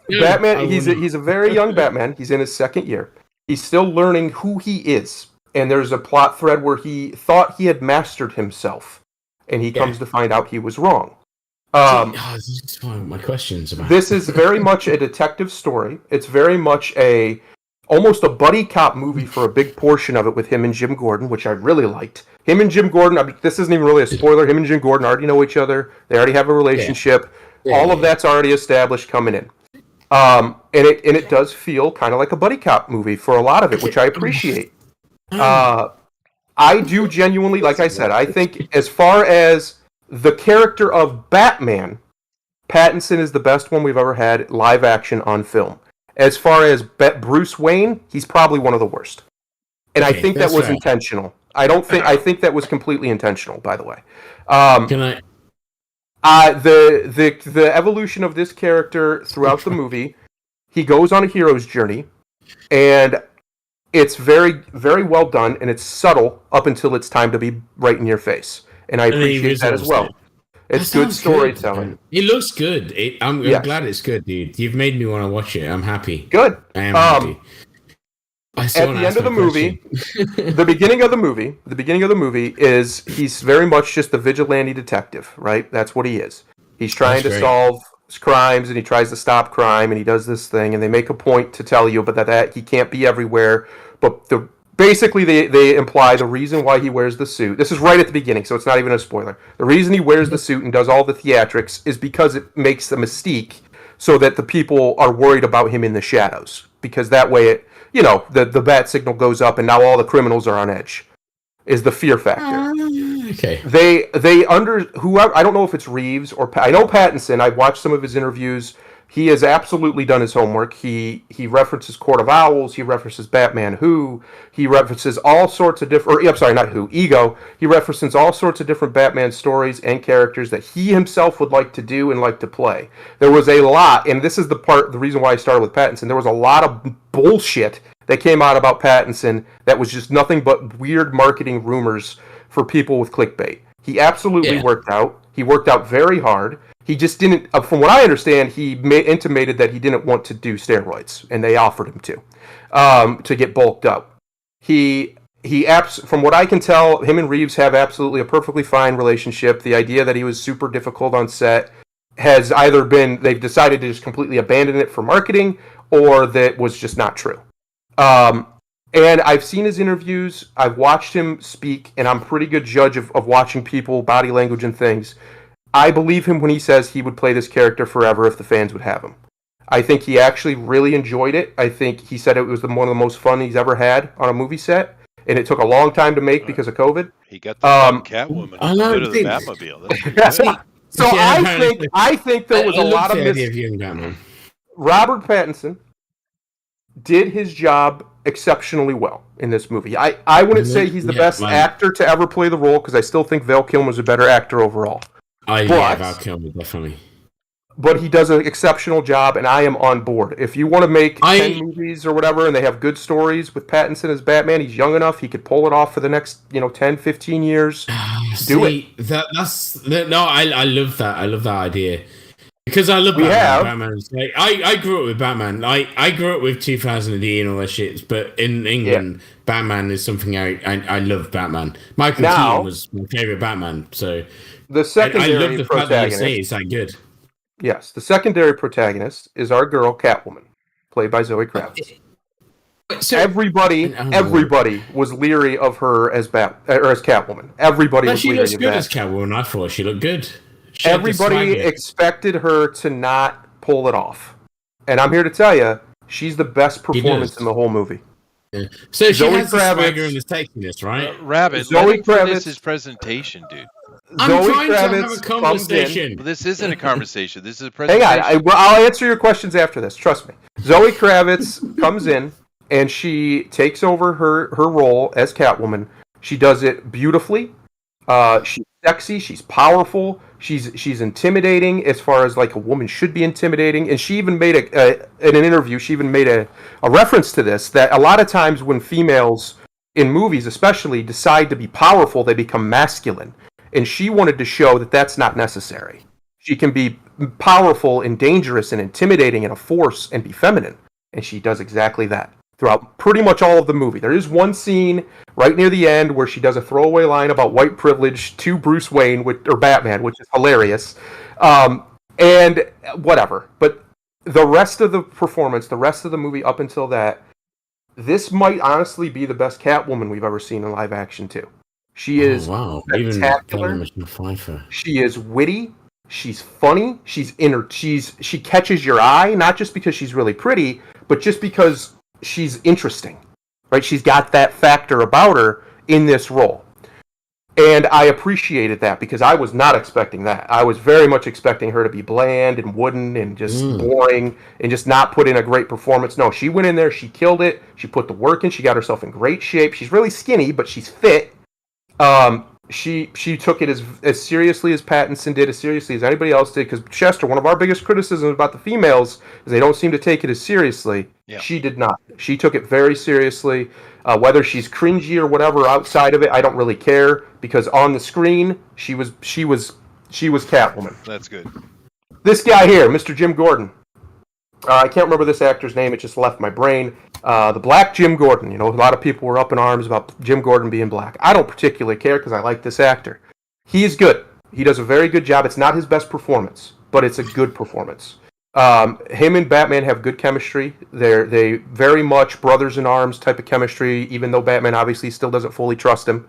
Batman. He's a very young Batman. He's in his second year. He's still learning who he is, and there's a plot thread where he thought he had mastered himself, and he comes to find out he was wrong. This is one of my questions about. This is very much a detective story. It's very much almost a buddy cop movie for a big portion of it with him and Jim Gordon, which I really liked. Him and Jim Gordon, this isn't even really a spoiler. Him and Jim Gordon already know each other. They already have a relationship. All of that's already established coming in. And it does feel kind of like a buddy cop movie for a lot of it, which I appreciate. I do genuinely, like I said, I think as far as the character of Batman, Pattinson is the best one we've ever had live action on film. As far as Bruce Wayne, he's probably one of the worst. And I think that was intentional. I think that was completely intentional, by the way. Can The evolution of this character throughout the movie, he goes on a hero's journey, and it's very, very well done, and it's subtle up until it's time to be right in your face, and I appreciate that as well. It's good storytelling. It looks good. I'm glad it's good, dude. You've made me want to watch it. I'm happy. Good. I am happy. At the end of the movie, the beginning of the movie is he's very much just the vigilante detective, right? That's what he is. He's trying to solve crimes, and he tries to stop crime, and he does this thing, and they make a point to tell you, but that he can't be everywhere. But basically, they imply the reason why he wears the suit. This is right at the beginning, so it's not even a spoiler. The reason he wears the suit and does all the theatrics is because it makes the mystique, so that the people are worried about him in the shadows. Because that way, the bat signal goes up, and now all the criminals are on edge. Is the fear factor. Okay. Whoever, I don't know if it's Reeves or I know Pattinson. I've watched some of his interviews. He has absolutely done his homework. He references Court of Owls. He references Batman Who. He references all sorts of different... I'm sorry, not Who. Ego. He references all sorts of different Batman stories and characters that he himself would like to do and like to play. There was a lot, and this is the reason why I started with Pattinson. There was a lot of bullshit that came out about Pattinson that was just nothing but weird marketing rumors for people with clickbait. He absolutely worked out. He worked out very hard. He just didn't, from what I understand, he intimated that he didn't want to do steroids, and they offered him to get bulked up. From what I can tell, him and Reeves have absolutely a perfectly fine relationship. The idea that he was super difficult on set has either been, they've decided to just completely abandon it for marketing, or that was just not true. And I've seen his interviews, I've watched him speak, and I'm a pretty good judge of watching people, body language and things. I believe him when he says he would play this character forever if the fans would have him. I think he actually really enjoyed it. I think he said it was one of the most fun he's ever had on a movie set, and it took a long time to make because of COVID. He got the Catwoman bit of the Batmobile. That's so I think there was a lot of Robert Pattinson did his job exceptionally well in this movie. I wouldn't say he's the best actor to ever play the role, because I still think Val Kilmer's a better actor overall. Val Kilmer, definitely. But he does an exceptional job, and I am on board. If you want to make 10 movies or whatever, and they have good stories with Pattinson as Batman, he's young enough, he could pull it off for the next 10, 15 years. Do it. I love that. I love that idea. Because I love Batman. Like, I grew up with Batman. I grew up with 2000 AD and all that shit. But in England, Batman is something I love. Batman. Michael Keaton was my favorite Batman. So the secondary I love the fact that you say it's that good. Yes, the secondary protagonist is our girl Catwoman, played by Zoe Kravitz. So everybody was leery of her as Catwoman. Everybody was leery of that. She looks good as Catwoman. I thought she looked good. Everybody expected her to not pull it off. And I'm here to tell you, she's the best performance in the whole movie. Yeah. So she has the swagger and the sexiness, right? Rabbit, Zoe Kravitz, his presentation, dude. I'm trying to have a conversation. Well, this isn't a conversation. This is a presentation. Hang on. I'll answer your questions after this. Trust me. Zoe Kravitz comes in, and she takes over her role as Catwoman. She does it beautifully. She's sexy. She's powerful. She's intimidating as far as like a woman should be intimidating. And she even made in an interview, she even made a reference to this, that a lot of times when females in movies especially decide to be powerful, they become masculine. And she wanted to show that that's not necessary. She can be powerful and dangerous and intimidating and a force and be feminine. And she does exactly that throughout pretty much all of the movie. There is one scene right near the end where she does a throwaway line about white privilege to Bruce Wayne or Batman, which is hilarious. And whatever. But the rest of the performance, the rest of the movie up until that, this might honestly be the best Catwoman we've ever seen in live action too. She is spectacular. She is witty. She's funny. She catches your eye, not just because she's really pretty, but just because she's interesting, right? She's got that factor about her in this role. And I appreciated that because I was not expecting that. I was very much expecting her to be bland and wooden and just boring and just not put in a great performance. No, she went in there, she killed it, she put the work in, she got herself in great shape. She's really skinny, but she's fit. she took it as seriously as Pattinson did, as seriously as anybody else did. Because Chester, one of our biggest criticisms about the females is they don't seem to take it as seriously. Yeah. She did not. She took it very seriously. Whether she's cringy or whatever outside of it, I don't really care, because on the screen she was Catwoman. That's good. This guy here, Mr. Jim Gordon. I can't remember this actor's name. It just left my brain. The black Jim Gordon. You know, a lot of people were up in arms about Jim Gordon being black. I don't particularly care because I like this actor. He is good. He does a very good job. It's not his best performance, but it's a good performance. Him and Batman have good chemistry. They very much brothers in arms type of chemistry, even though Batman obviously still doesn't fully trust him.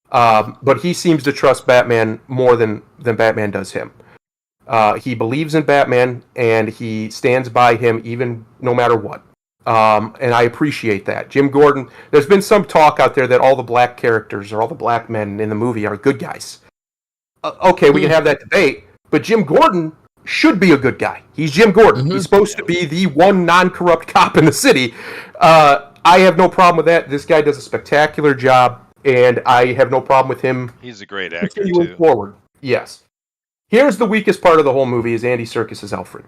But he seems to trust Batman more than Batman does him. He believes in Batman, and he stands by him even no matter what. And I appreciate that. Jim Gordon, there's been some talk out there that all the black characters or all the black men in the movie are good guys. Okay, we can have that debate, but Jim Gordon should be a good guy. He's Jim Gordon. He's supposed to be the one non-corrupt cop in the city. I have no problem with that. This guy does a spectacular job, and I have no problem with him. He's a great actor, continuing too. forward. Yes. Here's the weakest part of the whole movie is Andy Serkis' Alfred.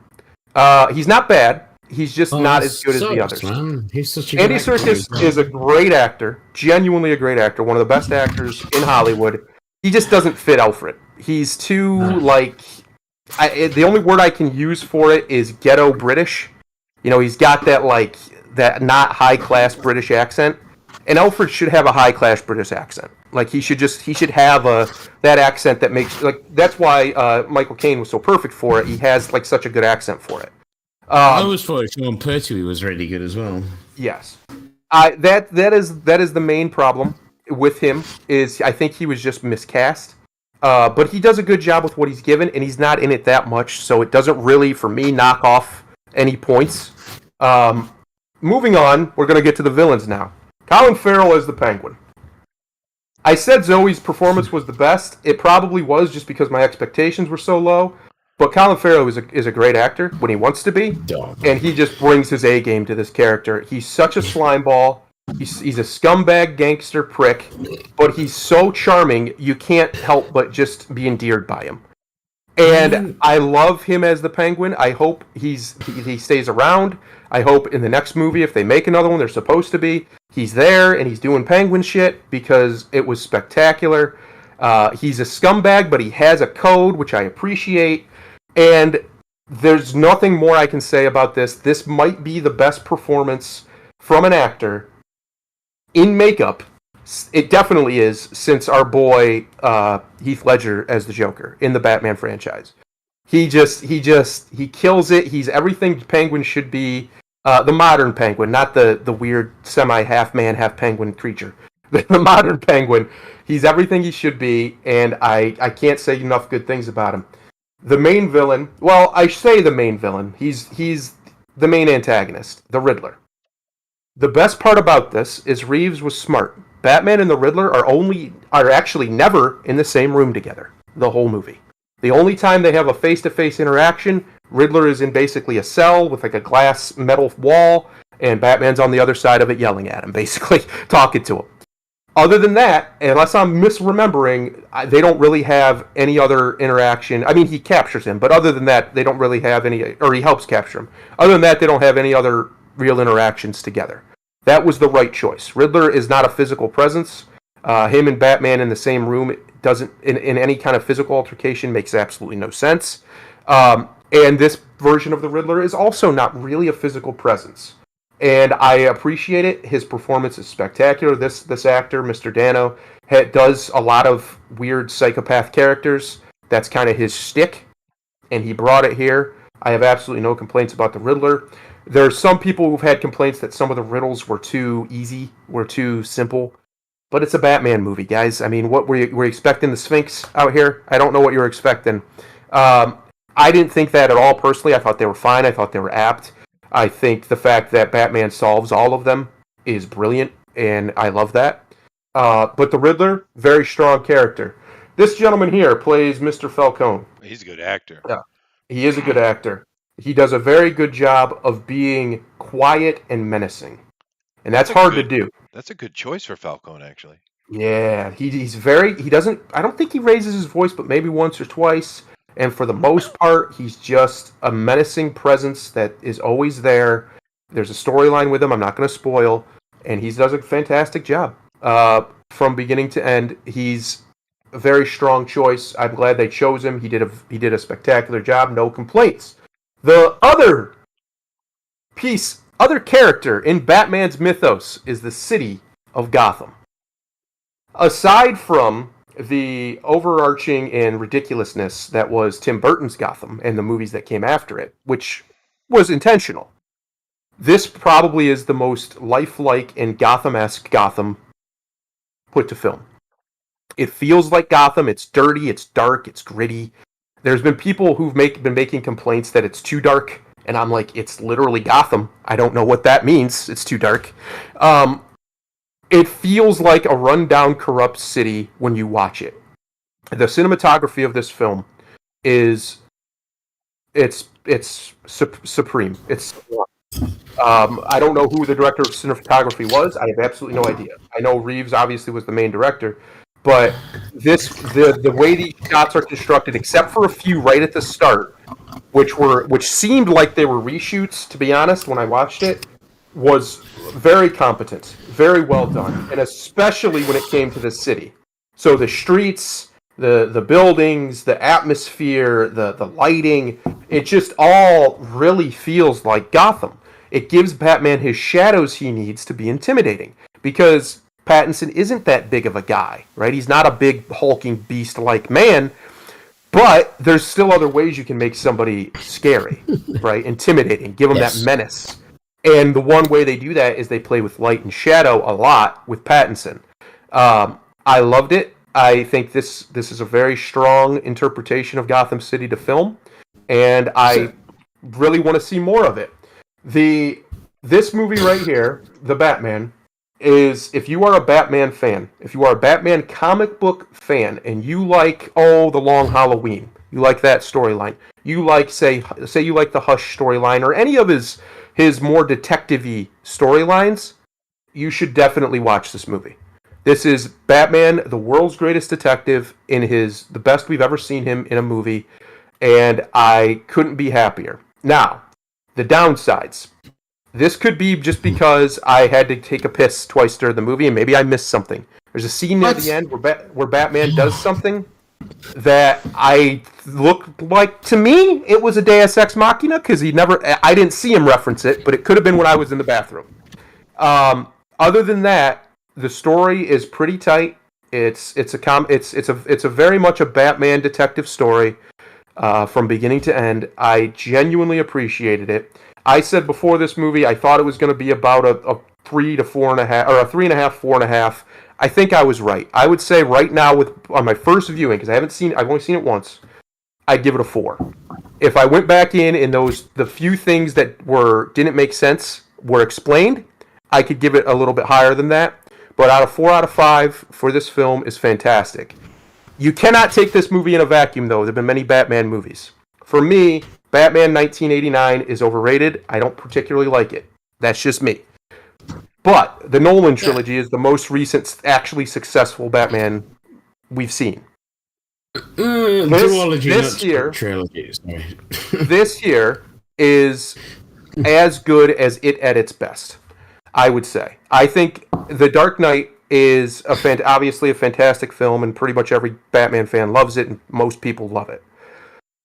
He's not bad. He's just not as good as the others. Man. He's such a Andy Serkis is a great actor, genuinely a great actor, one of the best actors in Hollywood. He just doesn't fit Alfred. He's too, the only word I can use for it is ghetto British. You know, he's got that not high-class British accent. And Alfred should have a high-class British accent. Like, he should have that accent that makes, that's why Michael Caine was so perfect for it. He has, such a good accent for it. I always thought Sean Pertwee was really good as well. Yes. That is the main problem with him, is I think he was just miscast. But he does a good job with what he's given, and he's not in it that much, so it doesn't really, for me, knock off any points. Moving on, we're going to get to the villains now. Colin Farrell as the Penguin. I said Zoe's performance was the best. It probably was, just because my expectations were so low. But Colin Farrell is a great actor when he wants to be, and he just brings his A game to this character. He's such a slimeball. He's a scumbag gangster prick, but he's so charming you can't help but just be endeared by him. And I love him as the Penguin. I hope he stays around. I hope in the next movie, if they make another one, they're supposed to be, he's there and he's doing Penguin shit, because it was spectacular. He's a scumbag, but he has a code, which I appreciate. And there's nothing more I can say about this. This might be the best performance from an actor in makeup. It definitely is, since our boy Heath Ledger as the Joker in the Batman franchise. He kills it. He's everything Penguin should be. The modern Penguin, not the weird semi-half man, half penguin creature. The modern Penguin. He's everything he should be, and I can't say enough good things about him. The main villain, well, I say the main villain. He's the main antagonist, the Riddler. The best part about this is Reeves was smart. Batman and the Riddler are actually never in the same room together the whole movie. The only time they have a face-to-face interaction, Riddler is in basically a cell with a glass metal wall, and Batman's on the other side of it yelling at him, basically talking to him. Other than that, unless I'm misremembering, they don't really have any other interaction. I mean, he captures him, but other than that, they don't really have any, or he helps capture him. Other than that, they don't have any other real interactions together. That was the right choice. Riddler is not a physical presence. Him and Batman in the same room doesn't, in any kind of physical altercation, makes absolutely no sense. And this version of the Riddler is also not really a physical presence. And I appreciate it. His performance is spectacular. This actor, Mr. Dano, does a lot of weird psychopath characters. That's kind of his shtick, and he brought it here. I have absolutely no complaints about the Riddler. There are some people who've had complaints that some of the riddles were too easy, were too simple. But it's a Batman movie, guys. I mean, what were you expecting the Sphinx out here? I don't know what you were expecting. I didn't think that at all, personally. I thought they were fine. I thought they were apt. I think the fact that Batman solves all of them is brilliant, and I love that. But the Riddler, very strong character. This gentleman here plays Mr. Falcone. He's a good actor. Yeah, he is a good actor. He does a very good job of being quiet and menacing. And that's hard to do. That's a good choice for Falcone, actually. Yeah, he's very. He doesn't. I don't think he raises his voice, but maybe once or twice. And for the most part, he's just a menacing presence that is always there. There's a storyline with him. I'm not going to spoil, and he does a fantastic job from beginning to end. He's a very strong choice. I'm glad they chose him. He did a spectacular job. No complaints. The other character in Batman's mythos is the city of Gotham. Aside from the overarching and ridiculousness that was Tim Burton's Gotham and the movies that came after it, which was intentional, this probably is the most lifelike and Gotham-esque Gotham put to film. It feels like Gotham. It's dirty, it's dark, it's gritty. There's been people who've been making complaints that it's too dark, and I'm like, it's literally Gotham. I don't know what that means. It's too dark. It feels like a run-down, corrupt city when you watch it. The cinematography of this film is supreme. I don't know who the director of cinematography was. I have absolutely no idea. I know Reeves obviously was the main director, but the way these shots are constructed, except for a few right at the start, which seemed like they were reshoots, to be honest, when I watched it, was very competent, very well done, and especially when it came to the city. So the streets, the buildings, the atmosphere, the lighting, it just all really feels like Gotham. It gives Batman his shadows he needs to be intimidating, because Pattinson isn't that big of a guy, right? He's not a big hulking beast-like man, but there's still other ways you can make somebody scary, right? Intimidating, give them that menace. And the one way they do that is they play with light and shadow a lot with Pattinson. I loved it. I think this is a very strong interpretation of Gotham City to film, and I really want to see more of it. This movie right here, The Batman, is, if you are a Batman fan, if you are a Batman comic book fan, and you like, The Long Halloween, you like that storyline, you like, say you like the Hush storyline, or any of his more detective-y storylines, you should definitely watch this movie. This is Batman, the world's greatest detective, in the best we've ever seen him in a movie, and I couldn't be happier. Now, the downsides. This could be just because I had to take a piss twice during the movie, and maybe I missed something. There's a scene near the end where Batman does something that I looked like, to me, it was a Deus Ex Machina, because I didn't see him reference it, but it could have been when I was in the bathroom. Other than that, the story is pretty tight. It's a very much a Batman detective story from beginning to end. I genuinely appreciated it. I said before this movie, I thought it was going to be about a 3 to 4.5, or a 3.5, 4.5. I think I was right. I would say right now, on my first viewing, because I've only seen it once, I'd give it a 4. If I went back in and the few things that didn't make sense were explained, I could give it a little bit higher than that. But 4 out of 5 for this film is fantastic. You cannot take this movie in a vacuum, though. There have been many Batman movies. For me, Batman 1989 is overrated. I don't particularly like it. That's just me. But the Nolan trilogy is the most recent, actually successful Batman we've seen. This here is as good as it at its best, I would say. I think The Dark Knight is obviously a fantastic film, and pretty much every Batman fan loves it, and most people love it.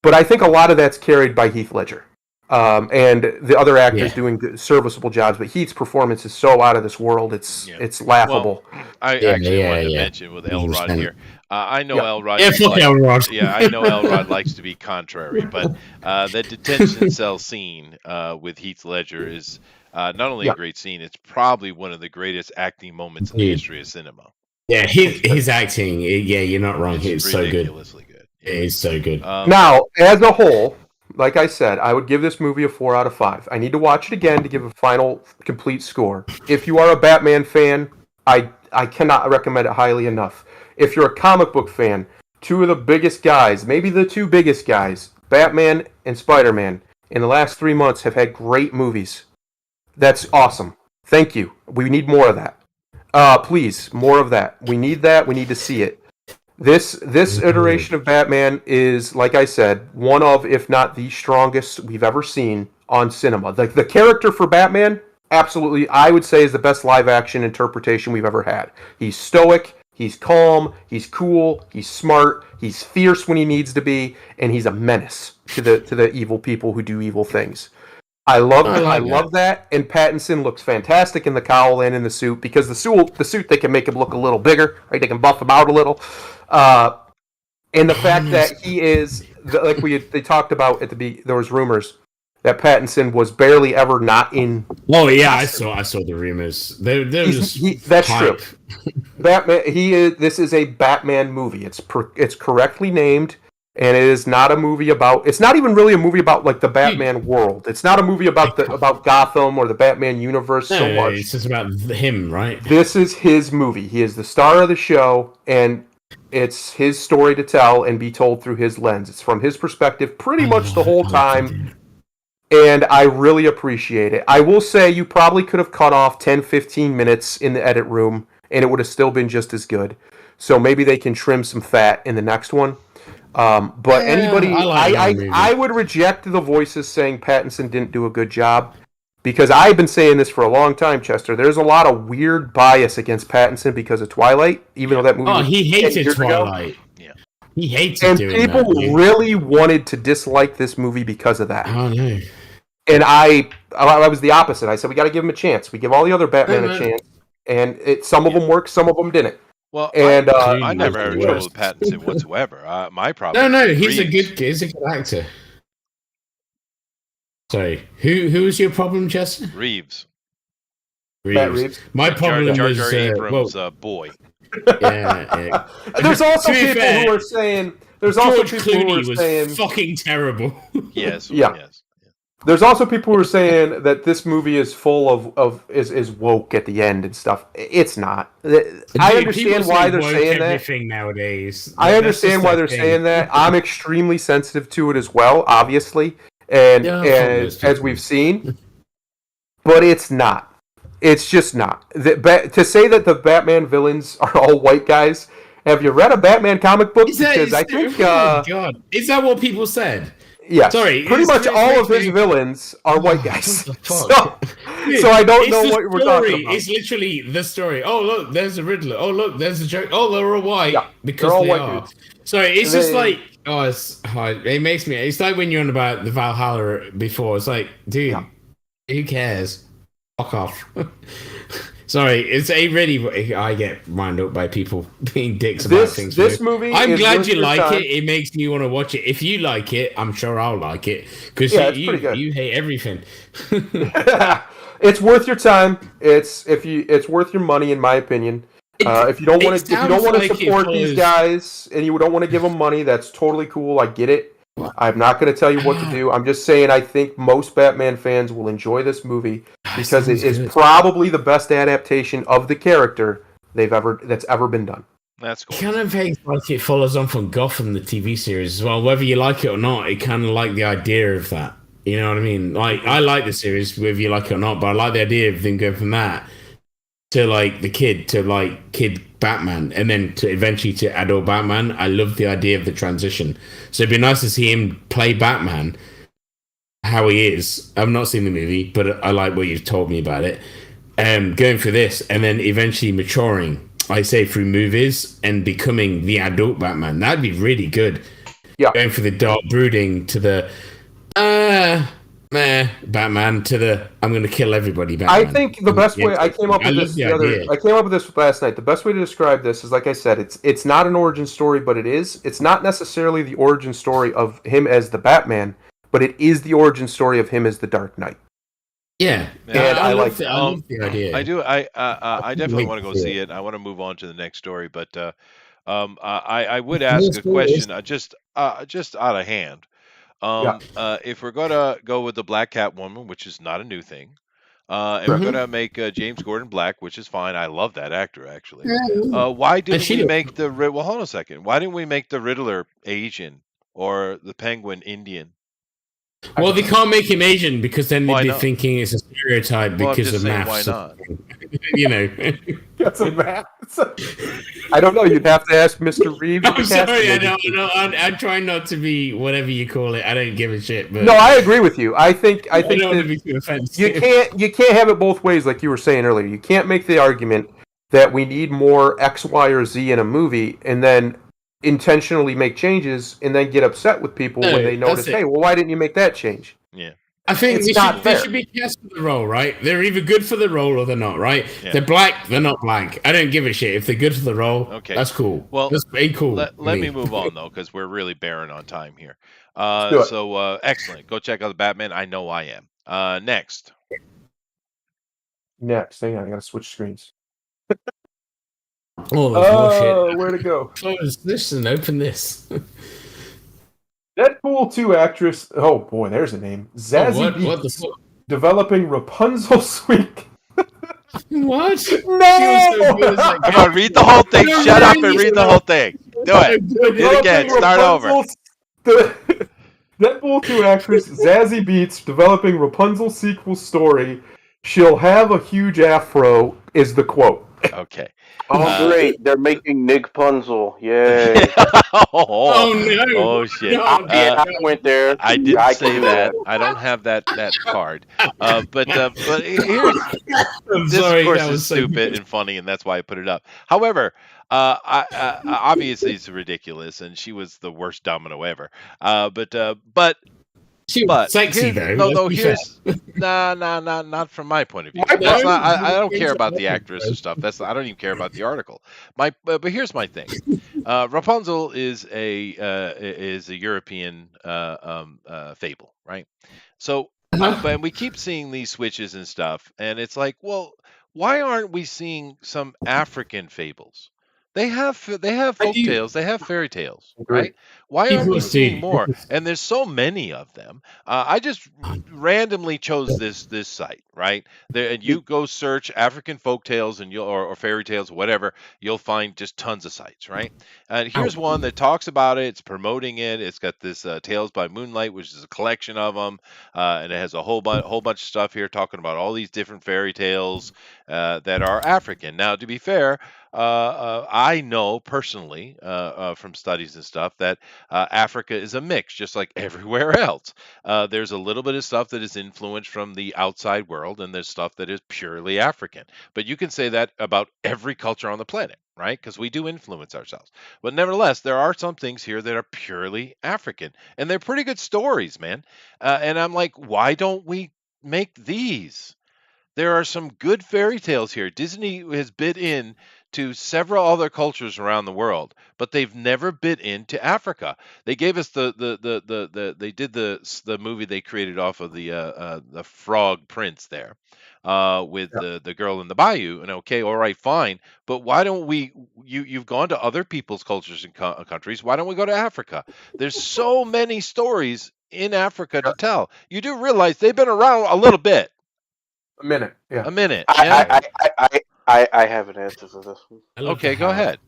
But I think a lot of that's carried by Heath Ledger. And the other actors doing good, serviceable jobs, but Heath's performance is so out of this world, it's laughable. Well, I actually wanted to mention with Elrod here. I know Elrod. Elrod. I know Elrod likes to be contrary, but that detention cell scene with Heath Ledger is not only a great scene; it's probably one of the greatest acting moments in the history of cinema. Yeah, his acting. Yeah, you're not wrong. It's so good. Ridiculously good. It is so good. Now, as a whole, like I said, I would give this movie a 4 out of 5. I need to watch it again to give a final, complete score. If you are a Batman fan, I cannot recommend it highly enough. If you're a comic book fan, two of the biggest guys, maybe the two biggest guys, Batman and Spider-Man, in the last 3 months have had great movies. That's awesome. Thank you. We need more of that. Please, more of that. We need that. We need to see it. This iteration of Batman is, like I said, one of, if not the strongest we've ever seen on cinema. The character for Batman, absolutely, I would say, is the best live action interpretation we've ever had. He's stoic, he's calm, he's cool, he's smart, he's fierce when he needs to be, and he's a menace to the evil people who do evil things. I love that, and Pattinson looks fantastic in the cowl and in the suit, because the suit they can make him look a little bigger, right? They can buff him out a little, and the fact that he is like they talked about at there was rumors that Pattinson was barely ever not in. Oh yeah, I saw the rumors. They're just that's hype. true. Batman. This is a Batman movie. It's correctly named. And it is not a movie about. It's not even really a movie about like the Batman world. It's not a movie about Gotham or the Batman universe so much. It's just about him, right? This is his movie. He is the star of the show, and it's his story to tell and be told through his lens. It's from his perspective, pretty much the whole time. And I really appreciate it. I will say you probably could have cut off 10, 15 minutes in the edit room, and it would have still been just as good. So maybe they can trim some fat in the next one. But anybody, I would reject the voices saying Pattinson didn't do a good job, because I've been saying this for a long time, Chester. There's a lot of weird bias against Pattinson because of Twilight, even though that movie. Oh, he hated Twilight. Yeah, he hates and doing people that, really wanted to dislike this movie because of that. Oh no. And I was the opposite. I said we got to give him a chance. We give all the other Batman a chance, and some of them worked, some of them didn't. Well, and I never had trouble with Pattinson whatsoever. My problem. No, he's a good actor. Sorry, who was your problem, Chester? Reeves. Reeves. My problem Jar was Jar Abrams' boy. Yeah. There's also people who are saying. There's also people who are saying fucking terrible. Yes. Yeah. Yes. There's also people who are saying that this movie is full is woke at the end and stuff. It's not. I understand why they're saying that. Everything nowadays. I understand why they're saying that. I'm extremely sensitive to it as well, obviously, and as we've seen. But it's not. It's just not. To say that the Batman villains are all white guys. Have you read a Batman comic book? I think. Oh God, is that what people said? Yeah, sorry. Pretty much all of his villains are white guys. So I don't know what we're talking about. It's literally the story. Oh look, there's a Riddler. Oh look, there's a joke. Oh, they're all white because they're all they white are. dudes. Sorry, it's just like it makes me. It's like when you're on about the Valhalla before. It's like, dude, who cares? Fuck off. Sorry, it's a really. I get wound up by people being dicks about things. This movie. I'm glad you like it. It makes me want to watch it. If you like it, I'm sure I'll like it because you hate everything. It's worth your time. It's worth your money, in my opinion. If you don't want to support these guys and you don't want to give them money, that's totally cool. I get it. I'm not going to tell you what to do. I'm just saying I think most Batman fans will enjoy this movie because it is probably the best adaptation of the character that's ever been done. That's cool. It kind of like it follows on from Gotham, the TV series as well. Whether you like it or not, it kind of like the idea of that. You know what I mean? Like I like the series, whether you like it or not, but I like the idea of them going from that to like the kid to like kid Batman, and then to eventually to adult Batman. I love the idea of the transition. So it'd be nice to see him play Batman, how he is. I've not seen the movie, but I like what you've told me about it. Going for this, and then eventually maturing, I say, through movies and becoming the adult Batman. That'd be really good. Yeah. Going for the dark brooding to the Batman to the I'm going to kill everybody Batman. I think the best way I came up with this last night. The best way to describe this is, like I said, it's not an origin story, but it's not necessarily the origin story of him as the Batman, but it is the origin story of him as the Dark Knight. Yeah, and I like the idea. I do. I definitely want to go see it. I want to move on to the next story, but I would ask a question just out of hand. If we're gonna go with the Black Catwoman, which is not a new thing, and we're gonna make James Gordon black, which is fine. I love that actor actually. Why didn't we make hold on a second. Why didn't we make the Riddler Asian or the Penguin Indian? Well, they can't make him Asian because then they'd be thinking it's a stereotype because of maths. Why not? You know. Got some math. I don't know. You'd have to ask Mr. Reeves. I'm sorry, I'm trying not to be whatever you call it. I don't give a shit. But no, I agree with you. I think don't want to that be too offensive. you can't have it both ways, like you were saying earlier. You can't make the argument that we need more X, Y, or Z in a movie, and then intentionally make changes, and then get upset with people when they notice, hey, well, why didn't you make that change? Yeah. I think they should be cast for the role, right? They're either good for the role or they're not, right? Yeah. They're black, they're not black. I don't give a shit. If they're good for the role, okay, that's cool. Well, that's cool. Let me move on, though, because we're really barren on time here. Excellent. Go check out the Batman. I know I am. Next. Hang on. I got to switch screens. Oh, where'd it go? Close this and open this. Deadpool 2 actress. Oh boy, there's a name. Zazie Beetz, what the fuck? Developing Rapunzel Sweet. What? No! Come on, read the whole thing. Shut up and read the whole thing. Do it. Do it again. Start over. Deadpool 2 actress Zazie Beetz developing Rapunzel sequel story. She'll have a huge afro, is the quote. Okay. Oh, great. They're making Nick Punzel. Yay. Oh, no. Oh, shit. No, I went there. I didn't say that. I don't have that card. But here's... This, of course, is stupid and funny, and that's why I put it up. However, obviously it's ridiculous, and she was the worst domino ever. But she was sexy though. No, here's not from my point of view. That's not, I don't care about the actress and stuff. I don't even care about the article. But here's my thing. Rapunzel is a European fable, right? So, but we keep seeing these switches and stuff, and it's like, well, why aren't we seeing some African fables? They have folk tales. They have fairy tales, right? Why aren't we seeing more? And there's so many of them. I just randomly chose this site, right? And you go search African folk tales and or fairy tales, whatever. You'll find just tons of sites, right? And here's one that talks about it. It's promoting it. It's got this Tales by Moonlight, which is a collection of them, and it has a whole bunch of stuff here talking about all these different fairy tales that are African. Now, to be fair, I know personally from studies and stuff that Africa is a mix, just like everywhere else. There's a little bit of stuff that is influenced from the outside world, and there's stuff that is purely African. But you can say that about every culture on the planet, right? Because we do influence ourselves. But nevertheless, there are some things here that are purely African, and they're pretty good stories, man. And I'm like, why don't we make these? There are some good fairy tales here. Disney has bid in to several other cultures around the world, but they've never bid into Africa. They gave us they did the movie they created off of the Frog Prince there, with the girl in the bayou. And okay, all right, fine, but why don't we? You've gone to other people's cultures and countries. Why don't we go to Africa? There's so many stories in Africa to tell. You do realize they've been around a little bit. A minute. Yeah. A minute. I have an answer for this one. Okay, go ahead.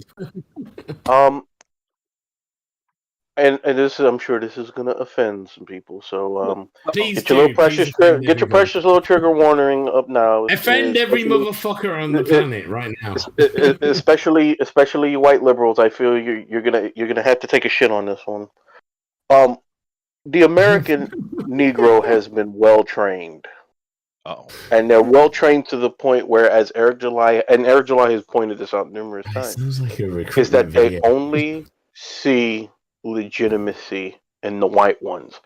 And this is, I'm sure this is going to offend some people. So get your precious little trigger warning up now. Offend every motherfucker on the planet right now. Especially white liberals. I feel you're gonna have to take a shit on this one. The American Negro has been well trained. Oh. And they're well trained to the point where, as Eric July has pointed this out numerous times, is that they only see legitimacy in the white ones.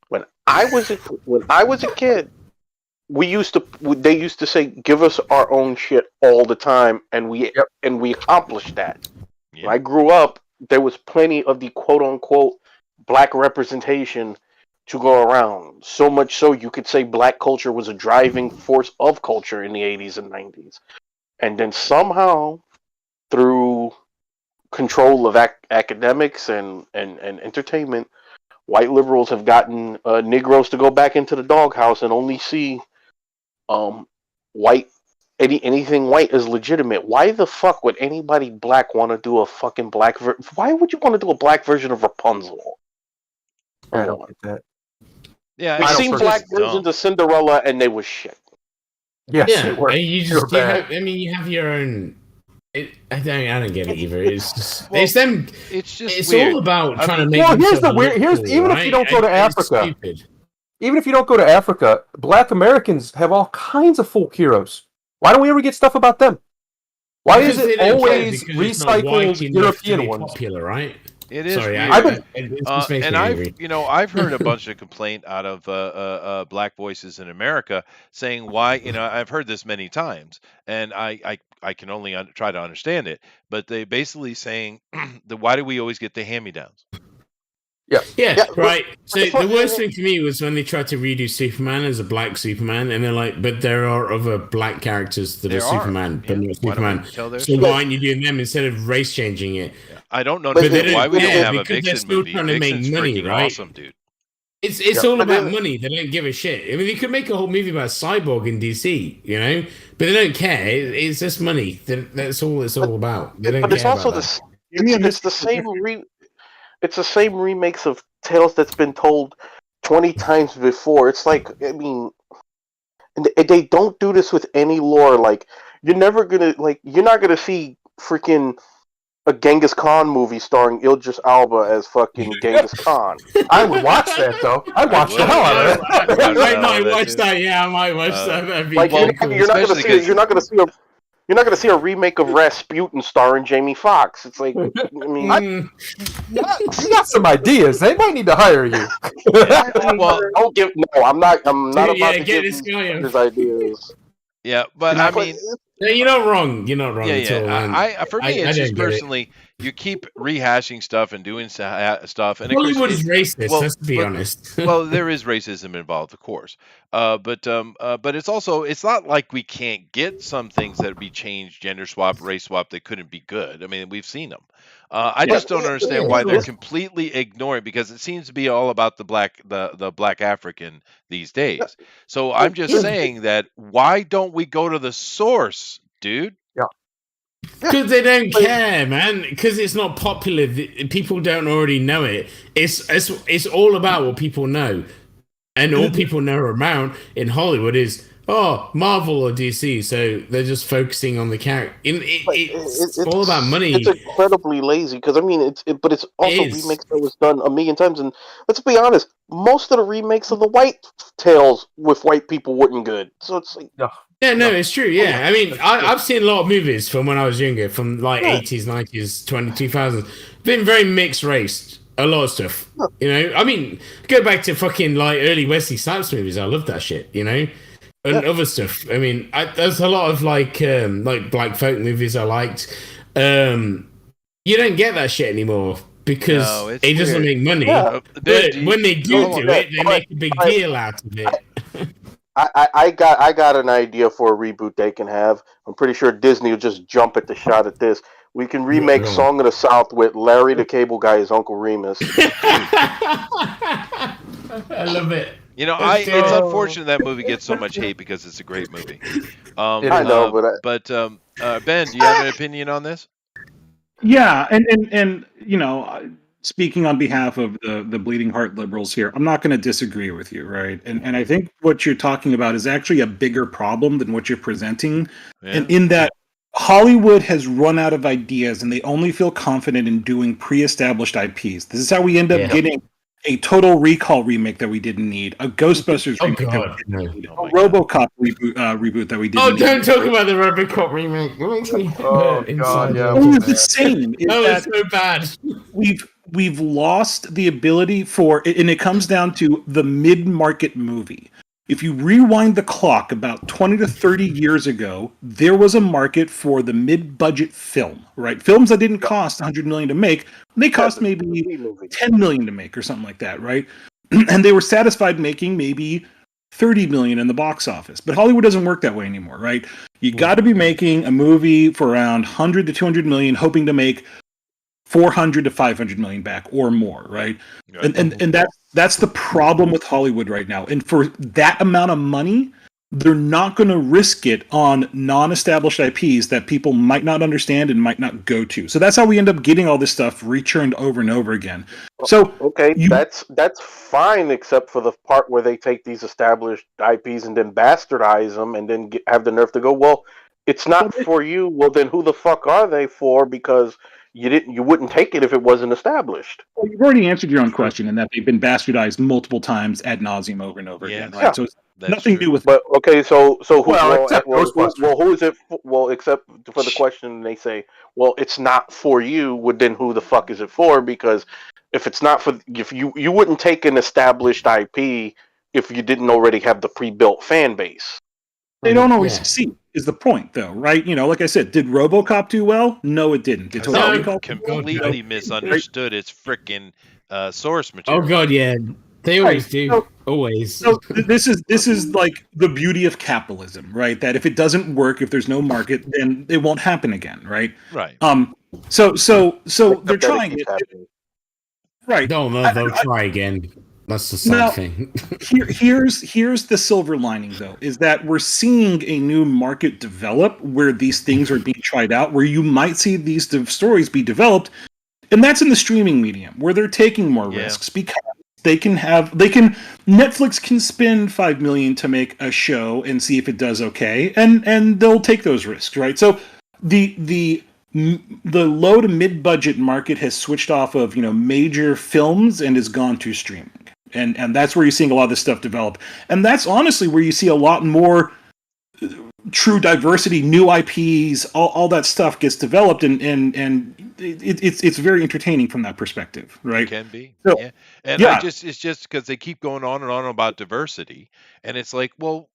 When I was a kid, they used to say, "Give us our own shit all the time," and we accomplished that. Yep. When I grew up, there was plenty of the quote unquote black representation to go around. So much so you could say black culture was a driving force of culture in the 80s and 90s. And then somehow, through control of academics and entertainment, white liberals have gotten Negroes to go back into the doghouse and only see anything white as legitimate. Why the fuck would anybody black want to do a fucking black why would you want to do a black version of Rapunzel? I don't get that. Yeah, we've seen black versions of Cinderella, and they was shit. Yes, Yeah, they were. and you They were just you bad. have, I mean, you have your own. I don't get it either. It's just Well, it's them. it's just It's weird. all about I trying to mean- make. Well, here's themselves the weird. look Here's cool, even if right? you don't go to It's Africa, stupid. even if you don't go to Africa, Black Americans have all kinds of folk heroes. Why don't we ever get stuff about them? Why Because is they it don't care, always because it's not white recycled enough to European be ones? popular, right? It is Sorry, weird. it just makes And me I've, angry. I've heard a bunch of complaint out of black voices in America saying why, I've heard this many times, and I can only try to understand it, but they basically saying why do we always get the hand-me-downs? Yeah, right. So it's not- the worst thing for me was when they tried to redo Superman as a black Superman, and they're like, "But there are other black characters that There are are, Superman, yeah. but not Why don't Superman." we tell their So story? why aren't you doing them instead of race changing it? I don't know But they why don't we don't care, have a because they're Vixen still movie. trying to make Vixen's money, freaking right? awesome, dude. It's Yeah. all But about then- money. They don't give a shit. I mean, they could make a whole movie about Cyborg in DC, but they don't care. It's just money. That's all it's all about. They don't But care it's also about that. it's the same it's the same remakes of tales that's been told 20 times before. It's like, I mean, and they don't do this with any lore. Like, you're not gonna see freaking a Genghis Khan movie starring Idris Elba as fucking Genghis Khan. I would watch that though. I'd watch the would, hell out yeah. of I that. might that watch too. that. Yeah, I might watch that. That'd be Like, cool. you're not gonna Especially see 'cause- you're not gonna see a remake of Rasputin starring Jamie Foxx. It's like, I mean, Mm, You got some ideas. They might need to hire you. Well, don't give. No, I'm not about yeah, to get give this guy his a- ideas. Yeah, but I mean, No, you're not wrong. You're not wrong yeah, at all. man. I for me, I it's just don't get it. personally, you keep rehashing stuff and doing stuff, and of course, Hollywood is racist. well, Let's be but- honest. well, there is racism involved, of course. But it's also, it's not like we can't get some things that be changed, gender swap, race swap, that couldn't be good. I mean, we've seen them. I just don't understand why they're completely ignoring, because it seems to be all about the black African these days. So I'm just saying that why don't we go to the source, dude? Because they don't care, man. Because it's not popular. People don't already know it. It's all about what people know, and all people know around in Hollywood is Marvel or DC. So they're just focusing on the character. It's all about money. It's incredibly lazy because I mean, but it's also It is. remakes that was done a million times. And let's be honest, most of the remakes of the white tales with white people weren't good. So it's like, Yeah, no, it's true. Yeah, I mean, I've seen a lot of movies from when I was younger, from like 80s, 90s, 2000s. Been very mixed race. A lot of stuff. I mean, go back to fucking like early Wesley Snipes movies. I love that shit. And other stuff. I mean, there's a lot of like black folk movies I liked. You don't get that shit anymore because No, it's it doesn't weird. make money. Yeah. But when they do Hold on, do it, they but- make a big deal out of it. I got an idea for a reboot they can have. I'm pretty sure Disney will just jump at the shot at this. We can remake Yeah. Song of the South with Larry the Cable Guy as Uncle Remus. I love it. It's unfortunate that movie gets so much hate because it's a great movie. I know, but Ben, do you have an opinion on this? Yeah, and speaking on behalf of the bleeding heart liberals here, I'm not going to disagree with you, right? And I think what you're talking about is actually a bigger problem than what you're presenting, Yeah. and in that Hollywood has run out of ideas and they only feel confident in doing pre-established IPs. This is how we end up getting a Total Recall remake that we didn't need, a Ghostbusters remake that we didn't need, a RoboCop reboot that we didn't need. Don't talk about the RoboCop remake. It makes me hurt inside. yeah. Only the same. Is Oh, that it's so bad. we've lost the ability for, and it comes down to the mid-market movie. If you rewind the clock about 20 to 30 years ago, there was a market for the mid-budget film, right? Films that didn't cost $100 million to make, they cost maybe $10 million to make or something like that, right? And they were satisfied making maybe $30 million in the box office. But Hollywood doesn't work that way anymore, right? You got to be making a movie for around 100 to 200 million, hoping to make 400 to 500 million back or more, right? And that's the problem with Hollywood right now. And for that amount of money, they're not going to risk it on non-established IPs that people might not understand and might not go to. So that's how we end up getting all this stuff rechurned over and over again. So okay, that's fine, except for the part where they take these established IPs and then bastardize them, and then have the nerve to go, well, it's not for you. Well, then who the fuck are they for? Because you wouldn't take it if it wasn't established. Well, you've already answered your own question in that they've been bastardized multiple times ad nauseum over and over again, right? So it's nothing new with. But okay, so who? Who is it? Well, except for the question, they say, well, it's not for you. Well, then who the fuck is it for? Because if it's not for, if you wouldn't take an established IP if you didn't already have the pre-built fan base. They don't always succeed, is the point, though, right? You know, like I said, did RoboCop do well? No, it didn't. Did Total Recall completely misunderstood its freaking source material. Oh god, yeah, they always do. Always. So this is like the beauty of capitalism, right? That if it doesn't work, if there's no market, then it won't happen again, right? Right. So they're trying it. Right. No, they'll try again. That's the sad thing. here's the silver lining, though, is that we're seeing a new market develop where these things are being tried out, where you might see these stories be developed, and that's in the streaming medium, where they're taking more risks because Netflix can spend $5 million to make a show and see if it does okay, and they'll take those risks, right? So the low to mid budget market has switched off of major films and has gone to streaming. And that's where you're seeing a lot of this stuff develop. And that's honestly where you see a lot more true diversity, new IPs, all that stuff gets developed, and it's very entertaining from that perspective, right? It can be. So, yeah. And it's just because they keep going on and on about diversity, and it's like, well,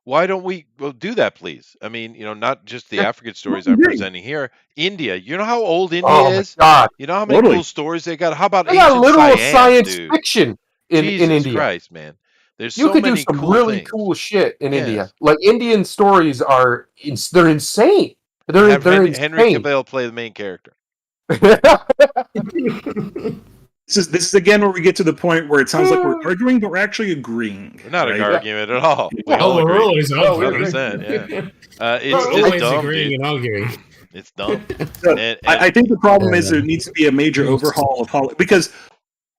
why don't we do that, please? I mean, not just the African stories I'm presenting here. India, you know how old India is? God. You know how many cool stories they got? How about they got literal science dude? fiction in India? Jesus Christ, man. There's you so could many do some cool really things. cool shit in India. Like Indian stories they're insane. They're insane. Henry Cavill play the main character. This is again where we get to the point where it sounds like we're arguing, but we're actually agreeing. We're not arguing at all. We we're always arguing. 100%, yeah. It's just dumb, agreeing dude. and arguing. It's dumb. I think the problem is there needs to be a major overhaul of Hollywood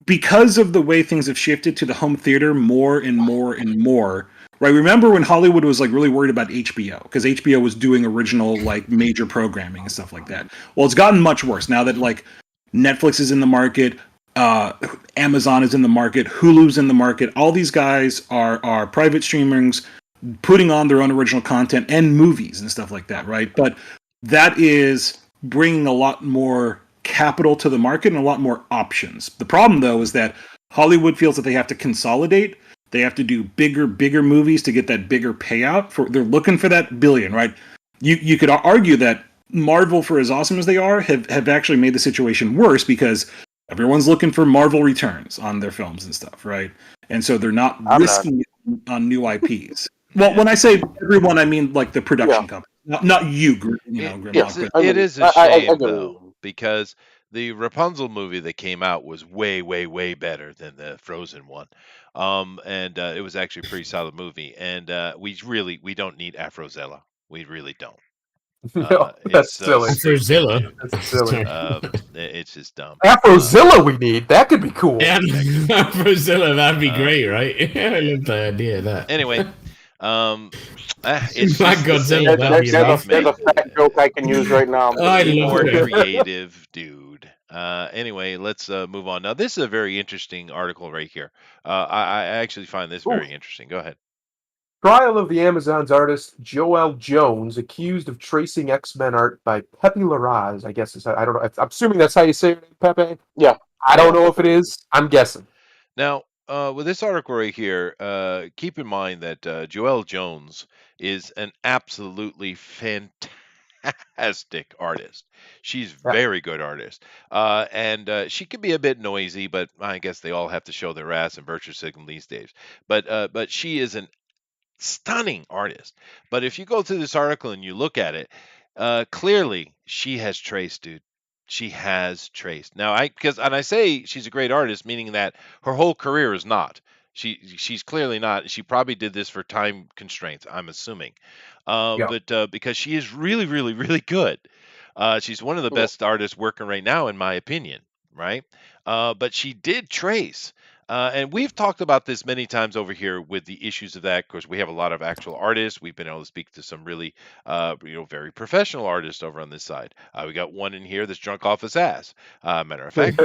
because of the way things have shifted to the home theater more and more and more. Right? Remember when Hollywood was like really worried about HBO because HBO was doing original like major programming and stuff like that. Well, it's gotten much worse now that like Netflix is in the market. Amazon is in the market, Hulu's in the market. All these guys are private streamers putting on their own original content and movies and stuff like that, right? But that is bringing a lot more capital to the market and a lot more options. The problem, though, is that Hollywood feels that they have to consolidate. They have to do bigger movies to get that bigger payout. They're looking for that billion, right? You could argue that Marvel, for as awesome as they are, have actually made the situation worse because everyone's looking for Marvel returns on their films and stuff, right? And so they're not risking it on new IPs. Well, when I say everyone, I mean like the production company, not you, Grimlock. It is a shame, though, because the Rapunzel movie that came out was way, way, way better than the Frozen one. And it was actually a pretty solid movie. And we don't need Afrozilla. We really don't. No, that's silly. Afrozilla. That's silly. It's just dumb. Afrozilla we need. That could be cool. Yeah, Afrozilla, that'd be great, right? I love the idea of that. Anyway, it's Black Godzilla. There's a fat joke I can use right now. I love more it. creative, dude. Anyway, let's move on. Now, this is a very interesting article right here. I actually find this very interesting. Go ahead. Trial of the Amazon's artist Joelle Jones, accused of tracing X-Men art by Pepe Larraz. I guess I don't know. I'm assuming that's how you say it, Pepe. Yeah. I don't know if it is. I'm guessing. Now, with this article right here, keep in mind that Joelle Jones is an absolutely fantastic artist. She's very good artist. And she can be a bit noisy, but I guess they all have to show their ass and virtue signal these days. But she is an stunning artist. But if you go through this article and you look at it, clearly she has traced, dude. She has traced. Now, I say she's a great artist, meaning that her whole career is not. She's clearly not. She probably did this for time constraints, I'm assuming. Yeah. But because she is really, really, really good. She's one of the best artists working right now, in my opinion, right? But she did trace. And we've talked about this many times over here with the issues of that. Of course, we have a lot of actual artists. We've been able to speak to some really, very professional artists over on this side. We got one in here that's drunk off his ass. Matter of fact.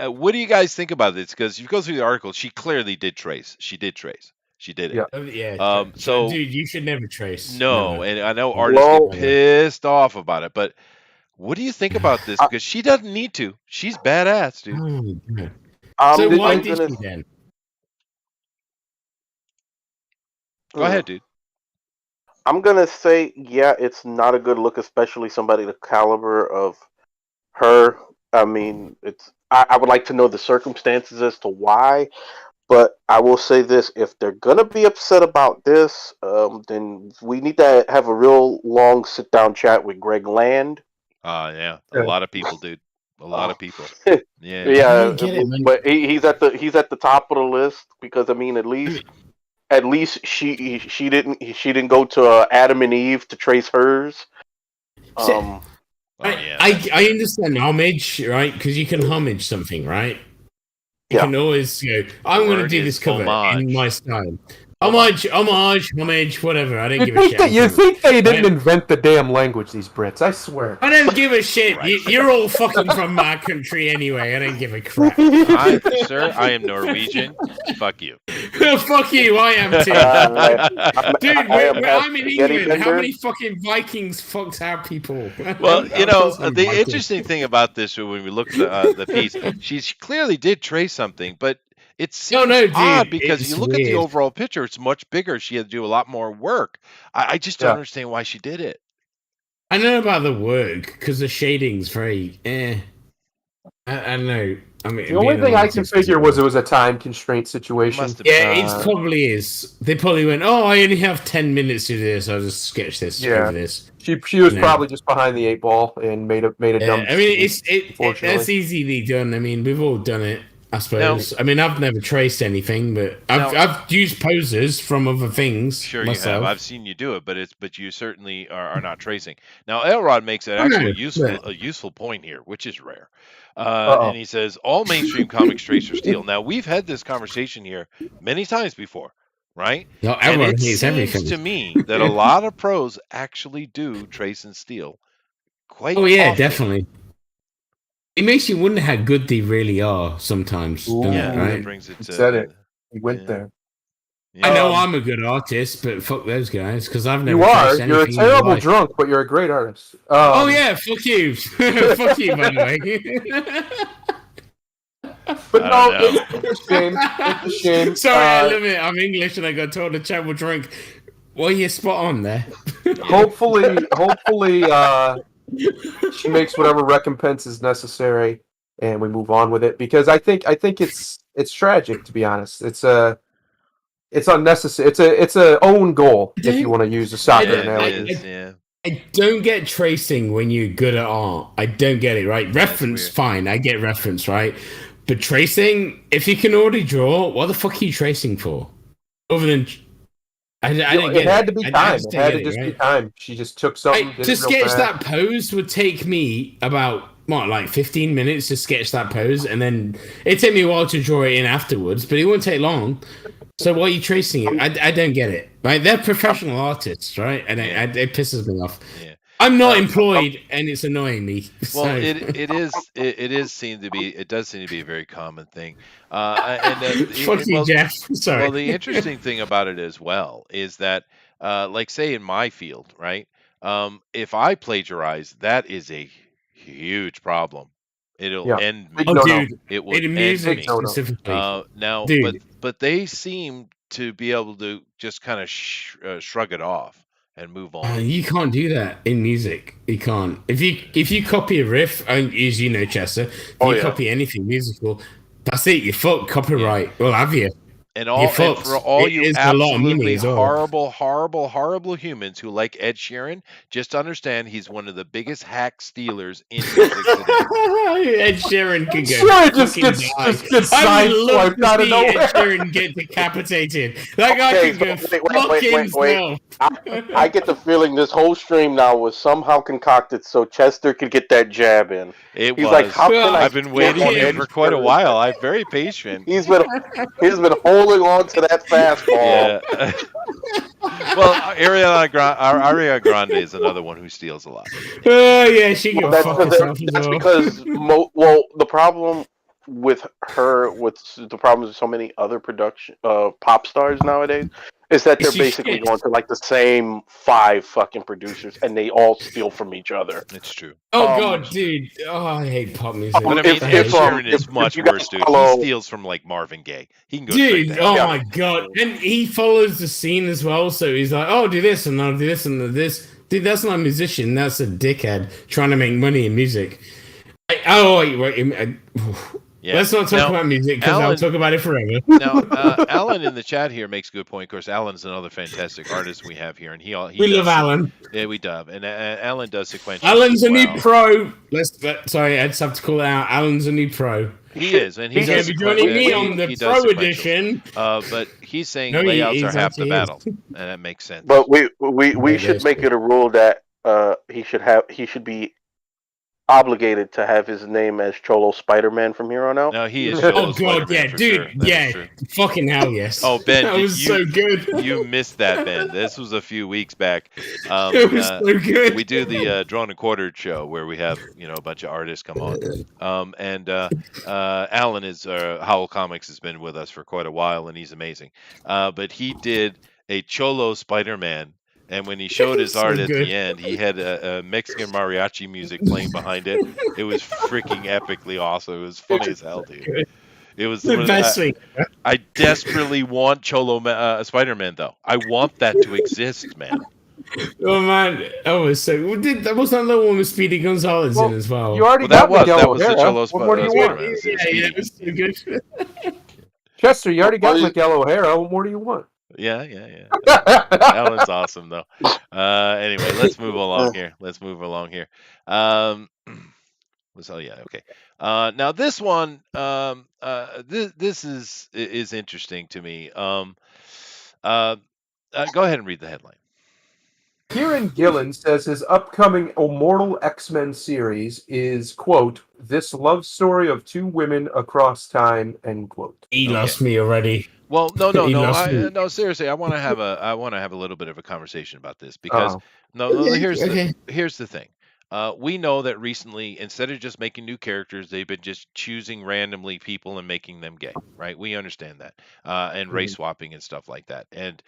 What do you guys think about this? Because you go through the article, she clearly did trace. She did trace. She did it. Yeah. So, dude, you should never trace. No, never. And I know artists get pissed off about it, but what do you think about this? Because she doesn't need to. She's badass, dude. So why did she then? Go ahead, dude. I'm gonna say, yeah, it's not a good look, especially somebody the caliber of her. I mean, I would like to know the circumstances as to why, but I will say this: if they're gonna be upset about this, then we need to have a real long sit-down chat with Greg Land. Yeah, a lot of people, dude. A lot of people. Yeah, yeah, but he's at the top of the list because I mean, at least she didn't go to Adam and Eve to trace hers. I understand homage, right? Because you can homage something, right? You can always go, I'm going to do this cover in my style. Homage, whatever. I don't give a shit. You think they didn't invent the damn language, these Brits? I swear. I don't give a shit. You're all fucking from my country anyway. I don't give a crap. Sir, I am Norwegian. Fuck you. Fuck you. I am too. Dude, I'm in England. How many fucking Vikings fucked our people? Well, the interesting thing about this, when we look at the piece, she clearly did trace something, but it seems odd because you look at the overall picture, it's much bigger. She had to do a lot more work. I just don't understand why she did it. I know about the work because the shading's very I know. I mean, the only thing I can figure was it was a time constraint situation. Yeah, it probably is. They probably went, "Oh, I only have 10 minutes to do this. I'll just sketch this." Yeah, this. She was probably just behind the 8 ball and made a dumb. I mean, that's easily done. I mean, we've all done it. I suppose. I mean, I've never traced anything, but I've used poses from other things. Sure, myself. You have. I've seen you do it, but you certainly are not tracing. Now, Elrod makes an actually useful point here, which is rare. And he says all mainstream comics trace or steal. Now, we've had this conversation here many times before, right? No, everyone hates everything. To me that a lot of pros actually do trace and steal. Quite. Oh yeah, definitely. It makes you wonder how good they really are sometimes. Yeah, right? That brings it to, said it. He went there. Yeah. I know I'm a good artist, but fuck those guys because I've never. You are. You're a terrible drunk, but you're a great artist. Oh yeah, fuck you, fuck you. By the way. But no, it's a shame. It's a shame. Sorry, I love it. I'm English and I got told a terrible drunk. Well, you're spot on there. hopefully. She makes whatever recompense is necessary, and we move on with it. Because I think it's tragic, to be honest. It's unnecessary. It's a own goal if you want to use a soccer analogy. I don't get tracing when you're good at art. I don't get it, right? Reference, fine. I get reference, right? But tracing, if you can already draw, what the fuck are you tracing for? Other than I didn't get it. It had to be time. It had to just be time. She just took something. To sketch that pose would take me about, 15 minutes to sketch that pose, and then it'd take me a while to draw it in afterwards, but it wouldn't take long. So why are you tracing it? I don't get it. Right? They're professional artists, right? And it pisses me off. Yeah. I'm not employed, and it's annoying me. Well, so. it does seem to be a very common thing. Fuck you, Jeff. Sorry. Well, the interesting thing about it as well is that, like, say in my field, right? If I plagiarize, that is a huge problem. It'll end me. Oh, dude, it will end me. Specifically. Now, but they seem to be able to just kind of shrug it off and move on. You can't do that in music. You can't. If you copy a riff, as you know, Chester, if you copy anything musical, that's it. You're fucked. Copyright. We'll have you. And folks, for all it you is a lot of money absolutely as well. horrible humans who like Ed Sheeran, just understand he's one of the biggest hack stealers in music today. Ed Sheeran could go. Sheeran just gets I would love sideswiped out to of see Ed nowhere. Sheeran get decapitated. That guy Okay, could go so fuck himself. I get the feeling this whole stream now was somehow concocted so Chester could get that jab in. It He's was. like, how can I've been waiting on here Ed for quite a Sheeran? while. I'm very patient. He's been holding on to that fastball. Yeah. Well, Ariana Grande is another one who steals a lot. Oh yeah, she can That's fuck herself as that's well. because the problem with her, with the problems with so many other production pop stars nowadays, is that they're basically going to like the same 5 fucking producers, and they all steal from each other. It's true. Oh god, dude! Oh, I hate pop music. But I mean, Ed Sheeran is much worse, dude. He steals from like Marvin Gaye. He can go straight dude, to oh hell. my god, and he follows the scene as well. So he's like, "Oh, do this and I'll do this and do this." Dude, that's not a musician. That's a dickhead trying to make money in music. Yeah. Let's not talk about music because I'll talk about it forever. Now, Alan in the chat here makes a good point. Of course, Alan's another fantastic artist we have here, and he we love Alan. Yeah, we do. And Alan does sequential. Alan's a new pro. Sorry, I just have to call it out. Alan's a new pro. He is, and he's going to be joining me on the pro edition. But he's saying layouts are half the battle, and that makes sense. But we should make it a rule that he should be obligated to have his name as Cholo Spider-Man from here on out. No, he is. Cholo oh god, Spider-Man, yeah, dude, sure. yeah, fucking hell, yes. Oh Ben, that was so good. You missed that, Ben. This was a few weeks back. It was so good. We do the Drawn and Quartered show where we have a bunch of artists come on. And Alan is Howl Comics has been with us for quite a while, and he's amazing. But he did a Cholo Spider-Man. And when he showed his art at the end, he had a Mexican mariachi music playing behind it. It was freaking epically awesome. It was funny as hell, dude. It was the best thing. I desperately want Cholo Spider-Man, though. I want that to exist, man. Oh man, that was so. That was that the one with Speedy Gonzalez in as well. You already got that was the Cholo Spider-Man. Yeah, it was so good. Chester, you already got Miguel O'Hara. What more do you want? Yeah. Alan's awesome, though. Anyway, let's move along here. Okay. Now this one, this is interesting to me. Go ahead and read the headline. Kieran Gillen says his upcoming Immortal X-Men series is, quote, this love story of 2 women across time, end quote. He lost me already. Well, no. Seriously, I want to have a little bit of a conversation about this because here's the thing. We know that recently, instead of just making new characters, they've been just choosing randomly people and making them gay, right? We understand that, and race swapping and stuff like that, and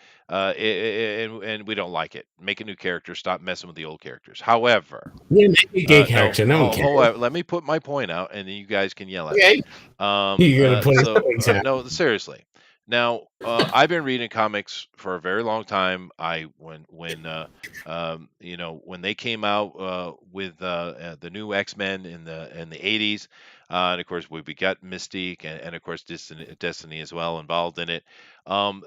we don't like it. Make a new character, stop messing with the old characters. However, make a gay character. No one cares. Let me put my point out, and then you guys can yell at me. You're gonna put no, seriously. Now, I've been reading comics for a very long time. When they came out with the new X-Men in the 80s, and of course we got Mystique and of course Destiny as well involved in it.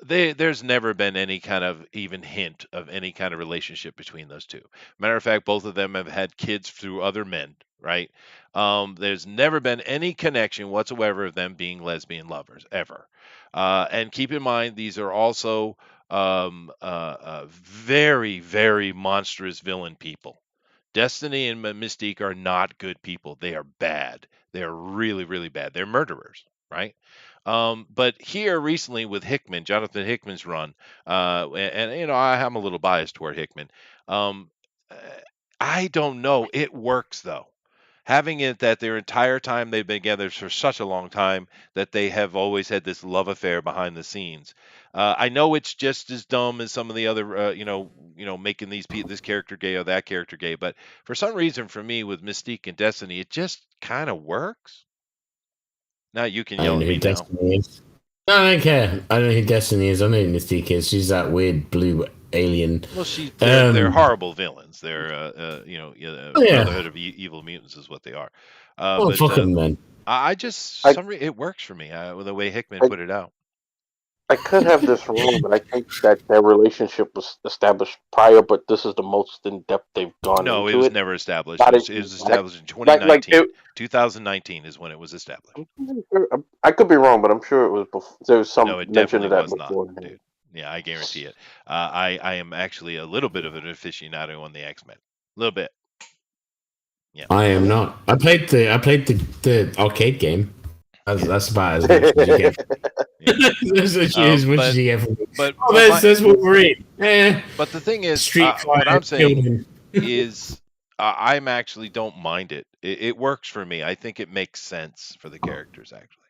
There's never been any kind of even hint of any kind of relationship between those two. Matter of fact, both of them have had kids through other men, right? There's never been any connection whatsoever of them being lesbian lovers ever. And keep in mind, these are also very, very monstrous villain people. Destiny and Mystique are not good people. They are bad. They are really, really bad. They're murderers, right? But here recently with Hickman, Jonathan Hickman's run, and I'm a little biased toward Hickman. I don't know. It works though. Having it that their entire time they've been together for such a long time that they have always had this love affair behind the scenes. I know it's just as dumb as some of the other, making this character gay or that character gay. But for some reason, for me, with Mystique and Destiny, it just kind of works. Now you can yell at me now. No, I don't care. I don't know who Destiny is. I know who Mystique is. She's that weird blue alien. Well, they're horrible villains. They're Brotherhood of Evil Mutants is what they are. Fuck them then. It works for me with the way Hickman put it out. I could have this wrong, but I think that their relationship was established prior. But this is the most in depth they've gone No, it into was it. never established. Not It was established in like 2019. 2019 is when it was established. I could be wrong, but I'm sure it was before. There was some No, it mention definitely of that was before. not, dude. Yeah, I guarantee it. I am actually a little bit of an aficionado on the X-Men. A little bit. Yeah. I am not. I played the arcade game. That's about as much as you get. That's as much as you get from me. But there's Wolverine. But the thing is, Street what I'm saying Fighter is, I'm actually don't mind it. It works for me. I think it makes sense for the characters actually.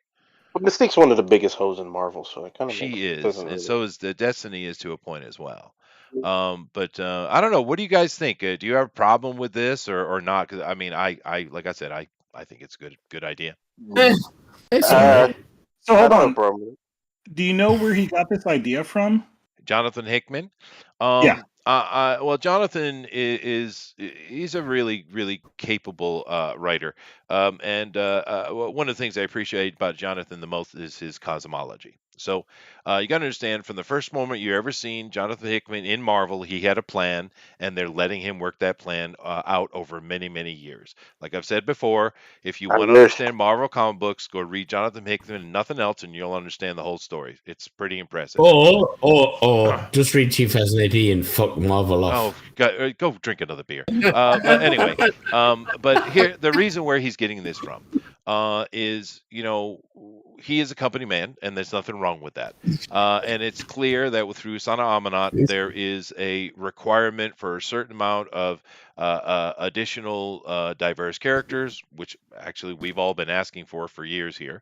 But Mystique's one of the biggest hoes in Marvel, so it kind of She is, and so is the Destiny is to a point as well. But I don't know. What do you guys think? Do you have a problem with this or not? Because I mean, I like I said, I think it's good idea. It's alright. So hold on. Problem. Do you know where he got this idea from? Jonathan Hickman. Yeah. Well, Jonathan he's a really capable writer. And one of the things I appreciate about Jonathan the most is his cosmology. So you got to understand, from the first moment you ever seen Jonathan Hickman in Marvel, he had a plan, and they're letting him work that plan out over many years. Like I've said before, if you want to understand Marvel comic books, go read Jonathan Hickman and nothing else, and you'll understand the whole story. It's pretty impressive. Or just read 2080 and fuck Marvel off. Oh, go drink another beer. But anyway, but here the reason where he's getting this from is, he is a company man, and there's nothing wrong with that. And it's clear that through Sana Amanat, there is a requirement for a certain amount of additional diverse characters, which actually we've all been asking for years here.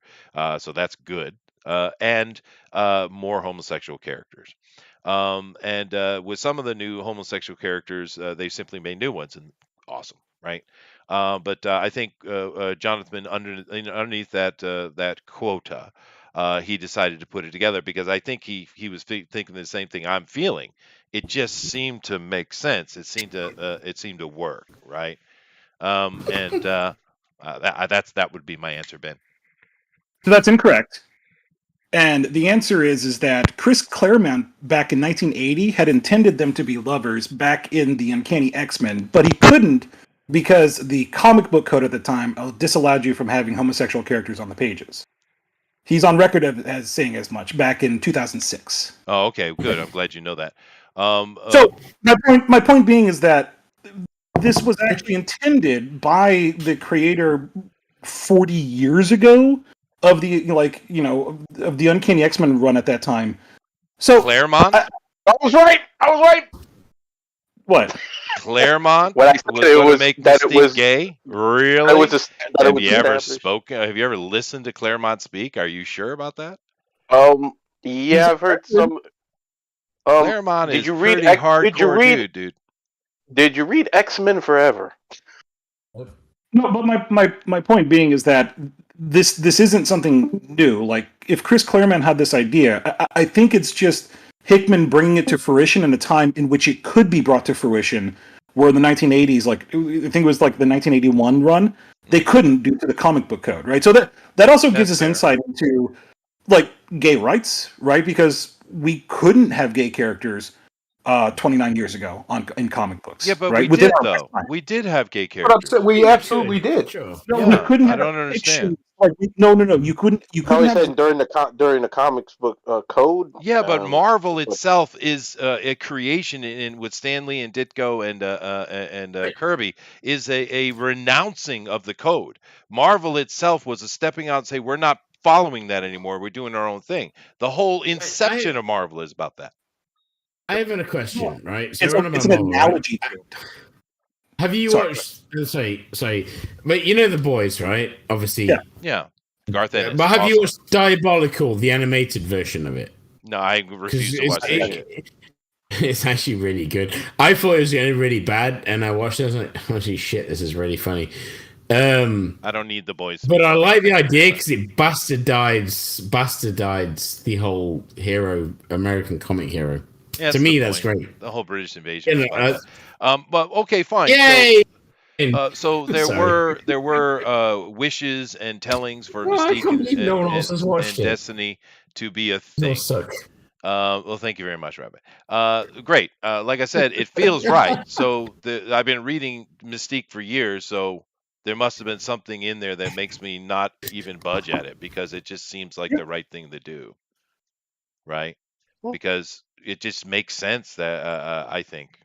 So that's good. And more homosexual characters. And with some of the new homosexual characters, they simply made new ones, and awesome, right? But I think Jonathan, underneath that quota, he decided to put it together because I think he was thinking the same thing I'm feeling. It just seemed to make sense. It seemed to work, right? That would be my answer, Ben. So that's incorrect. And the answer is that Chris Claremont back in 1980 had intended them to be lovers back in the Uncanny X-Men, but he couldn't because the comic book code at the time disallowed you from having homosexual characters on the pages. He's on record as saying as much back in 2006. Oh, okay, good. I'm glad you know that. So my point being is that this was actually intended by the creator 40 years ago of the of the Uncanny X-Men run at that time. So Claremont? I was right. What? Claremont when I said was going to make Mystique gay? Really? Have you ever spoken? Have you ever listened to Claremont speak? Are you sure about that? Yeah, I've heard some. Claremont is pretty hardcore dude. Did you read X-Men Forever? No, but my point being is that this isn't something new. Like, if Chris Claremont had this idea, I think it's just Hickman bringing it to fruition in a time in which it could be brought to fruition, where in the 1980s, like I think it was like the 1981 run, they couldn't due to the comic book code, right? So that also gives us insight into like gay rights, right? Because we couldn't have gay characters 29 years ago in comic books. Yeah, but right? we did though. We did have gay characters. We absolutely did. Sure. No, we couldn't. I don't understand. Like, no. You couldn't. Probably said during the comics book code. Yeah, but Marvel itself is a creation with Stan Lee and Ditko and Kirby is a renouncing of the code. Marvel itself was a stepping out and say we're not following that anymore. We're doing our own thing. The whole inception of Marvel is about that. I have a question, right? So it's an analogy. Right? Have you watched? Sorry, but you know The Boys, right? Obviously, yeah. Garth Ennis. But have you watched Diabolical, the animated version of it? No, I refuse to watch that shit. It's actually really good. I thought it was going to be really bad, and I watched it. I was like, "Holy shit, this is really funny." I don't need The Boys, but I like the idea because it bastardize the whole American comic hero. Yeah, to me, that's great. The whole British invasion. But okay, fine. Yay! So there were wishes and tellings for Mystique and Destiny to be a thing. suck. Well, thank you very much, Rabbi. Great. Like I said, it feels right. So I've been reading Mystique for years, so there must have been something in there that makes me not even budge at it because it just seems like the right thing to do, right? Because it just makes sense that I think,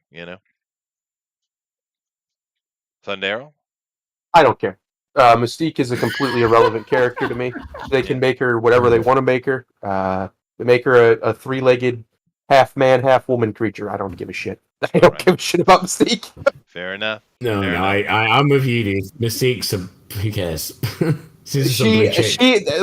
Thundero? I don't care. Mystique is a completely irrelevant character to me. They can make her whatever they want to make her. They make her a three-legged, half man, half woman creature. I don't give a shit. I don't give a shit about Mystique. Fair enough. No, Fair I'm with you, dude. Mystique's who cares?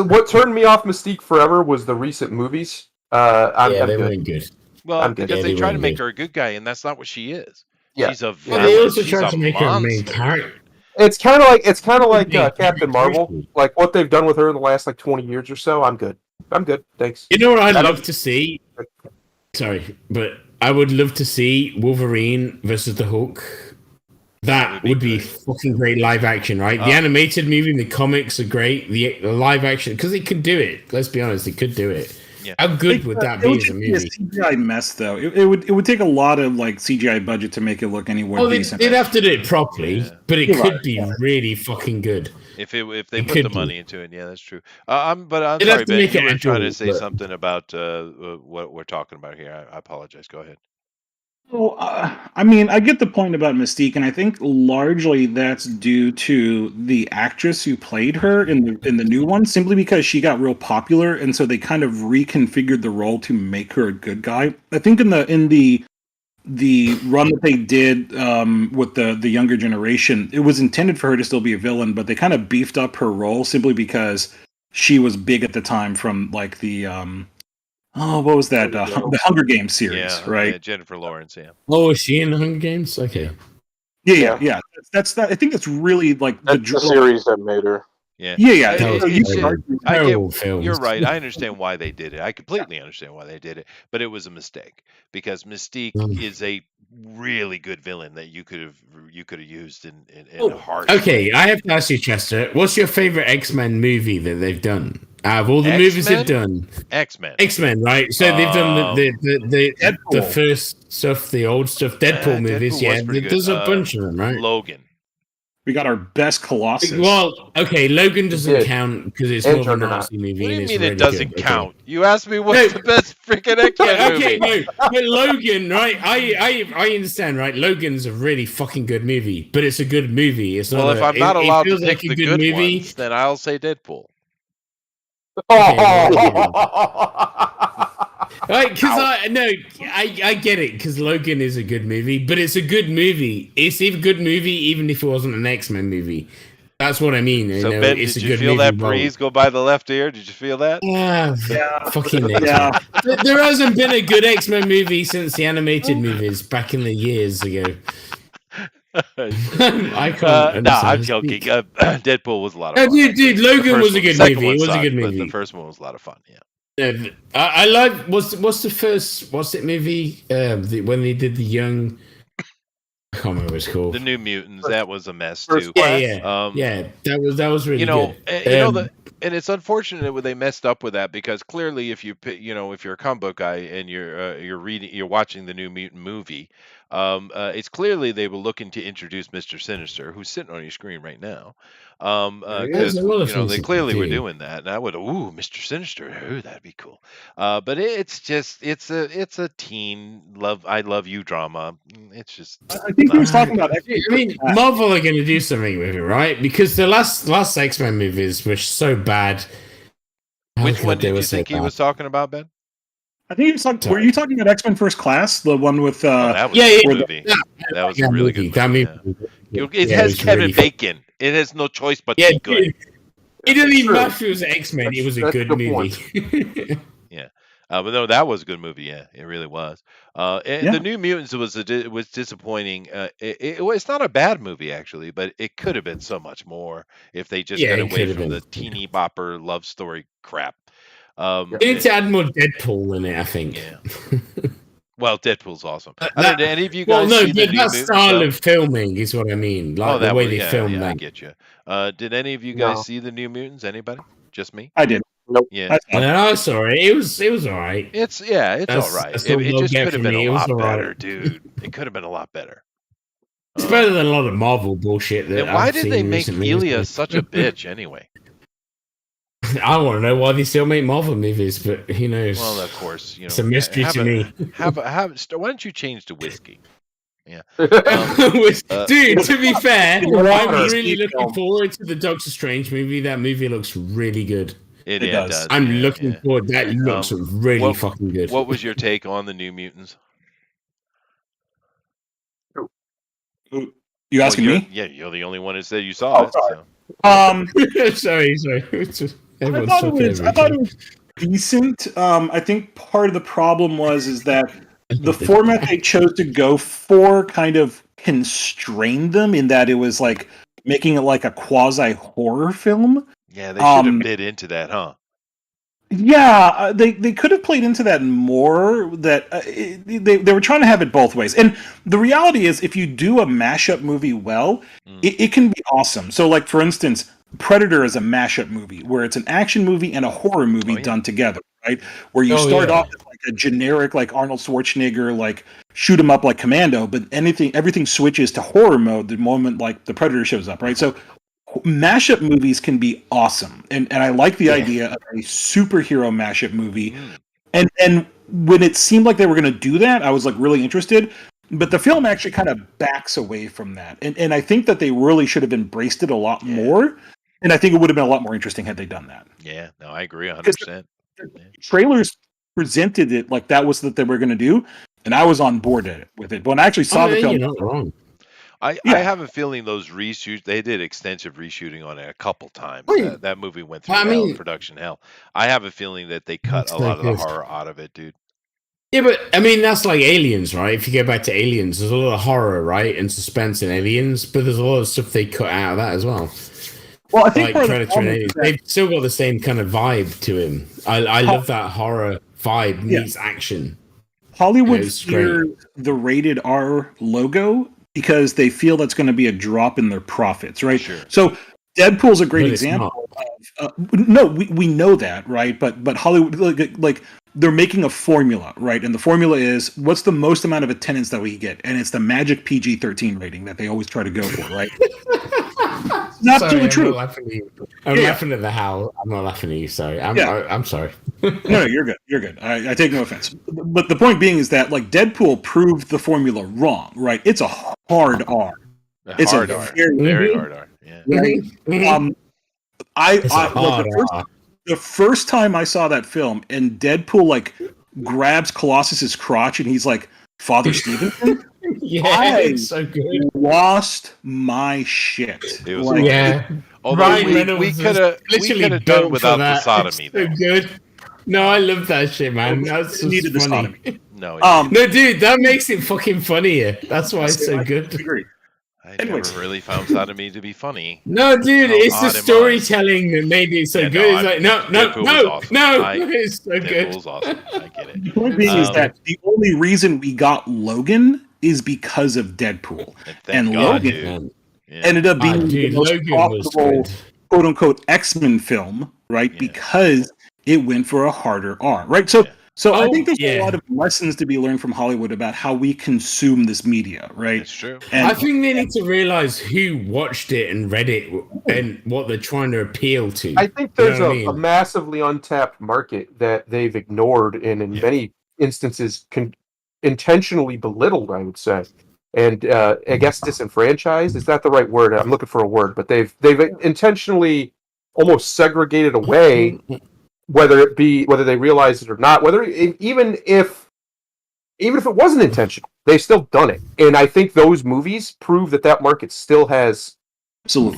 What turned me off Mystique forever was the recent movies. I'm they good. weren't good. Well, because they try to make her a good guy, and that's not what she is. Yeah. She's a Well, villain. they also She's tried a to make her a main monster. character. It's kind of like Captain Marvel. Like what they've done with her in the last 20 years or so. I'm good. Thanks. You know what I'd love to see? Sorry, but I would love to see Wolverine versus the Hulk. That would be fucking great live action, right? The animated movie and the comics are great. The live action, because they could do it. Let's be honest, they could do it. Yeah. How good would that be as a movie? It would just be a CGI mess, though. It would take a lot of CGI budget to make it look anywhere decent. They'd have to do it properly, but it could be really fucking good. If they put the money into it, yeah, that's true. I'm sorry, Ben. You were trying to say something about what we're talking about here. I apologize. Go ahead. Well, I mean, I get the point about Mystique, and I think largely that's due to the actress who played her in the new one, simply because she got real popular, and so they kind of reconfigured the role to make her a good guy. I think in the run that they did with the younger generation, it was intended for her to still be a villain, but they kind of beefed up her role simply because she was big at the time from what was that? The Hunger Games series, right? Yeah, Jennifer Lawrence, yeah. Oh, is she in the Hunger Games? Okay. Yeah. That's that. I think that's really that's the series that made her. Yeah. Terrible films. You're right. I understand why they did it. I completely understand why they did it, but it was a mistake because Mystique is a really good villain that you could have used in a heart. Okay, I have to ask you, Chester. What's your favorite X-Men movie that they've done? Out of all the movies they've done, X-Men, right? So they've done the first stuff, the old stuff, Deadpool movies. Yeah, there's a bunch of them, right? Logan. We got our best Colossus. Well, okay, Logan doesn't count because it's more of a Nazi movie. What do you and mean really it doesn't good. count? Okay. You asked me what's the best freaking X-Men movie. No, but Logan, right? I understand, right? Logan's a really fucking good movie, but it's a good movie. It's not. Well, if I'm not allowed to pick the good movie, ones, then I'll say Deadpool. Right, because I get it, because Logan is a good movie, but it's a good movie. It's a good movie even if it wasn't an X-Men movie. That's what I mean. So Ben, did you feel that breeze go by the left ear? Did you feel that? Yeah. Fucking X-Men. Yeah. There hasn't been a good X-Men movie since the animated movies back in the years ago. I can't. No, I'm joking. Deadpool was a lot of fun. Dude, Logan was a good movie. It was a good movie. The first one was a lot of fun. Yeah. I like what's the movie when they did the young. I can't remember what it's called. The New Mutants. That was a mess too. Yeah. That was really good. And it's unfortunate when they messed up with that because clearly, if you're a comic book guy and you're watching the New Mutant movie, it's clearly they were looking to introduce Mr. Sinister, who's sitting on your screen right now. Because they clearly were doing that, and I would, Mr. Sinister, that'd be cool. But it's a teen I love you drama. It's just. I think he was talking about. I mean, Marvel are going to do something with it, right? Because the last X-Men movies were so bad. Which one did you think he was talking about, Ben? I think he was talking. Were you talking about X-Men First Class, the one with? That was a good movie. That was a really good movie. It has Kevin Bacon. It has no choice but to be good. It didn't even matter if it was X-Men. It was a good movie. Yeah. But no, that was a good movie. Yeah, it really was. The New Mutants was disappointing. It's not a bad movie actually, but it could have been so much more if they just got away from the teeny bopper love story crap. They need to add more Deadpool in it, I think. Yeah. Well, Deadpool's awesome. Did any of you guys see the New Mutants? Style of filming is what I mean. Like the way they film that. I get you. Did any of you guys see the New Mutants? Anybody? Just me? I did. Nope. Yeah, No, sorry, it was all right. it's all right. That's It, all it we'll just get could have from been me. a It was lot all right. better, dude. It could have been a lot better. It's better than a lot of Marvel bullshit. That And why I've did seen they make recently. Helia such a bitch anyway? I want to know why they still make Marvel movies, but who knows? Well, of course, it's a mystery to me. Why don't you change to whiskey? Yeah. Dude, to be fair, I'm really Steve looking forward to the Doctor Strange movie. That movie looks really good. It does. does. I'm yeah, looking yeah. forward. That looks really fucking good. What was your take on the New Mutants? You asking me? Yeah, you're the only one who said you saw it. sorry. Sorry. I thought it was decent. I think part of the problem is that the format they chose to go for kind of constrained them in that it was like making it like a quasi horror film. Yeah, they should have bit into that, huh? Yeah, they could have played into that more. That they were trying to have it both ways. And the reality is, if you do a mashup movie well, it can be awesome. So, like for instance, Predator is a mashup movie where it's an action movie and a horror movie done together, right? Where you start off as like a generic, like Arnold Schwarzenegger, like shoot 'em up like Commando, but everything switches to horror mode the moment like the Predator shows up, right? So mashup movies can be awesome, and I like the idea of a superhero mashup movie. And when it seemed like they were going to do that, I was like really interested. But the film actually kind of backs away from that, and I think that they really should have embraced it a lot more. And I think it would have been a lot more interesting had they done that. Yeah, no, I agree 100%. Trailers presented it like that was what they were going to do, and I was on board with it. But when I actually saw the film, you're not wrong. I have a feeling those reshoots, they did extensive reshooting on it a couple times. That movie went through production hell. I have a feeling that they cut a lot of the horror out of it, dude. Yeah, but I mean, that's like Aliens, right? If you go back to Aliens, there's a lot of horror, right? And suspense in Aliens, but there's a lot of stuff they cut out of that as well. Well, I think like Predator and Aliens, they've still got the same kind of vibe to him. I love that horror vibe meets action. Hollywood fears the rated R logo because they feel that's going to be a drop in their profits, right? Sure. So Deadpool's a great example of, no, we know that, right? But Hollywood, like they're making a formula, right? And the formula is what's the most amount of attendance that we get, and it's the magic PG-13 rating that they always try to go for, right? Not sorry, true. I'm not laughing at you. I'm laughing at the how. I'm not laughing at you. Sorry. I'm sorry. No, you're good. You're good. I take no offense. But the point being is that like Deadpool proved the formula wrong, right? It's a hard R. It's hard a R. very, Very hard R. Yeah. Right? The first time I saw that film and Deadpool like grabs Colossus's crotch and he's like, Father Stevenson? It's so good. Lost my shit. It was although we could have done without the sodomy. So good. No, I love that shit, man. That's so needed the funny. sodomy. No, dude, that makes it fucking funnier. That's why it's so good. I never really found sodomy to be funny. No, dude, it's the storytelling that made it so good. It's like, no, it's so good. Deadpool's awesome. I get it. The point being is that the only reason we got Logan is because of Deadpool. And Logan ended up being the most profitable, quote-unquote, X-Men film, right? Yeah. Because it went for a harder R, right? So I think there's a lot of lessons to be learned from Hollywood about how we consume this media, right? It's true. And I think they need to realize who watched it and read it and what they're trying to appeal to. I think there's a massively untapped market that they've ignored and in many instances intentionally belittled, I would say. And I guess disenfranchised is not the right word. I'm looking for a word, but they've intentionally almost segregated away. Whether they realize it or not, even if it wasn't intentional, they've still done it. And I think those movies prove that market still has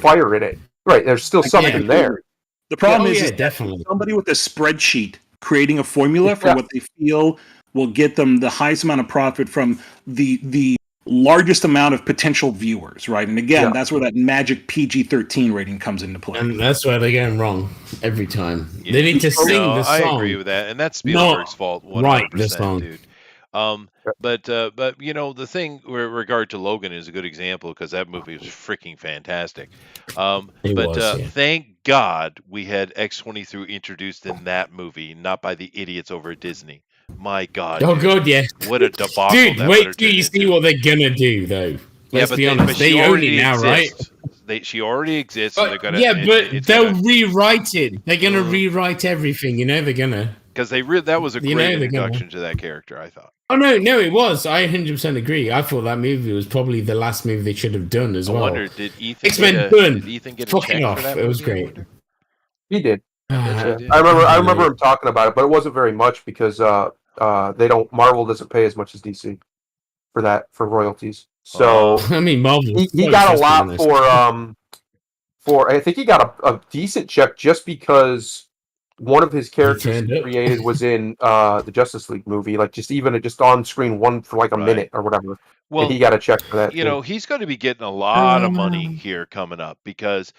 fire in it. Right, there's still something there. The problem is definitely somebody with a spreadsheet creating a formula for what they feel will get them the highest amount of profit from the largest amount of potential viewers, right? And again, that's where that magic PG-13 rating comes into play. And that's where they're getting wrong every time. Yeah. They need to sing the song. I agree with that, and that's Spielberg's fault. 100%, write the song, dude. But the thing with regard to Logan is a good example because that movie was freaking fantastic. Thank God we had X-23 introduced in that movie, not by the idiots over at Disney. My God. Oh dude, God, yeah. What a debacle! Dude, that wait till you see what they're gonna do, though. Let's be honest. They own it now, right? She already exists. So they're gonna, they'll rewrite it. They're gonna rewrite everything. They're gonna. Because that was a great introduction to that character, I thought. Oh no, it was. I 100% agree. I thought that movie was probably the last movie they should have done as well. I wonder, did Ethan get a check off. for that It was great. movie? He did. I remember him talking about it, but it wasn't very much because Marvel doesn't pay as much as DC for royalties. So I mean, Marvel. He got a lot for. I think he got a decent check just because one of his characters he created was in the Justice League movie, like just on screen one for like a minute or whatever. Well, and he got a check for that. He's going to be getting a lot of money here coming up because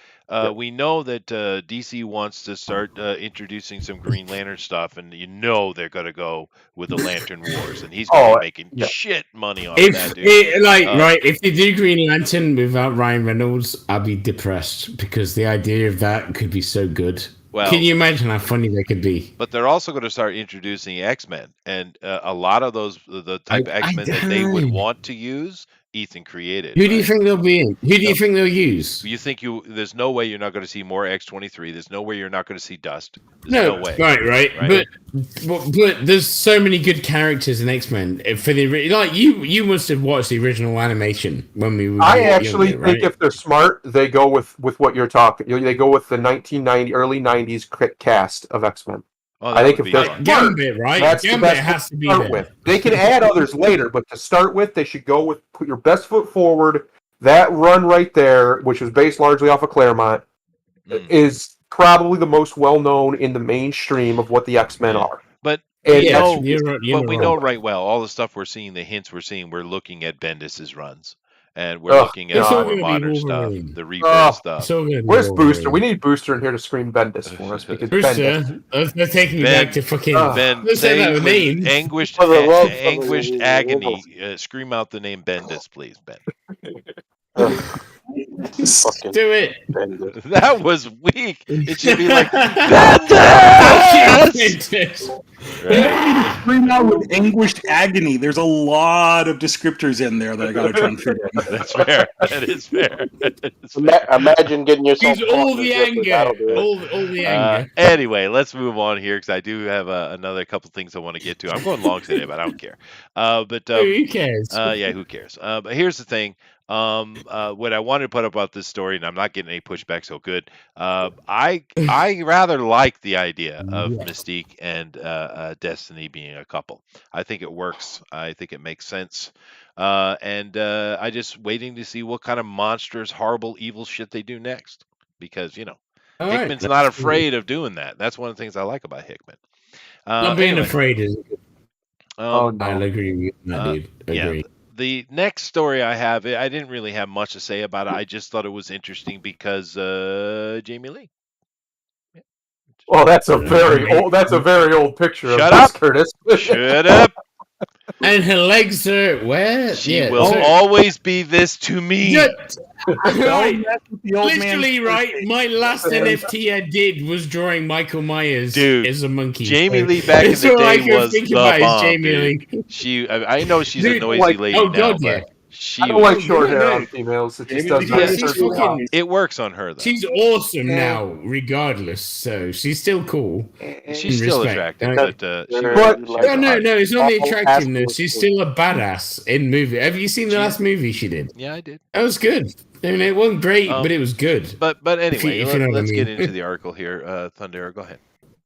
we know that DC wants to start introducing some Green Lantern stuff, and they're going to go with the Lantern Wars, and he's going to be making shit money off that, dude. If they do Green Lantern without Ryan Reynolds, I'll be depressed because the idea of that could be so good. Well, can you imagine how funny they could be? But they're also going to start introducing X-Men, and a lot of the type of X-Men that they would want to use, Ethan created. Who do you think they'll be in? Who do you think they'll use? You think there's no way you're not going to see more X-23. There's no way you're not going to see Dust. There's no way. Right. But there's so many good characters in X-Men. For you must have watched the original animation when we were. I actually think if they're smart, they go with what you're talking. They go with the 1990 early 90s cast of X-Men. Oh, I think if they're Gambit, right? That's Gambit the best has to be start with. They can add others later, but to start with, they should go with put your best foot forward. That run right there, which was based largely off of Claremont, is probably the most well known in the mainstream of what the X-Men are. But we know right well all the stuff we're seeing, the hints we're seeing. We're looking at Bendis's runs. And we're looking at more modern stuff, the Rebirth stuff. Where's Booster? We need Booster in here to scream Bendis for us because Booster, they're taking me back to fucking anguished agony. Scream out the name Bendis, please, Ben. Do it. That was weak. It should be like Bendis. Scream out with anguished agony. There's a lot of descriptors in there that I got to try and figure out. That's fair. That is fair. Imagine getting yourself. All the anger. All the anger. Anyway, let's move on here because I do have another couple things I want to get to. I'm going long today, but I don't care. Who cares? Who cares? But here's the thing. What I wanted to put about this story, and I'm not getting any pushback, so good. I rather like the idea of Mystique and Destiny being a couple. I think it works. I think it makes sense. And I just waiting to see what kind of monstrous, horrible, evil shit they do next. Because Hickman's not afraid of doing that. That's one of the things I like about Hickman. Not being afraid is good. No. I'll agree with that, dude. Agree. The next story I have, I didn't really have much to say about it. I just thought it was interesting because Jamie Lee. Yeah. Well, that's a very old picture Shut of up, Curtis. Shut up. And her legs are where? She will always be this to me. Literally, right? My last NFT I did was drawing Michael Myers as a monkey. Jamie Lee back in the day was the bomb. Jamie Lee. I know she's a noisy lady now, but I don't like short hair on females. It just doesn't. It works on her though. She's awesome now, regardless. So she's still cool. She's still attractive, but no, it's not the attractiveness. She's still a badass in movie. Have you seen the last movie she did? Yeah, I did. That was good. I mean, it wasn't great, but it was good. But anyway, let's get into the article here. Thunder, go ahead.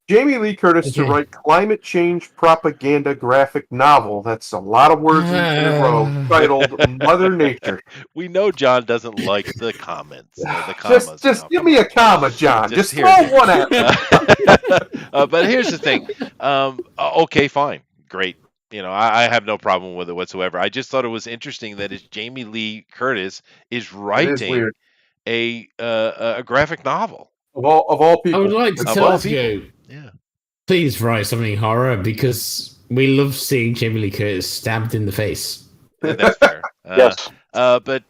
Jamie Lee Curtis to write climate change propaganda graphic novel. That's a lot of words in a row. Titled Mother Nature. We know John doesn't like the comments. The commas. Just give me a comma, John. Just throw one at me. But here's the thing. Okay, fine, great. I have no problem with it whatsoever. I just thought it was interesting that Jamie Lee Curtis is writing a graphic novel. Of all people. I would like to tell you, please write something horror because we love seeing Jamie Lee Curtis stabbed in the face. That's fair. Yes. But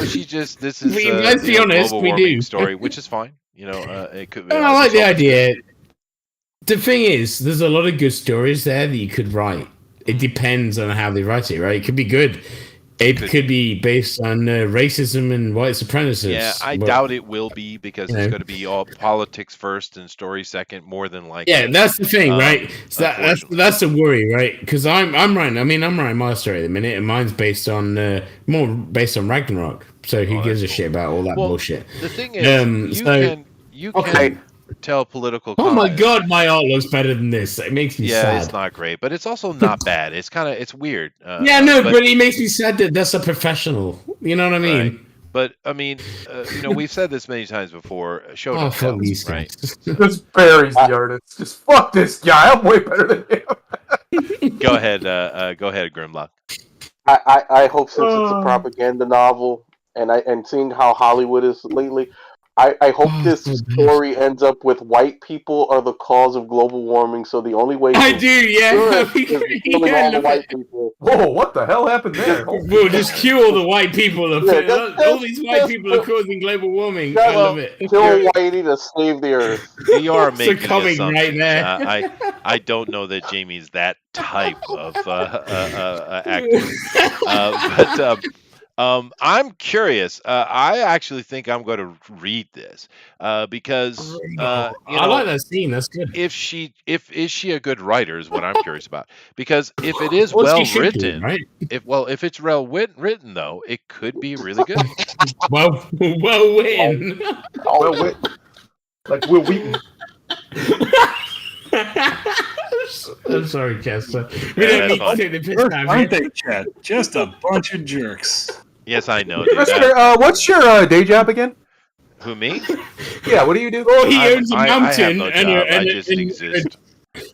she's just this is Let's be honest, global we warming do. story, which is fine. It could. I like the idea. The thing is, there's a lot of good stories there that you could write. It depends on how they write it, right? It could be good. It could be based on racism and white supremacists. Yeah, I doubt it will be because it's going to be all politics first and story second, more than likely. Yeah, that's the thing, right? So that's a worry, right? Because I'm writing my story at the minute, and mine's based on more based on Ragnarok. So who gives a shit about all that bullshit? The thing is, you can tell political. Oh my god, my art looks better than this. It makes me sad. Yeah, it's not great, but it's also not bad. It's weird. But it makes me sad that that's a professional. You know what I mean? Right. But I mean, we've said this many times before. Show don't tell, right? Just Barry's the artist. Just fuck this guy. I'm way better than him. Go ahead, Grimlock. I hope since it's a propaganda novel, and seeing how Hollywood is lately, I hope this story ends up with white people are the cause of global warming. So the only way I do, yeah. is killing all the white people. Whoa, what the hell happened there? We'll just cue all the white people. All these white people are causing global warming. I love it. Kill Whitey to save the earth. You are making coming right there. I don't know that Jamie's that type of actor, but. I'm curious. I actually think I'm going to read this because I like that scene. That's good. Is she a good writer is what I'm curious about. Because if it is well written, right? If it's well written though, it could be really good. well written. Well written. Like Will Wheaton. I'm sorry, Chester. We don't need to take the piss out of Aren't they, Chad? Just a bunch of jerks. Yes, I know. Dude, what's your day job again? Who, me? Yeah, what do you do? Oh, he owns a mountain I just exist.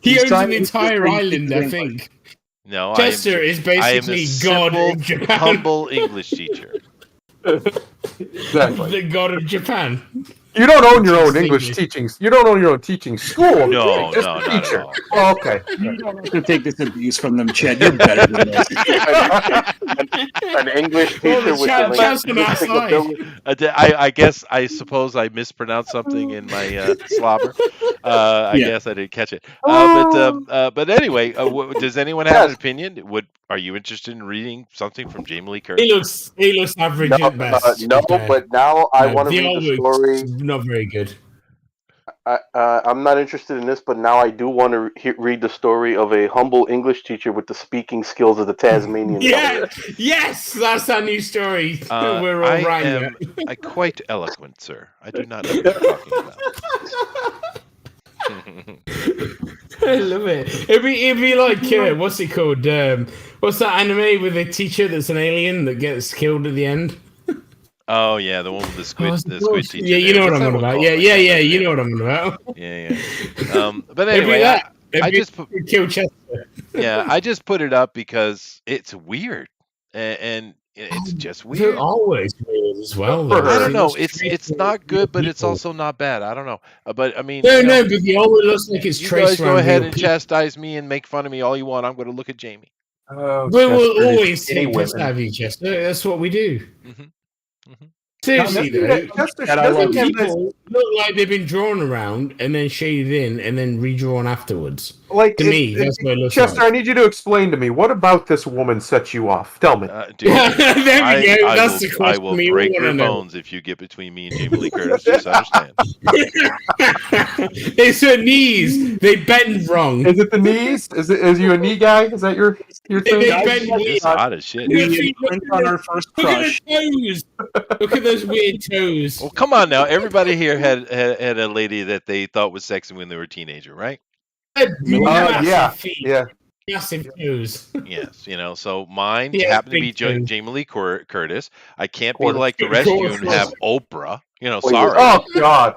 He owns an entire island, I think. No, Chester is basically God of Japan. Humble English teacher. Exactly. The God of Japan. You don't own your own English teachings. You don't own your own teaching school. No, just no, a teacher. not at all. Oh, okay. You don't have to take this abuse from them, Chad. You're better than this. An English teacher with I suppose I mispronounced something in my slobber. I guess I didn't catch it. But anyway, does anyone have an opinion? Are you interested in reading something from Jamie Lee Curtis? He looks average at best. But now I want to read the story. Not very good. I'm not interested in this, but now I do want to read the story of a humble English teacher with the speaking skills of the Tasmanian. Yes, that's our new story. We're all right. I'm quite eloquent, sir. I do not know what you're talking about. I love it. It'd be like what's it called? What's that anime with a teacher that's an alien that gets killed at the end? Oh yeah, the one with the squid teacher. Yeah, you know what I'm on about. Yeah, you know what I'm on about. Yeah. But anyway, I just kill Chester. Yeah, I just put it up because it's weird, and it's just weird. They're always weird as well. I don't know. It's not good, but it's also not bad. I don't know. But I mean, no, but the always looks like it's traced. You guys go ahead and chastise me and make fun of me all you want. I'm going to look at Jamie. We'll always take piss out of you, Chester. That's what we do. Mm-hmm. Seriously, though, people look like they've been drawn around and then shaded in and then redrawn afterwards. Like to me, that's what it looks Chester, like. I need you to explain to me, what about this woman sets you off? Tell me. Dude, there we go. That's the question. I will break your bones if you get between me and Jamie Lee Curtis. Just understand. It's her knees. They bend wrong. Is it the knees? Is you a knee guy? Is that your thing? It's hot as shit. We went on our first crush. Look at those weird toes. Well, come on now. Everybody here had a lady that they thought was sexy when they were a teenager, right? Yeah. Massive toes. Yes, so mine happened to be Jamie Lee Curtis. I can't be like the rest of you and have Oprah. Sorry. Oh, God.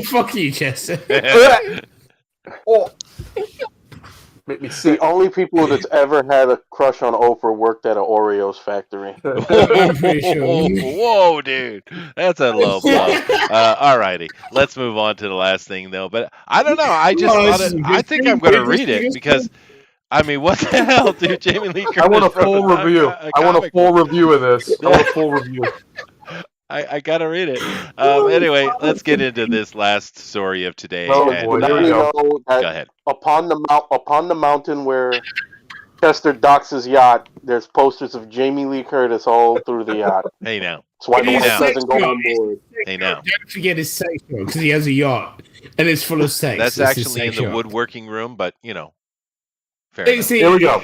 Fuck you, Chester. Make me sick. The only people that's ever had a crush on Oprah worked at an Oreos factory. Whoa, dude. That's a low blow. Alrighty. Let's move on to the last thing, though. But I don't know. I think I'm going to read it because I mean, what the hell, dude? Jamie Lee Curtis. I want a full wrote review. I want a comic full book. review of this. I want a full review. I gotta read it. Anyway, let's get into this last story of today. Oh, and, boy, here we go. Go ahead. Upon the mountain where Chester docks his yacht, there's posters of Jamie Lee Curtis all through the yacht. Hey now. That's why the Hey, one now. doesn't go on board. Hey now. Don't forget his sex because he has a yacht and it's full of sex. That's It's his actually in sex the yacht. woodworking room, but fair Hey, enough. see, Here we go.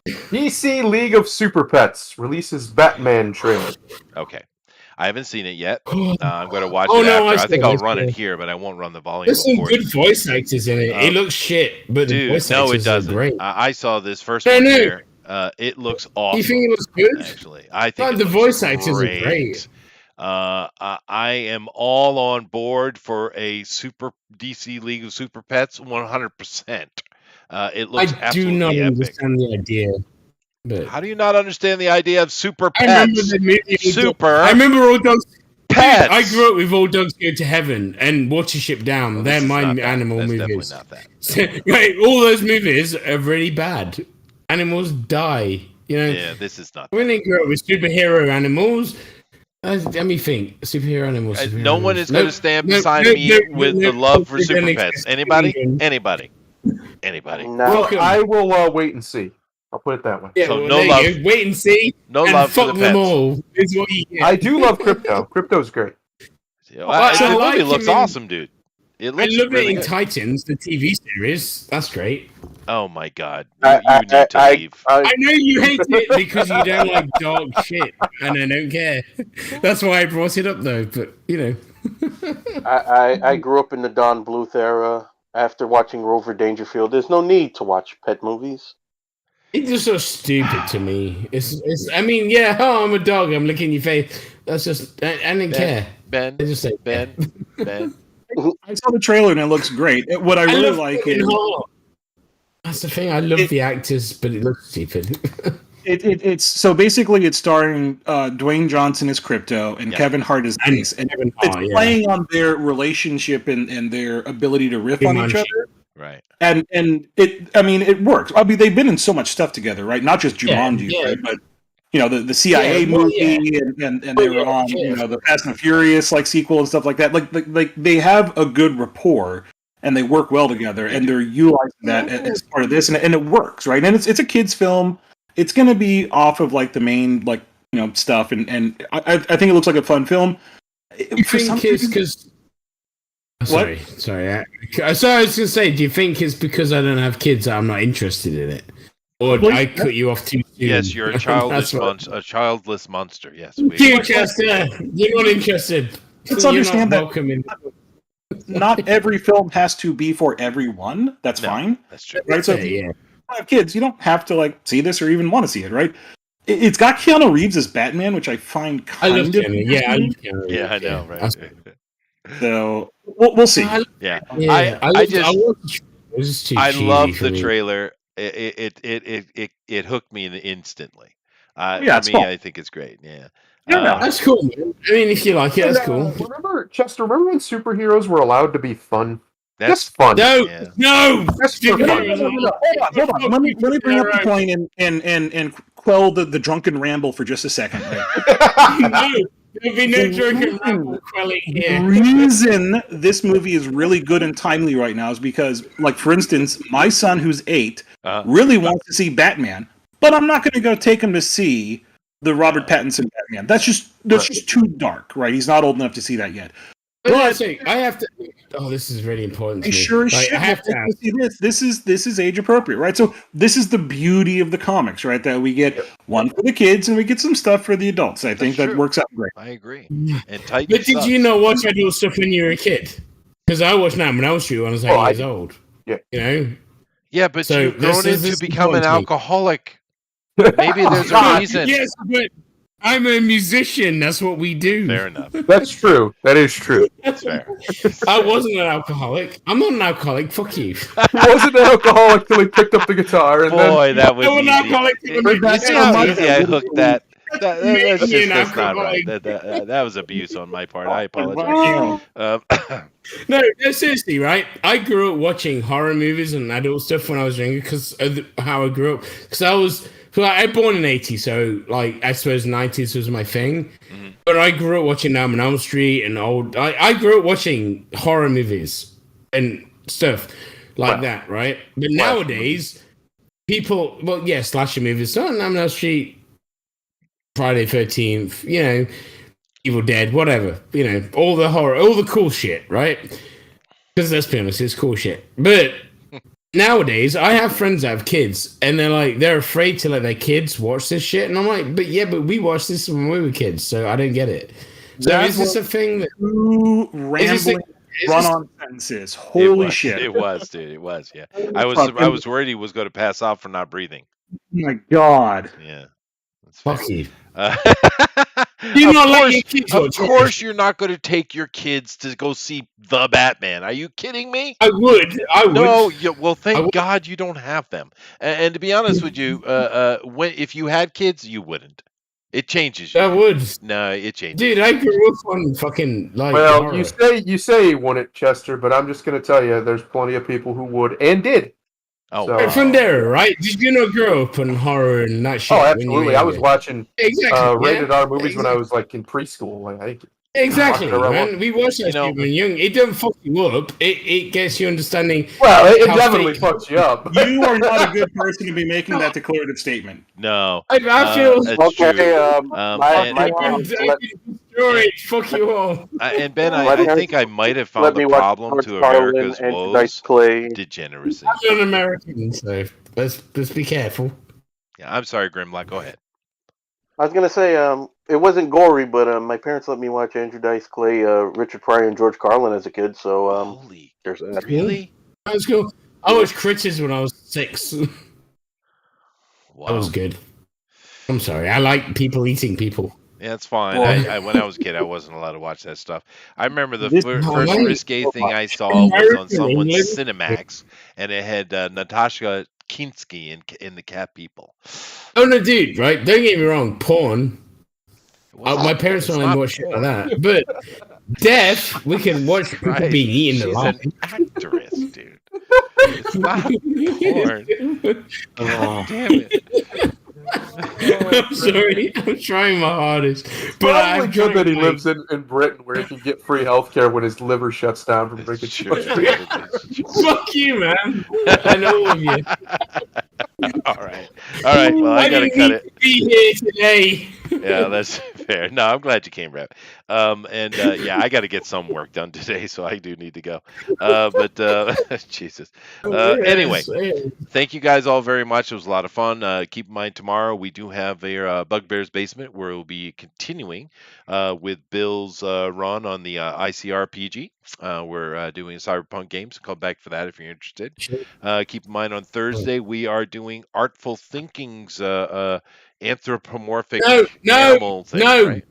DC League of Super Pets releases Batman trailer. Okay. I haven't seen it yet. I'm going to watch Oh, it no, after. I think I'll it's run good. it here, but I won't run the volume. There's some for good it. voice actors in it. It looks shit, but the Dude, voice no, it actors are doesn't. great. I saw this first No, one no. here. It looks awesome. You think it looks good? Actually, I think No, it the looks voice actors are great. I am all on board for a super DC League of Super Pets 100%. It looks I do not absolutely epic. understand the idea. But How do you not understand the idea of super I remember pets? the movie. Super I remember All Dogs. Pets. I grew up with All Dogs Go to Heaven and Watership Down. Well, They're this is my not that. animal That's movies. definitely not that. Right, all those movies are really bad. Animals die. Yeah, this is not. When they grow up with superhero animals, let me think. Superhero animals. That. Superhero No one is animals. going to stand beside me with the love for they super don't pets. exist Anybody? even. Anybody? Anybody? No. Well, Welcome. I will wait and see. I'll put it that way. Yeah, So well, no there love. you go. Wait and see. No and love for fuck the them pets. all. Is what you get. I do love Crypto. Crypto's great. I The like movie him looks in- awesome, dude. It I looks love really it in good. Titans, the TV series. That's great. Oh my god, I- you need to I- leave. I know you hate it because you don't like dog shit, and I don't care. That's why I brought it up, though. But I grew up in the Don Bluth era. After watching Rover Dangerfield, there's no need to watch pet movies. it's just so stupid to me. It's. I mean, yeah. Oh, I'm a dog. I'm licking your face. That's just. I don't care. Ben, I just say Ben, Ben. I saw the trailer and it looks great. What I really love like Kevin is Hart. That's the thing. I love the actors, but it looks stupid. it's so basically it's starring Dwayne Johnson as Crypto and Yeah. Kevin Hart as And Ace, and Kevin it's Hart, yeah. playing on their relationship and their ability to riff on each Jumanji. other. Right. And it works. I mean, they've been in so much stuff together, right? Not just Jumanji, yeah. right? But the CIA Yeah, well, movie yeah. and they were on the Fast and Furious sequel and stuff like that. Like they have a good rapport and they work well together, and they're utilizing that as part of this, and it works, right? And it's a kids film. It's going to be off of the main stuff, and I think it looks like a fun film. You think it's because? Sorry. I was going to say, do you think it's because I don't have kids that I'm not interested in it, or Well, I cut you off too soon? Yes, you're a childless That's what- childless monster. Yes. You, Chester, you're not interested. Let's You're understand not that- welcome in. Not every film has to be for everyone. That's No. fine, That's true. right? So Yeah, if you yeah. have kids, you don't have to see this or even want to see it, right? It's got Keanu Reeves as Batman, which I find I love kind of Keanu. Yeah, I love Keanu. Yeah, I know, right? That's- so we'll see. Yeah. Yeah, I love- just- love the trailer. It was just too I cheesy love for the me. trailer. It hooked me instantly. Yeah, For it's me, fun. I think it's great. Yeah. Yeah, That's cool, man. I mean, if you like it, that's cool. Remember, Chester? Remember when superheroes were allowed to be fun? That's Just fun. No, Yeah. no. Just for Dude, fun. Hold on. Let me bring up the point and quell the drunken ramble for just a second. Right? No, there'll be no drunken ramble quelling The here. reason this movie is really good and timely right now is because, for instance, my son who's 8 Uh-huh. really wants to see Batman, but I'm not going to go take him to see the Robert Pattinson Batman. That's just too dark, right? He's not old enough to see that yet. But I have to. Oh, this is really important. To I me. sure as Like, shit I have to. will see this. This is age appropriate, right? So this is the beauty of the comics, right? That we get one for the kids and we get some stuff for the adults. I think that true. works out great. I agree. And Titan But did sucks. you not watch adult stuff when you were a kid? Because I watched that when I was 8 years old. Yeah. You know. Yeah, but So you've this grown is- into this is become an important to me. alcoholic. Maybe there's a reason. Yes, but I'm a musician. That's what we do. Fair enough. That's true. That is true. That's fair. I wasn't an alcoholic. I'm not an alcoholic. Fuck you. He wasn't an alcoholic till he picked up the guitar, and Boy, that was I'm an easy. alcoholic. You see how easy I hooked that? That's not right. That was abuse on my part. I apologize. No, seriously, right? I grew up watching horror movies and adult stuff when I was younger because of how I grew up. Because I was born in '80, so like I suppose '90s was my thing. Mm-hmm. But I grew up watching Nightmare on Elm Street and I grew up watching horror movies and stuff like that, right? But nowadays, people, slasher movies, so Nightmare on Elm Street, Friday 13th, Evil Dead, whatever, all the horror, all the cool shit, right? Because let's be honest, it's cool shit. But nowadays, I have friends that have kids, and they're afraid to let their kids watch this shit. And I'm like, but we watched this when we were kids, so I don't get it. So is this a thing that rambling run-on sentences? Holy shit! It was, dude. It was. Yeah, I was worried he was going to pass out for not breathing. Oh my God. Yeah. Fuck you. Of course, you're not going to take your kids to go see The Batman. Are you kidding me? I would. No, well, thank God you don't have them. And to be honest with you, if you had kids, you wouldn't. It changes you. I would. No, it changes. Dude, I grew up on fucking Well, horror. you say you wouldn't, Chester, but I'm just going to tell you, there's plenty of people who would and did. Oh, so, Fundera, right? Did you not grow up on horror and that shit? Oh, absolutely. I was watching rated R movies when I was in preschool. Exactly, man. We watched that shit when you're young. It doesn't fuck you up. It gets you understanding. Well, it definitely fucks you up. You are not a good person to be making that declarative statement. No. I feel fuck you all. And Ben, I think I might have found the problem to America's woes. Degeneracy. I'm an American, so let's be careful. Yeah, I'm sorry, Grimlock. Go ahead. I was gonna say, it wasn't gory, but my parents let me watch Andrew Dice Clay, Richard Pryor, and George Carlin as a kid. So, holy, there's that. Really? That was cool. I watched Critters when I was 6. Wow. That was good. I'm sorry. I like people eating people. Yeah, that's fine. When I was a kid, I wasn't allowed to watch that stuff. I remember the first risque thing I saw was on someone's Cinemax, and it had Natasha Kinski in The Cat People. Oh no, dude! Right? Don't get me wrong. Porn. My parents don't watch shit like that. But death, we can watch people being eaten alive. She's an actress, dude. It's not porn. God damn it. I'm sorry. I'm trying my hardest. But probably good that he lives in Britain where he can get free healthcare when his liver shuts down from drinking too much beer. Fuck you, man. I know of you. All right. Well, I gotta cut it. Be here today. Yeah, that's fair. No, I'm glad you came, Rap. I got to get some work done today, so I do need to go. Jesus. Anyway, thank you guys all very much. It was a lot of fun. Keep in mind, tomorrow we do have a Bugbear's Basement where we'll be continuing with Bill's run on the ICRPG. We're doing a Cyberpunk game, so come back for that if you're interested. Keep in mind, on Thursday we are doing Artful Thinking's anthropomorphic animal thing. Right?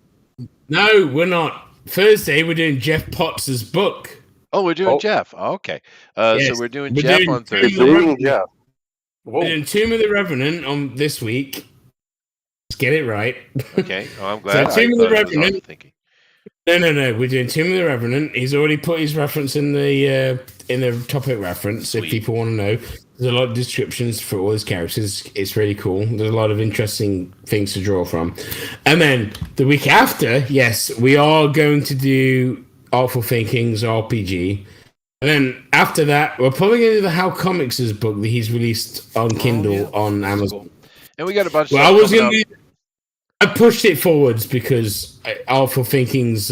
No, we're not. Thursday we're doing Jeff Potts' book. Oh, we're doing Jeff. Oh, okay. Yes. So we're doing Jeff on Thursday. We're doing Tomb of the Revenant on this week. Let's get it right. Okay. Oh, I'm glad. So Tomb of the Revenant. No. We're doing Tomb of the Revenant. He's already put his reference in the topic reference. Sweet. If people want to know, there's a lot of descriptions for all his characters. It's really cool. There's a lot of interesting things to draw from. And then the week after, yes, we are going to do Artful Thinking's RPG. And then after that, we're probably going to do the How Comics' book that he's released on Kindle on Amazon. Cool. And we got a bunch of stuff I pushed it forwards because Artful Thinking's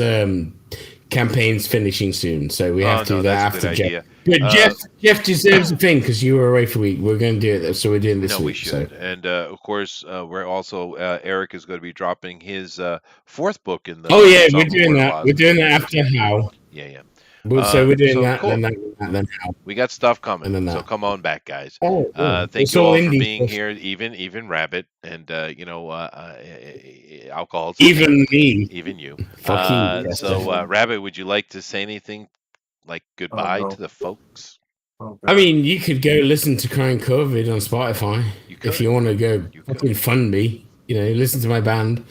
campaign's finishing soon, so we have to do that after Jeff. But Jeff deserves a thing because you were away for a week. We're going to do it, so we're doing this week. We should. So. And of course, we're also Eric is going to be dropping his fourth book in the. Oh yeah, we're doing that. Closet. We're doing that after How. Yeah. So we're doing that, cool. and then How. We got stuff coming, so come on back, guys. Thank you all for being here, even Rabbit, and alcohol. Even me. Even you. Fucking Rabbit, would you like to say anything like goodbye to the folks? I mean, you could go listen to Crying COVID on Spotify if you want to go fucking fund me. listen to my band.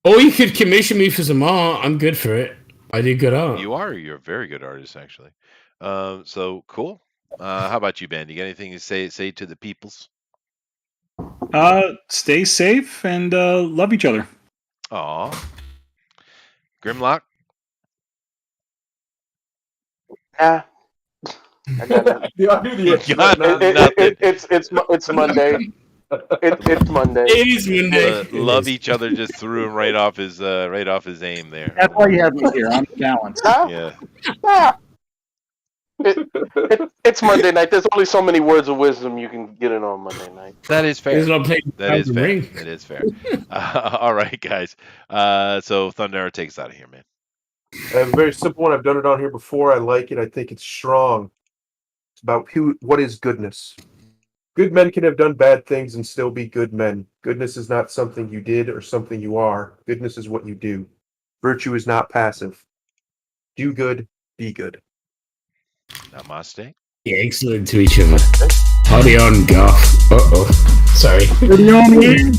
Or you could commission me for some art. I'm good for it. I do good art. You're a very good artist, actually. So cool. How about you, Ben? You got anything to say to the peoples? Stay safe and love each other. Aw. Grimlock? I got nothing. It's Monday. It's Monday. It is Monday. Love each other just threw him right off his aim there. That's why you have me here. I'm balanced. Yeah. It's Monday night. There's only so many words of wisdom you can get in on Monday night. That is fair. That is fair. It is fair. All right, guys. So Thunder, take us out of here, man. I have a very simple one. I've done it on here before. I like it. I think it's strong. It's about what is goodness. Good men can have done bad things and still be good men. Goodness is not something you did or something you are. Goodness is what you do. Virtue is not passive. Do good, be good. Namaste. Yeah, excellent to each other. Party on, Garth. Sorry. Party on,